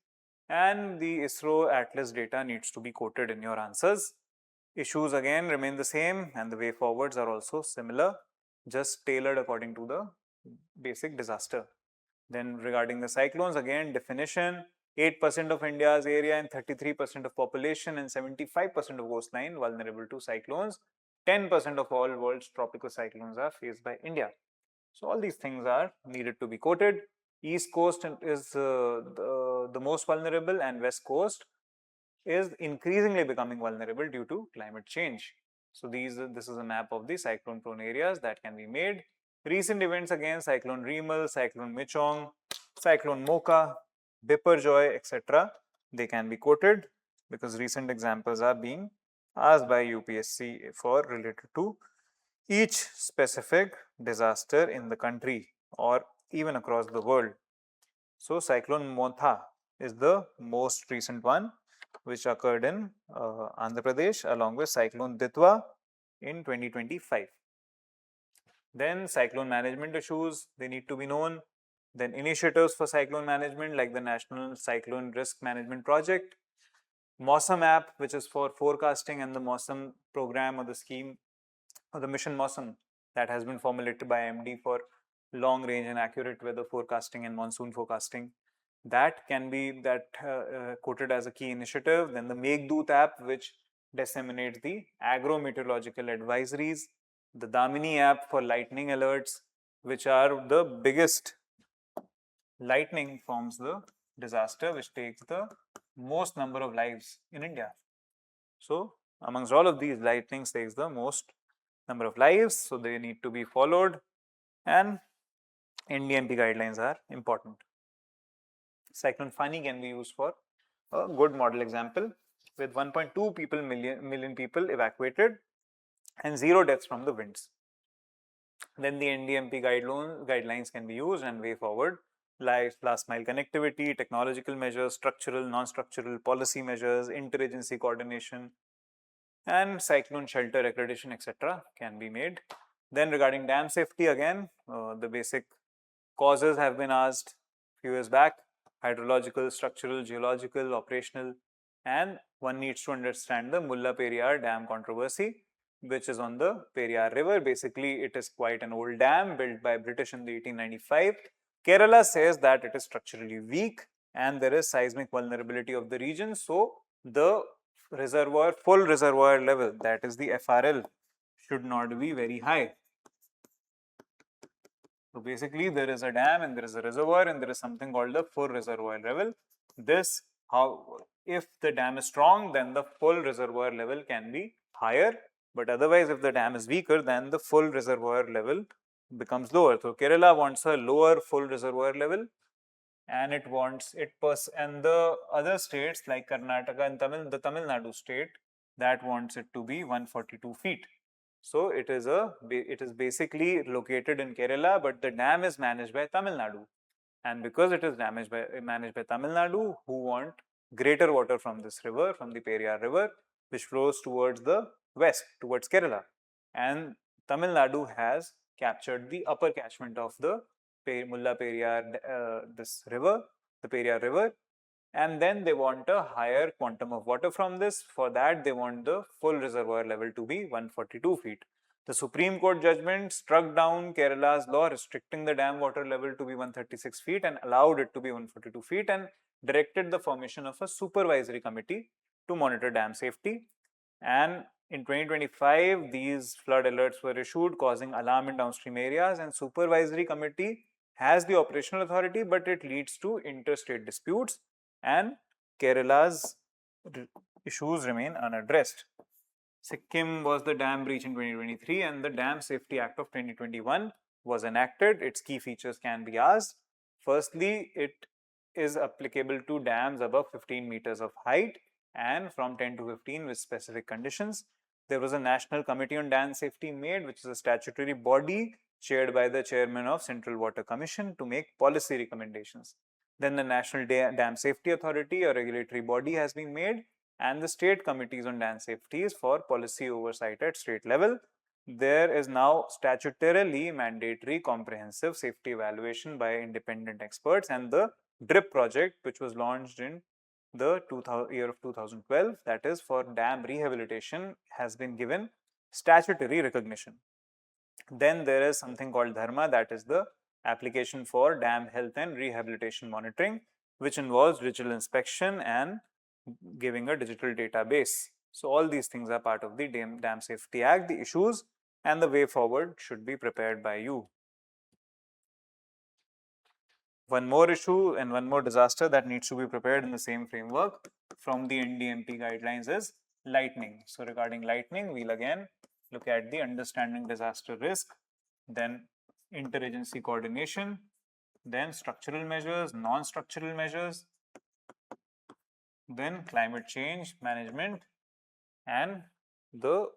and the ISRO Atlas data needs to be quoted in your answers. Issues again remain the same, and the way forwards are also similar, just tailored according to the basic disaster. Then regarding the cyclones, again definition, 8% of India's area and 33% of population and 75% of coastline vulnerable to cyclones. 10% of all world's tropical cyclones are faced by India. So all these things are needed to be quoted. East coast is the most vulnerable, and west coast is increasingly becoming vulnerable due to climate change. So this is a map of the cyclone prone areas that can be made. Recent events again, cyclone Remal, cyclone Michong, cyclone Mocha, Biparjoy, etc. They can be quoted because recent examples are being asked by UPSC for related to each specific disaster in the country or even across the world. So cyclone Montha is the most recent one, which occurred in Andhra Pradesh along with cyclone Ditwa in 2025. Then cyclone management issues, they need to be known. Then initiatives for cyclone management like the National Cyclone Risk Management Project, Mausam app, which is for forecasting, and the Mausam program or the scheme or the mission Mausam that has been formulated by MD for long range and accurate weather forecasting and monsoon forecasting. That can be quoted as a key initiative. Then the Meghdoot app, which disseminates the agro-meteorological advisories. The Damini app for lightning alerts, which are the biggest. Lightning forms the disaster which takes the most number of lives in India. So amongst all of these, lightning takes the most number of lives, so they need to be followed, and NDMP guidelines are important. Cyclone Fani can be used for a good model example with 1.2 million people evacuated and 0 deaths from the winds. Then the NDMP guidelines can be used and way forward, like last mile connectivity, technological measures, structural, non-structural, policy measures, interagency coordination, and cyclone shelter accreditation, etc. can be made. Then regarding dam safety, again, the basic causes have been asked few years back: hydrological, structural, geological, operational, and one needs to understand the Mulla Periyar dam controversy, which is on the Periyar river. Basically, it is quite an old dam built by British in the 1895. Kerala says that it is structurally weak and there is seismic vulnerability of the region. So the full reservoir level, that is the FRL, should not be very high. So basically there is a dam and there is a reservoir and there is something called the full reservoir level. If the dam is strong, then the full reservoir level can be higher, But otherwise, if the dam is weaker, then the full reservoir level becomes lower. So Kerala wants a lower full reservoir level, and it wants it and the other states like Karnataka and the Tamil Nadu state, that wants it to be 142 feet. So it is basically located in Kerala, but the dam is managed by Tamil Nadu. And because it is managed by Tamil Nadu, who want greater water from this river, from the Periyar river, which flows towards the west, towards Kerala. And Tamil Nadu has captured the upper catchment of the Mulla Periyar, this river, the Periyar river, and then they want a higher quantum of water from this. For that, they want the full reservoir level to be 142 feet. The Supreme Court judgment struck down Kerala's law restricting the dam water level to be 136 feet and allowed it to be 142 feet, and directed the formation of a supervisory committee to monitor dam safety. And in 2025, these flood alerts were issued, causing alarm in downstream areas, and supervisory committee has the operational authority, but it leads to interstate disputes, and Kerala's issues remain unaddressed. Sikkim was the dam breach in 2023, and the Dam Safety Act of 2021 was enacted. Its key features can be asked. Firstly, it is applicable to dams above 15 meters of height and from 10 to 15 with specific conditions. There was a National Committee on Dam Safety made, which is a statutory body chaired by the chairman of Central Water Commission to make policy recommendations. Then the National Dam Safety Authority, a regulatory body, has been made, and the state committees on dam safeties for policy oversight at state level. There is now statutorily mandatory comprehensive safety evaluation by independent experts, and the DRIP project, which was launched in the year of 2012, that is for dam rehabilitation, has been given statutory recognition. Then there is something called Dharma, that is the application for dam health and rehabilitation monitoring, which involves digital inspection and giving a digital database. So all these things are part of the Dam Safety Act. The issues and the way forward should be prepared by you. One more issue and one more disaster that needs to be prepared in the same framework from the NDMP guidelines is lightning. So regarding lightning, we'll again look at the understanding disaster risk, then interagency coordination, then structural measures, non-structural measures, then climate change management, and the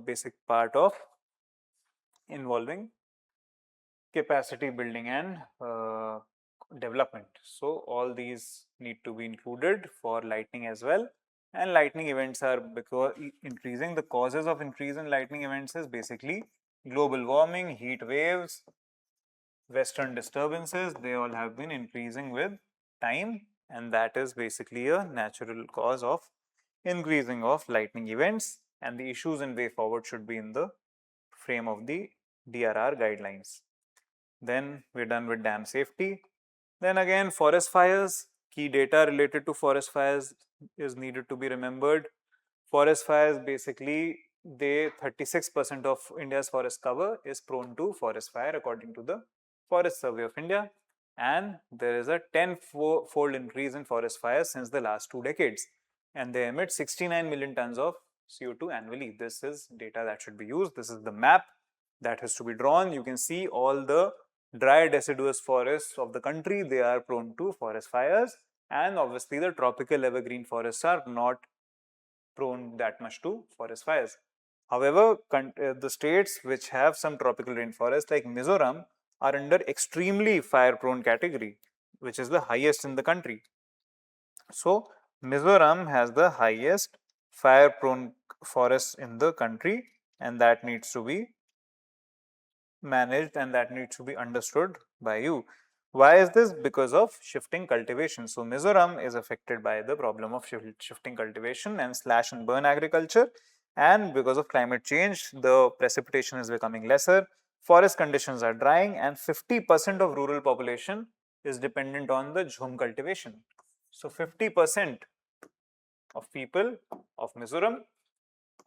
basic part of involving capacity building and development. So all these need to be included for lightning as well. And lightning events are increasing. The causes of increase in lightning events is basically global warming, heat waves, western disturbances. They all have been increasing with time, and that is basically a natural cause of increasing of lightning events, and the issues and way forward should be in the frame of the DRR guidelines. Then we're done with dam safety. Then again, forest fires. Key data related to forest fires is needed to be remembered. Forest fires, basically, 36% of India's forest cover is prone to forest fire according to the Forest Survey of India, and there is a 10-fold increase in forest fires since the last 2 decades, and they emit 69 million tons of CO2 annually. This is data that should be used. This is the map that has to be drawn. You can see all the dry deciduous forests of the country, they are prone to forest fires, and obviously the tropical evergreen forests are not prone that much to forest fires. However, the states which have some tropical rainforest like Mizoram are under extremely fire prone category, which is the highest in the country. So Mizoram has the highest fire prone forests in the country, and that needs to be managed and that needs to be understood by you. Why is this? Because of shifting cultivation. So Mizoram is affected by the problem of shifting cultivation and slash and burn agriculture, and because of climate change, the precipitation is becoming lesser, forest conditions are drying, and 50% of rural population is dependent on the jhum cultivation. So 50% of people of Mizoram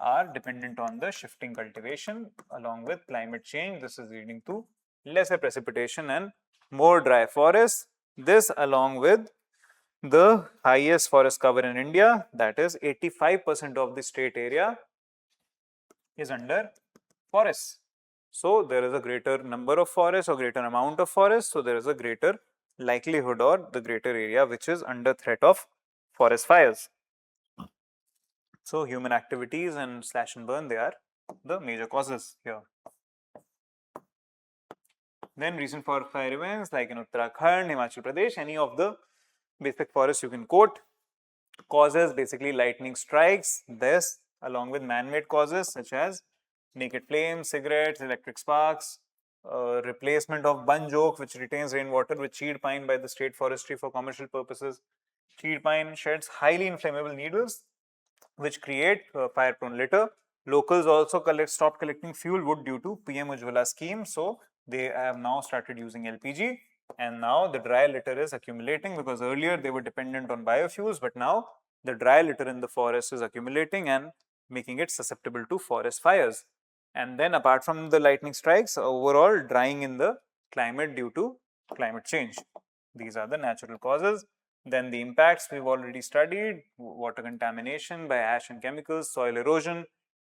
are dependent on the shifting cultivation. Along with climate change, this is leading to lesser precipitation and more dry forests. This, along with the highest forest cover in India, that is 85% of the state area is under forests. So there is a greater number of forests or greater amount of forests, so there is a greater likelihood or the greater area which is under threat of forest fires. So human activities and slash and burn, they are the major causes here. Then recent forest fire events like in Uttarakhand, Himachal Pradesh, any of the basic forests you can quote. Causes basically lightning strikes, this along with man-made causes such as naked flames, cigarettes, electric sparks, replacement of bunch oak which retains rainwater with cheed pine by the state forestry for commercial purposes. Cheed pine sheds highly inflammable needles which create fire-prone litter. Locals also stopped collecting fuel wood due to PM Ujjwala scheme, so they have now started using LPG, and now the dry litter is accumulating because earlier they were dependent on biofuels, but now the dry litter in the forest is accumulating and making it susceptible to forest fires. And then apart from the lightning strikes, overall drying in the climate due to climate change. These are the natural causes. Then the impacts we've already studied: water contamination by ash and chemicals, soil erosion,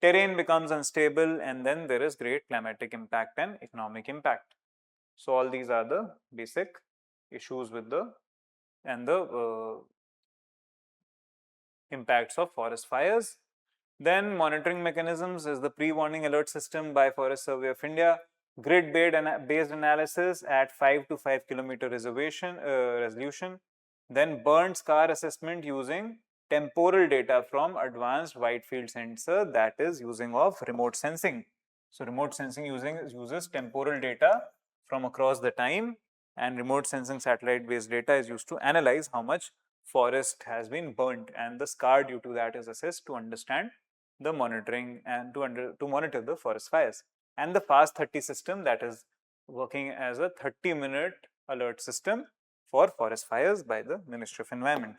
terrain becomes unstable, and then there is great climatic impact and economic impact. So all these are the basic issues with the impacts of forest fires. Then monitoring mechanisms is the pre-warning alert system by Forest Survey of India, grid-based analysis at 5 to 5 kilometer resolution, then burnt scar assessment using temporal data from advanced wide field sensor, that is using of remote sensing. So remote sensing uses temporal data from across the time, and remote sensing satellite based data is used to analyze how much forest has been burnt, and the scar due to that is assessed to understand the monitoring and to monitor the forest fires. And the fast 30 system, that is working as a 30-minute alert system for forest fires by the Ministry of Environment.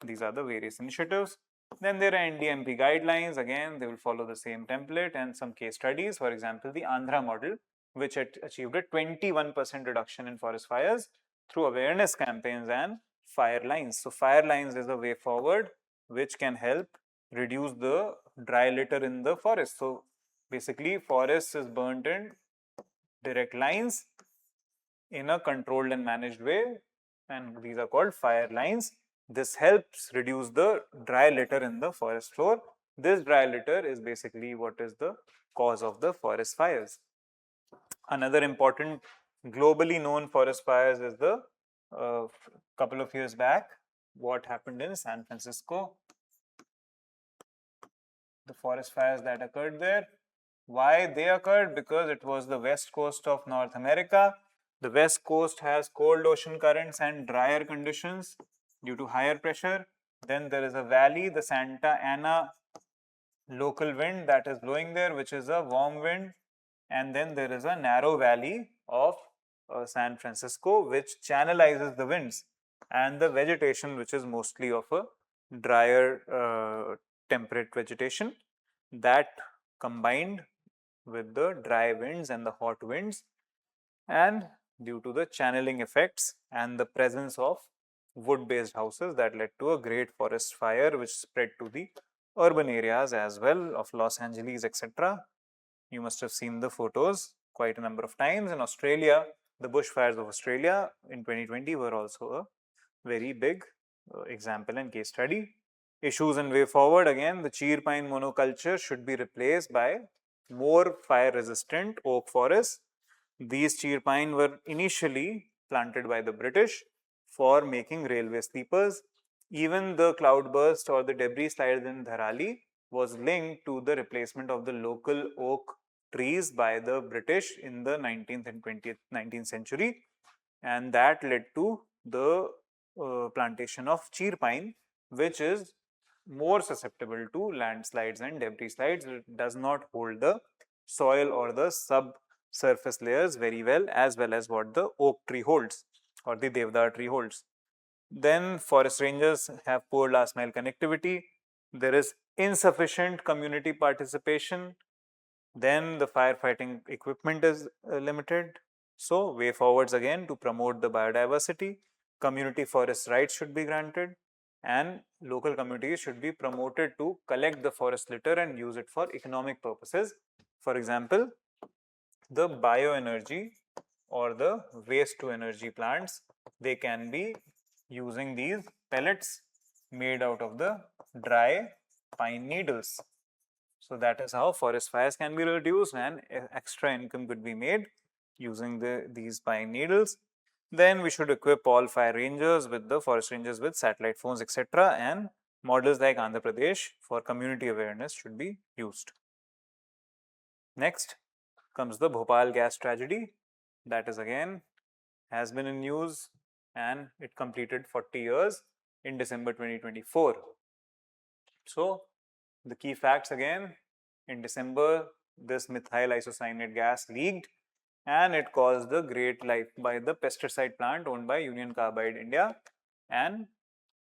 These are the various initiatives. Then there are NDMP guidelines. Again, they will follow the same template and some case studies. For example, the Andhra model, which had achieved a 21% reduction in forest fires through awareness campaigns and fire lines. So fire lines is a way forward which can help reduce the dry litter in the forest. So basically, forest is burnt in direct lines in a controlled and managed way, and these are called fire lines. This helps reduce the dry litter in the forest floor. This dry litter is basically what is the cause of the forest fires. Another important globally known forest fires is the couple of years back, what happened in San Francisco, the forest fires that occurred there. Why they occurred? Because it was the west coast of North America. The west coast has cold ocean currents and drier conditions due to higher pressure. Then there is a valley, the Santa Ana local wind that is blowing there, which is a warm wind. And then there is a narrow valley of San Francisco, which channelizes the winds, and the vegetation, which is mostly of a drier temperate vegetation, that combined with the dry winds and the hot winds, and due to the channeling effects and the presence of wood based houses, that led to a great forest fire which spread to the urban areas as well of Los Angeles, etc. You must have seen the photos quite a number of times. In Australia, the bushfires of Australia in 2020 were also a very big example and case study. Issues and way forward: again, the cheer pine monoculture should be replaced by more fire resistant oak forests. These cheer pine were initially planted by the British for making railway sleepers. Even the cloudburst or the debris slide in Dharali was linked to the replacement of the local oak trees by the British in the 19th and 19th century, and that led to the plantation of cheer pine, which is more susceptible to landslides and debris slides. It does not hold the soil or the subsurface layers very well as what the oak tree holds or the devdar tree holds. Then forest rangers have poor last mile connectivity. There is insufficient community participation. Then the firefighting equipment is limited. So way forwards again to promote the biodiversity. Community forest rights should be granted. and local communities should be promoted to collect the forest litter and use it for economic purposes. For example, the bioenergy or the waste to energy plants, they can be using these pellets made out of the dry pine needles. So that is how forest fires can be reduced and extra income could be made using these pine needles. Then we should equip all fire rangers with the forest rangers with satellite phones, etc. And models like Andhra Pradesh for community awareness should be used. Next comes the Bhopal gas tragedy. That is again has been in news and it completed 40 years in December 2024. So the key facts again, in December this methyl isocyanate gas leaked and it caused the great life by the pesticide plant owned by Union Carbide India, and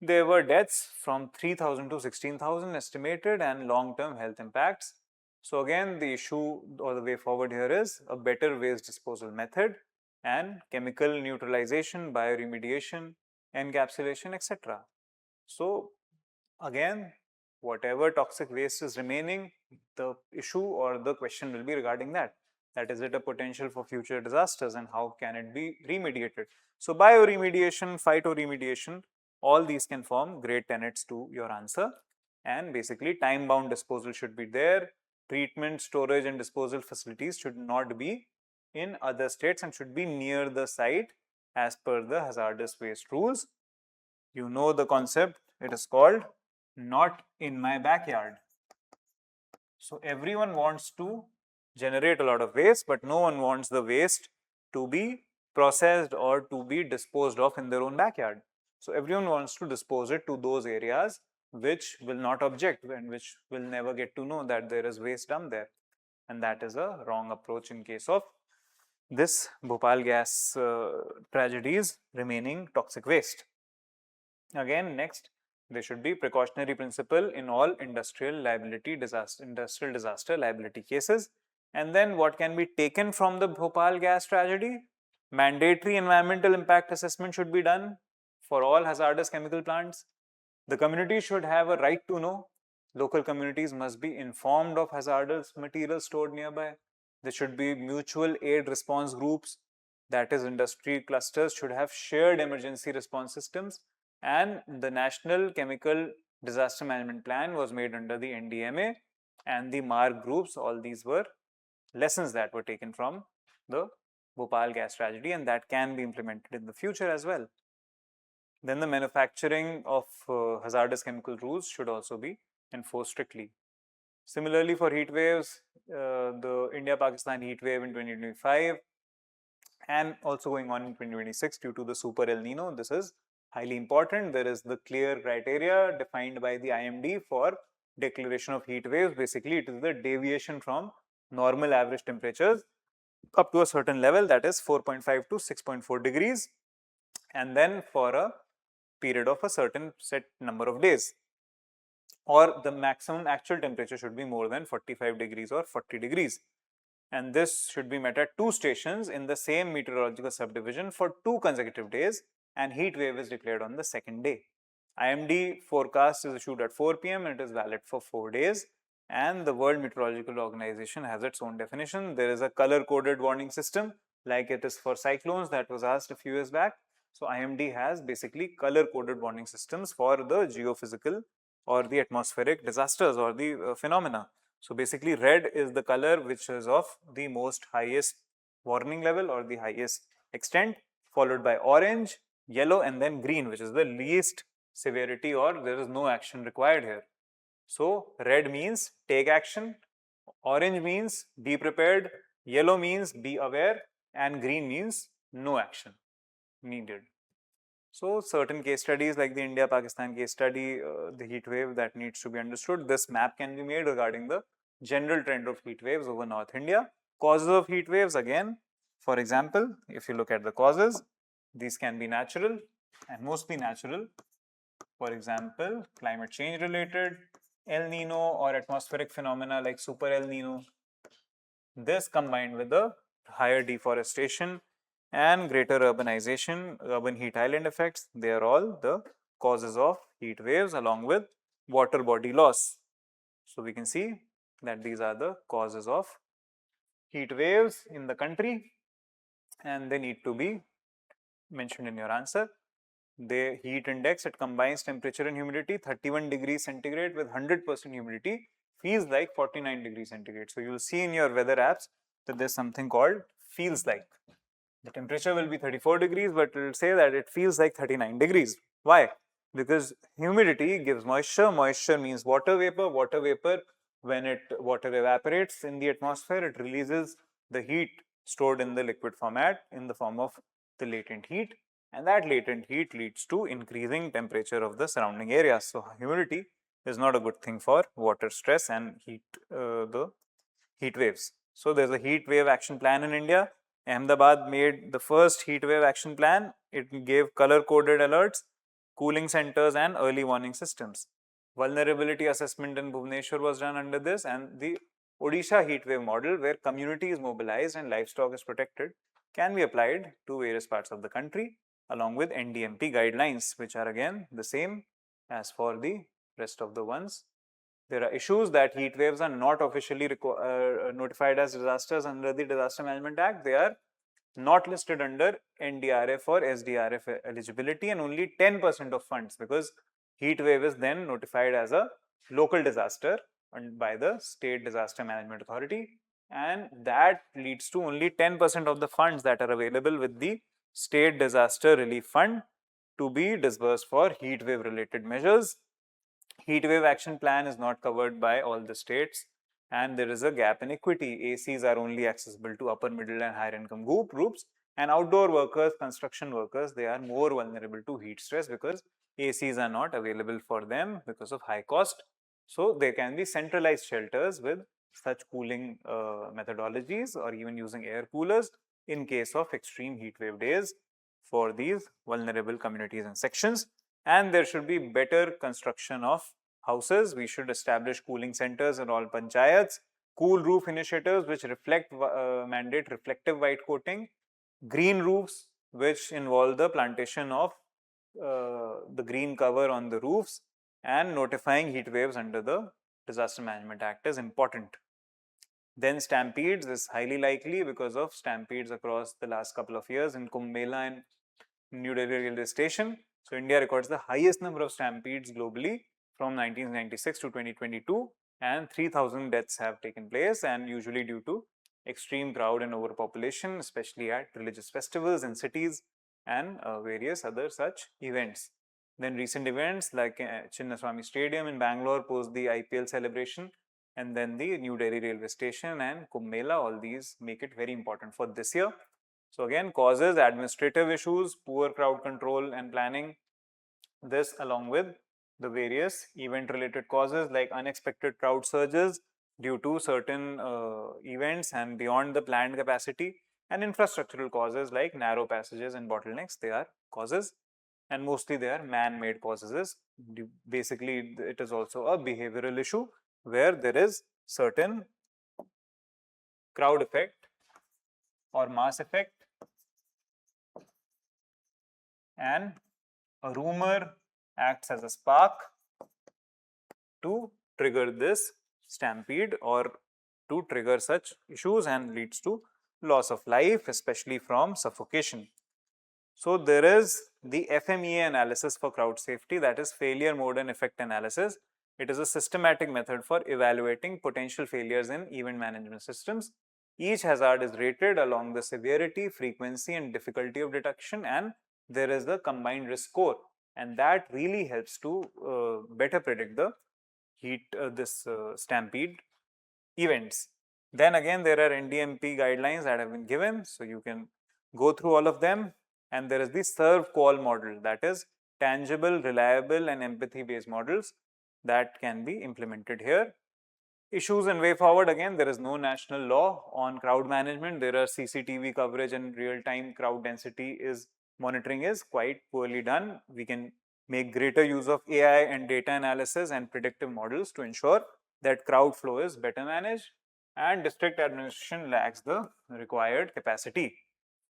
there were deaths from 3,000 to 16,000 estimated and long-term health impacts. So again, the issue or the way forward here is a better waste disposal method and chemical neutralization, bioremediation, encapsulation, etc. So again, whatever toxic waste is remaining, the issue or the question will be regarding that. That is it a potential for future disasters and how can it be remediated? So bioremediation, phytoremediation, all these can form great tenets to your answer. And basically time-bound disposal should be there. Treatment, storage and disposal facilities should not be in other states and should be near the site as per the hazardous waste rules. You know the concept, it is called not in my backyard. So everyone wants to generate a lot of waste, but no one wants the waste to be processed or to be disposed of in their own backyard. So everyone wants to dispose it to those areas which will not object and which will never get to know that there is waste dumped there. And that is a wrong approach in case of this Bhopal gas tragedies remaining toxic waste. Again, next, there should be precautionary principle in all industrial disaster liability cases. And then what can be taken from the Bhopal gas tragedy? Mandatory environmental impact assessment should be done for all hazardous chemical plants. The community should have a right to know. Local communities must be informed of hazardous materials stored nearby. There should be mutual aid response groups, that is, industry clusters should have shared emergency response systems, and the National Chemical Disaster Management Plan was made under the NDMA and the MARC groups. All these were lessons that were taken from the Bhopal gas tragedy and that can be implemented in the future as well. Then the manufacturing of hazardous chemical rules should also be enforced strictly. Similarly, for heat waves, the India-Pakistan heat wave in 2025 and also going on in 2026 due to the super El Nino, this is highly important. There is the clear criteria defined by the IMD for declaration of heat waves. Basically, it is the deviation from normal average temperatures up to a certain level, that is 4.5 to 6.4 degrees, and then for a period of a certain set number of days, or the maximum actual temperature should be more than 45 degrees or 40 degrees. And this should be met at 2 stations in the same meteorological subdivision for 2 consecutive days, and heat wave is declared on the second day. IMD forecast is issued at 4 p.m. and it is valid for 4 days. And the World Meteorological Organization has its own definition. There is a color-coded warning system like it is for cyclones that was asked a few years back. So IMD has basically color-coded warning systems for the geophysical or the atmospheric disasters or the phenomena. So basically red is the color which is of the most highest warning level or the highest extent, followed by orange, yellow and then green, which is the least severity or there is no action required here. So red means take action, orange means be prepared, yellow means be aware, and green means no action needed. So certain case studies like the India-Pakistan case study, the heat wave that needs to be understood, this map can be made regarding the general trend of heat waves over North India. Causes of heat waves again, for example, if you look at the causes, these can be natural and mostly natural. For example, climate change related, El Nino or atmospheric phenomena like super El Nino. This combined with the higher deforestation and greater urbanization, urban heat island effects, they are all the causes of heat waves along with water body loss. So we can see that these are the causes of heat waves in the country, and they need to be mentioned in your answer. The heat index, it combines temperature and humidity. 31 degrees centigrade with 100% humidity feels like 49 degrees centigrade. So you will see in your weather apps that there's something called feels like. The temperature will be 34 degrees, but it will say that it feels like 39 degrees. Why? Because humidity gives moisture. Moisture means water vapor. Water vapor, when water evaporates in the atmosphere, it releases the heat stored in the liquid format in the form of the latent heat, and that latent heat leads to increasing temperature of the surrounding area. So humidity is not a good thing for water stress and the heat waves. So there's a heat wave action plan in India. Ahmedabad made the first heat wave action plan. It gave color coded alerts, cooling centers, and early warning systems. Vulnerability assessment in Bhubaneswar was done under this, and the Odisha heat wave model, where community is mobilized and livestock is protected, can be applied to various parts of the country along with NDMP guidelines, which are again the same as for the rest of the ones. There are issues that heat waves are not officially notified as disasters under the Disaster Management Act. They are not listed under NDRF or SDRF eligibility, and only 10% of funds, because heat wave is then notified as a local disaster by the State Disaster Management Authority, and that leads to only 10% of the funds that are available with the State Disaster Relief Fund to be disbursed for heat wave related measures. Heat wave action plan is not covered by all the states, and there is a gap in equity. ACs are only accessible to upper middle and higher income groups, and outdoor workers, construction workers, they are more vulnerable to heat stress because ACs are not available for them because of high cost. So there can be centralized shelters with such cooling methodologies, or even using air coolers in case of extreme heat wave days for these vulnerable communities and sections. And there should be better construction of houses. We should establish cooling centers in all panchayats, cool roof initiatives which mandate reflective white coating, green roofs which involve the plantation of the green cover on the roofs, and notifying heat waves under the Disaster Management Act is important. Then stampedes is highly likely because of stampedes across the last couple of years in Kumbh Mela and New Delhi railway station. So India records the highest number of stampedes globally from 1996 to 2022, and 3,000 deaths have taken place, and usually due to extreme crowd and overpopulation, especially at religious festivals in cities and various other such events. Then recent events like Chinnaswamy Stadium in Bangalore post the IPL celebration, and then the New Delhi railway station and Kumbh Mela, all these make it very important for this year. So again, causes administrative issues, poor crowd control and planning. This along with the various event related causes like unexpected crowd surges due to certain events and beyond the planned capacity, and infrastructural causes like narrow passages and bottlenecks. They are causes, and mostly they are man-made causes. Basically, it is also a behavioral issue where there is certain crowd effect or mass effect, and a rumor acts as a spark to trigger this stampede or to trigger such issues, and leads to loss of life, especially from suffocation. So there is the FMEA analysis for crowd safety, that is failure mode and effect analysis. It is a systematic method for evaluating potential failures in event management systems. Each hazard is rated along the severity, frequency, and difficulty of detection, and there is the combined risk score, and that really helps to better predict the stampede events. Then again, there are NDMP guidelines that have been given, so you can go through all of them. And there is the serve call model, that is tangible, reliable, and empathy based models that can be implemented here. Issues and way forward, again, there is no national law on crowd management. There are CCTV coverage and real time crowd density monitoring is quite poorly done. We can make greater use of AI and data analysis and predictive models to ensure that crowd flow is better managed, and district administration lacks the required capacity.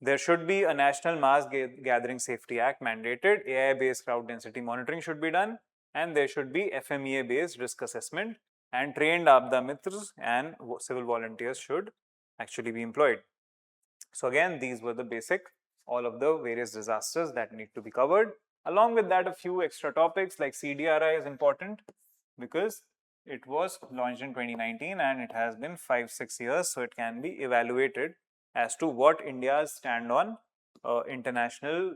There should be a National Mass Gathering Safety Act mandated. AI based crowd density monitoring should be done, and there should be FMEA based risk assessment, and trained Aapda Mitras and civil volunteers should actually be employed. So again, these were the basic, all of the various disasters that need to be covered. Along with that, a few extra topics like CDRI is important because it was launched in 2019 and it has been 5-6 years, so it can be evaluated as to what India's stand on international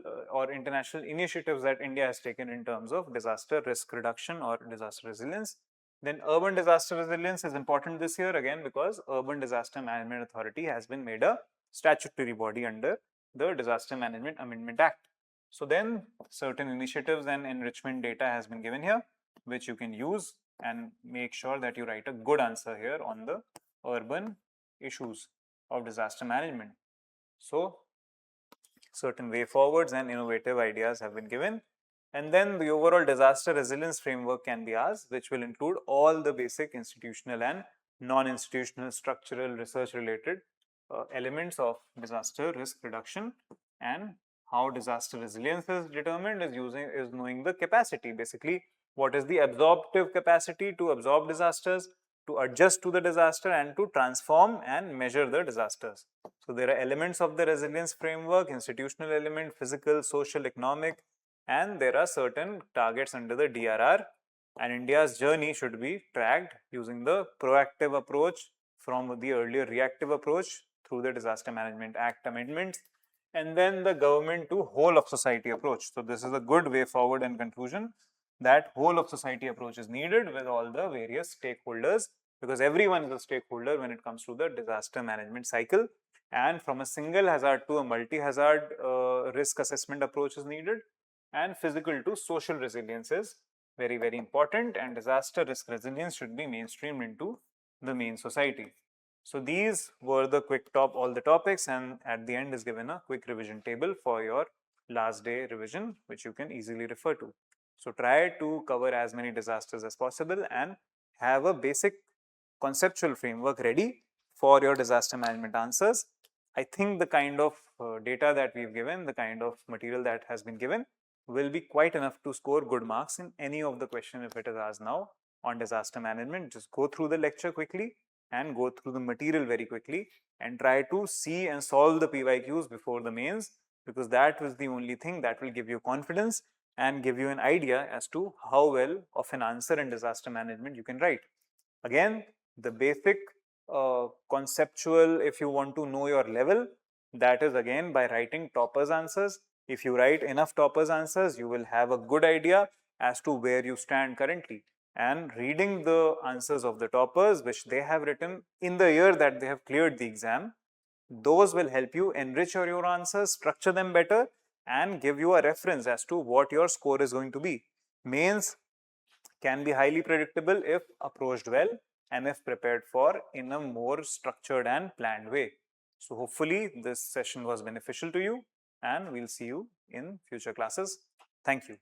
initiatives that India has taken in terms of disaster risk reduction or disaster resilience. Then urban disaster resilience is important this year again because Urban Disaster Management Authority has been made a statutory body under the Disaster Management Amendment Act. So then certain initiatives and enrichment data has been given here, which you can use and make sure that you write a good answer here on the urban issues of disaster management. So certain way forwards and innovative ideas have been given. And then the overall disaster resilience framework can be asked, which will include all the basic institutional and non-institutional structural research related elements of disaster risk reduction, and how disaster resilience is determined is knowing the capacity, basically what is the absorptive capacity to absorb disasters, to adjust to the disaster, and to transform and measure the disasters. So there are elements of the resilience framework: institutional element, physical, social, economic, and there are certain targets under the DRR, and India's journey should be tracked using the proactive approach from the earlier reactive approach through the Disaster Management Act amendments, and then the government to whole of society approach. So this is a good way forward and conclusion that whole of society approach is needed with all the various stakeholders, because everyone is a stakeholder when it comes to the disaster management cycle, and from a single hazard to a multi-hazard risk assessment approach is needed, and physical to social resilience is very, very important, and disaster risk resilience should be mainstreamed into the main society. So these were the all the topics, and at the end is given a quick revision table for your last day revision, which you can easily refer to. So try to cover as many disasters as possible and have a basic conceptual framework ready for your disaster management answers. I think the kind of data that we've given, the kind of material that has been given, will be quite enough to score good marks in any of the question if it is asked now on disaster management. Just go through the lecture quickly and go through the material very quickly and try to see and solve the PYQs before the mains, because that was the only thing that will give you confidence and give you an idea as to how well of an answer in disaster management you can write. Again, the basic conceptual, if you want to know your level, that is again by writing toppers answers. If you write enough toppers answers, you will have a good idea as to where you stand currently. And reading the answers of the toppers which they have written in the year that they have cleared the exam, those will help you enrich your answers, structure them better, and give you a reference as to what your score is going to be. Mains can be highly predictable if approached well and if prepared for in a more structured and planned way. So hopefully this session was beneficial to you, and we'll see you in future classes. Thank you.